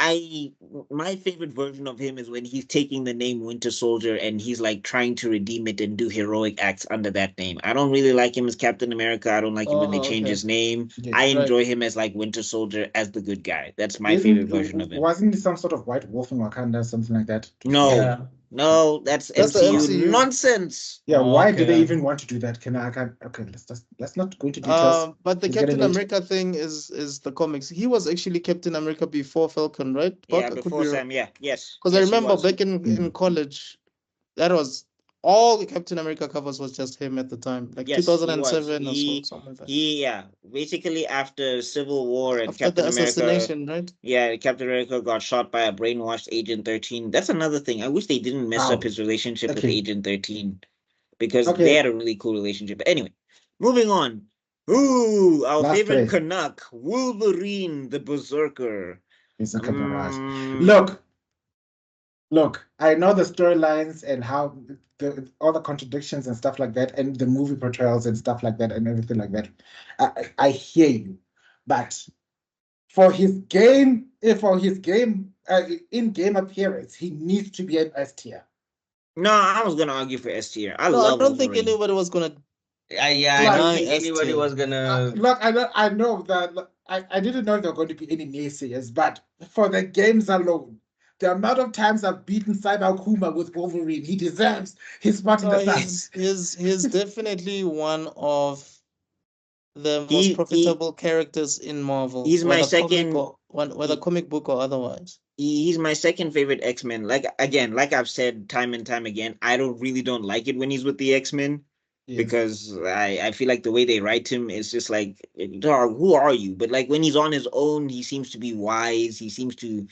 my favorite version of him is when he's taking the name Winter Soldier and he's like trying to redeem it and do heroic acts under that name. I don't really like him as Captain America. I don't like him when they change his name. Yeah, I enjoy him as like Winter Soldier, as the good guy. That's my Isn't- favorite version of him. Wasn't he some sort of white wolf in Wakanda, something like that? No, Yeah. no, that's That's the MCU MCU. nonsense. Yeah, Oh, why do they okay. even want to do that? Okay, let's not go into details. But the It's getting Captain late. America thing is the comics. He was actually Captain America before Falcon, right? Yeah, I could before be wrong. Sam. Yeah, yes. Because I Yes, he remember was. back in college, that was all the Captain America covers was just him at the time, like Yes, he was. 2007 or so, something like that. Yeah, basically after Civil War and After Captain the America. assassination, right? Yeah, Captain America got shot by a brainwashed Agent 13. That's another thing. I wish they didn't mess up his relationship with Okay. Agent 13, because Okay. they had a really cool relationship. But anyway, moving on. Ooh, our Last favorite three. Canuck, Wolverine the Berserker. It's a Look, I know the storylines and how all the contradictions and stuff like that, and the movie portrayals and stuff like that, and everything like that. I hear you, but for his game, in-game appearance, he needs to be an S tier. No, I was gonna argue for S tier. I No, love I don't think Wolverine. anybody was gonna. I Like, don't think S anybody tier. was gonna. Look, I know that. I didn't know there were going to be any naysayers, but for the games alone, the amount of times I've beaten Cyber Kuma with Wolverine, he deserves his spot in the sun. He's definitely one of the most He- profitable characters in Marvel. He's my whether second- whether comic book or otherwise. He's my second favorite X-Men. Like I've said time and time again, I really don't like it when he's with the X-Men. Yes. Because I feel like the way they write him is just like, dog, who are you? But like when he's on his own, he seems to be wise. He seems to,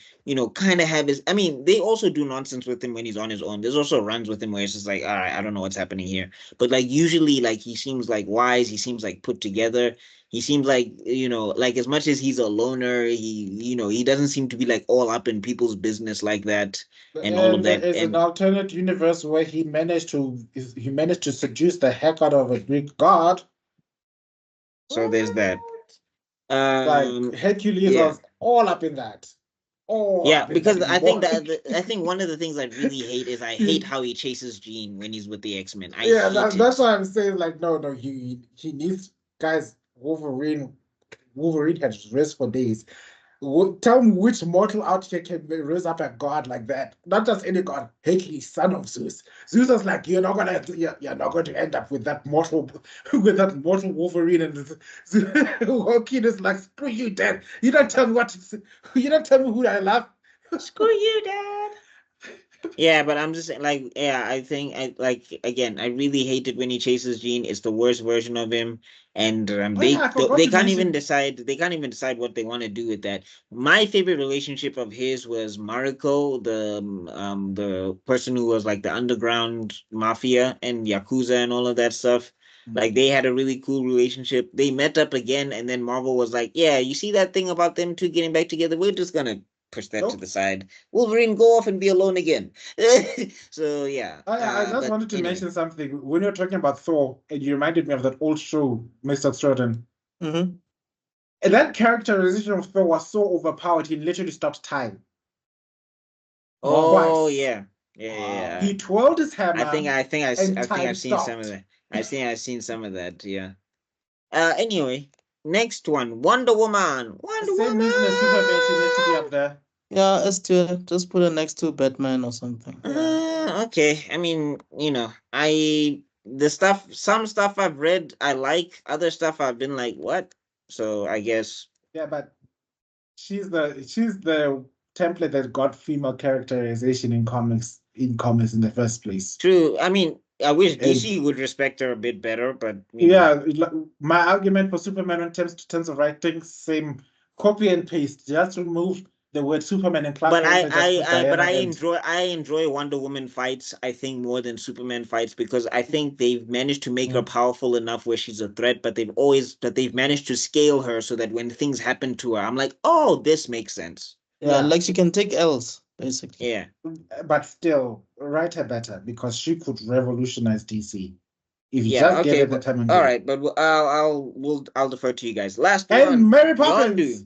kind of have his. I mean, they also do nonsense with him when he's on his own. There's also runs with him where it's just like, all right, I don't know what's happening here. But like usually, like he seems like wise. He seems like put together. He seems like, like as much as he's a loner, he doesn't seem to be like all up in people's business like that. And all of that. It's an alternate universe where he managed to seduce the heck out of a Greek god. So there's that. Like Hercules was all up in that. Because I think I think one of the things I really hate is I hate how he chases Jean when he's with the X-Men. That's why I'm saying like no, he needs guys. Wolverine has risen for days. Tell me which mortal out here can raise up a god like that? Not just any god, Hercules, son of Zeus. Zeus was like, you're not going to end up with that mortal Wolverine. And Hercules is like, screw you, Dad. You don't tell me who I love. Screw you, Dad. Yeah, but I'm just like, yeah, I think I like again. I really hate it when he chases Jean. It's the worst version of him, and I forgot they to can't even mention. decide. They can't even decide what they want to do with that. My favorite relationship of his was Mariko, the person who was like the underground mafia and yakuza and all of that stuff. Like they had a really cool relationship. They met up again, and then Marvel was like, "Yeah, you see that thing about them two getting back together? We're just gonna push that to Nope. the side. Wolverine, go off and be alone again." So yeah. I just but wanted to anyway. mention something. When you're talking about Thor, and you reminded me of that old show, Mr. Extraordinary. Mm-hmm. And that characterization of Thor was so overpowered, he literally stopped time. Oh Twice. yeah. Yeah. He twirled his hammer, and I think time I've seen some of stopped. that. I've seen some of that. Yeah. Anyway, next one, Wonder Woman. Wonder Same reason as Superman, she needs to be up Woman. there. Yeah, let's just put her next to Batman or something. Okay. I mean, some stuff I've read I like, other stuff I've been like, what? So I guess. Yeah, but she's the template that got female characterization in comics in the first place. True. I mean, I wish And DC would respect her a bit better, but yeah, my argument for Superman in terms of writing, same copy and paste. Just remove the word Superman and Clark But Kent and just put Diana and I enjoy Wonder Woman fights, I think, more than Superman fights, because I think they've managed to make her powerful enough where she's a threat, but they've managed to scale her so that when things happen to her, I'm like, oh, this makes sense. Yeah, like she can take L's, basically. Yeah. but still write her better because she could revolutionize DC if you Yeah, just gave okay, her the but time and all go. right, but I'll defer to you guys. Last And one, Mary Poppins.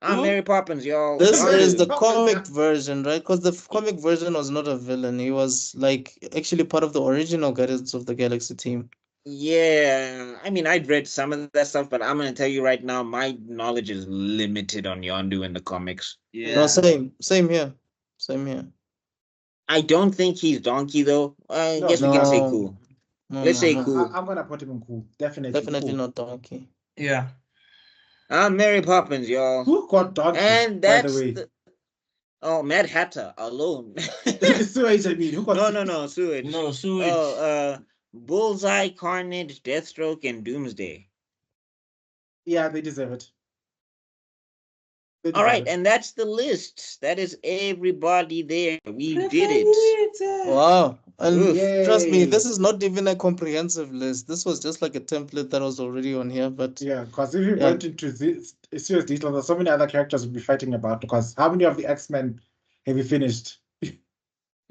Yondu. Mary Poppins, y'all. This is the Poppins, comic yeah. version, right? Because the comic version was not a villain. He was like actually part of the original Guardians of the Galaxy team. Yeah, I mean, I'd read some of that stuff, but I'm gonna tell you right now, my knowledge is limited on Yondu in the comics. No, same here. Same here. I don't think he's Donkey though. I No, guess we can say No, cool. no, Let's no, say no. cool. I'm gonna put him in cool. Definitely Definitely cool. not Donkey. Yeah. Mary Poppins, y'all. Who got Donkey, And by the that's way? oh, Mad Hatter alone. Sewage, I mean, who got No, sewage. No, sewage. Oh, Bullseye, Carnage, Deathstroke, and Doomsday. Yeah, they deserve it. All right, and that's the list. That is everybody there. We did it. Wow. And Yay. trust me, this is not even a comprehensive list. This was just like a template that was already on here. But yeah, because if you went into this serious detail, there's so many other characters we'll be fighting about. Because how many of the X-Men have you finished?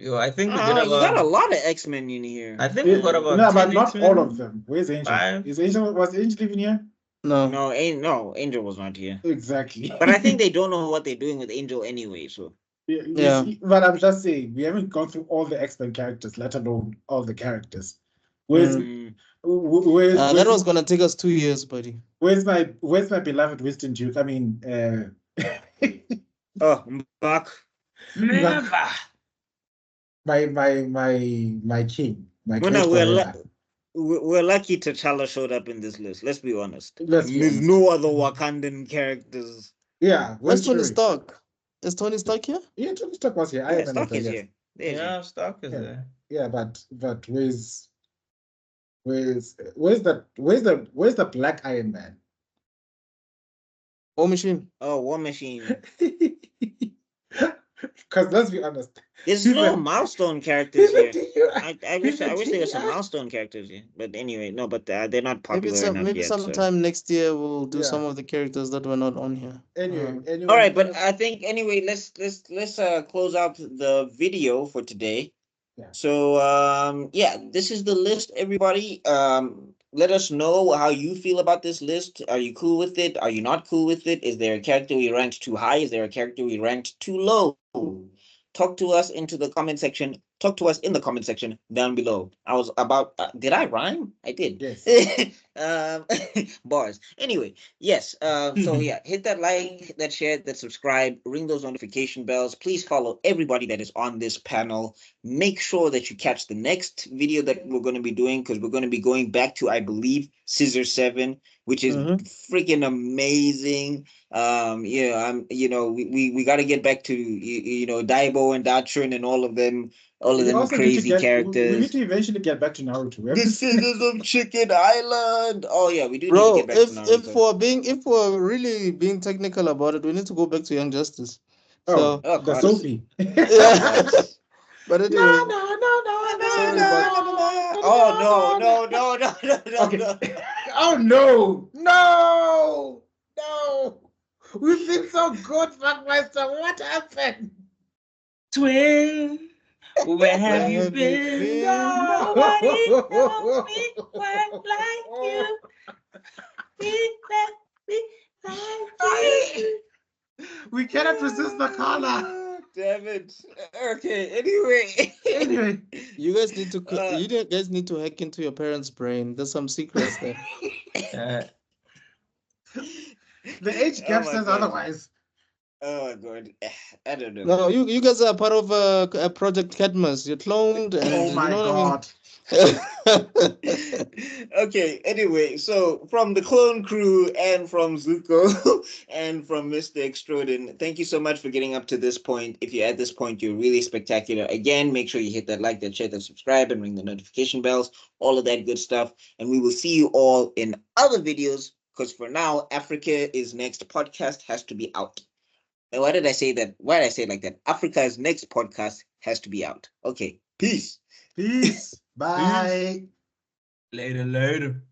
Yo, I think we did You got a lot of X-Men in here. I think we got about no, 10 but not X-Men. all of them. Where's Angel? Was Angel even here? no, Angel was not here. Exactly. But I think they don't know what they're doing with Angel anyway. So yeah. But I'm just saying we haven't gone through all the X-Men characters, let alone all the characters. Where's that was gonna take us 2 years, buddy. Where's my beloved Winston Duke? I mean, oh, Buck. Never. My king. We're lucky T'Challa showed up in this list. Let's be honest. There's no other Wakandan characters. Yeah, where's Tony Stark? Is Tony Stark here? Yeah, Tony Stark was here. Yeah, Stark is here. Yeah, Stark is there. Yeah, but where's the Black Iron Man? War Machine. Oh, War Machine. Because let's be honest, there's no milestone characters here. I wish there were some milestone characters here. But anyway, no, but they're not popular maybe sometime next year we'll do some of the characters that were not on here. Anyway, all right, but I think anyway, let's close out the video for today. Yeah. So this is the list, everybody. Let us know how you feel about this list. Are you cool with it? Are you not cool with it? Is there a character we ranked too high? Is there a character we ranked too low? Talk to us in the comment section down below. I was about did I rhyme? I did. Yes. Bars. Anyway, yes. So yeah, hit that like, that share, that subscribe, ring those notification bells. Please follow everybody that is on this panel. Make sure that you catch the next video that we're going to be doing, because we're going to be going back to, I believe, Scissor 7, which is freaking amazing. We got to get back to Daibo and Dachshund and all of them crazy characters. We need to eventually get back to Naruto. The Scissors of Chicken Island. Oh yeah, we do need to get back to Naruto. If we're really being technical about it, we need to go back to Young Justice. Oh, the Sophie. Yeah. But anyway. No. Okay. Oh no. We've been so good, Fuckmaster. What happened? Twin, where have you been? Nobody knows me quite like you. We cannot resist the color. Damn it. Okay, anyway. You guys need to hack into your parents' brain. There's some secrets there. The age gap says otherwise. Oh god, I don't know. No, you guys are part of a Project Cadmus. You're cloned. And, oh my god. Okay, anyway, so from the clone crew and from Zuko and from Mr. Extraordin, thank you so much for getting up to this point. If you're at this point, you're really spectacular. Again, make sure you hit that like, that share, that subscribe, and ring the notification bells, all of that good stuff. And we will see you all in other videos, because for now, Africa is Next podcast has to be out. And why did I say that? Why did I say it like that? Africa's Next podcast has to be out. Okay, peace. Bye. Later.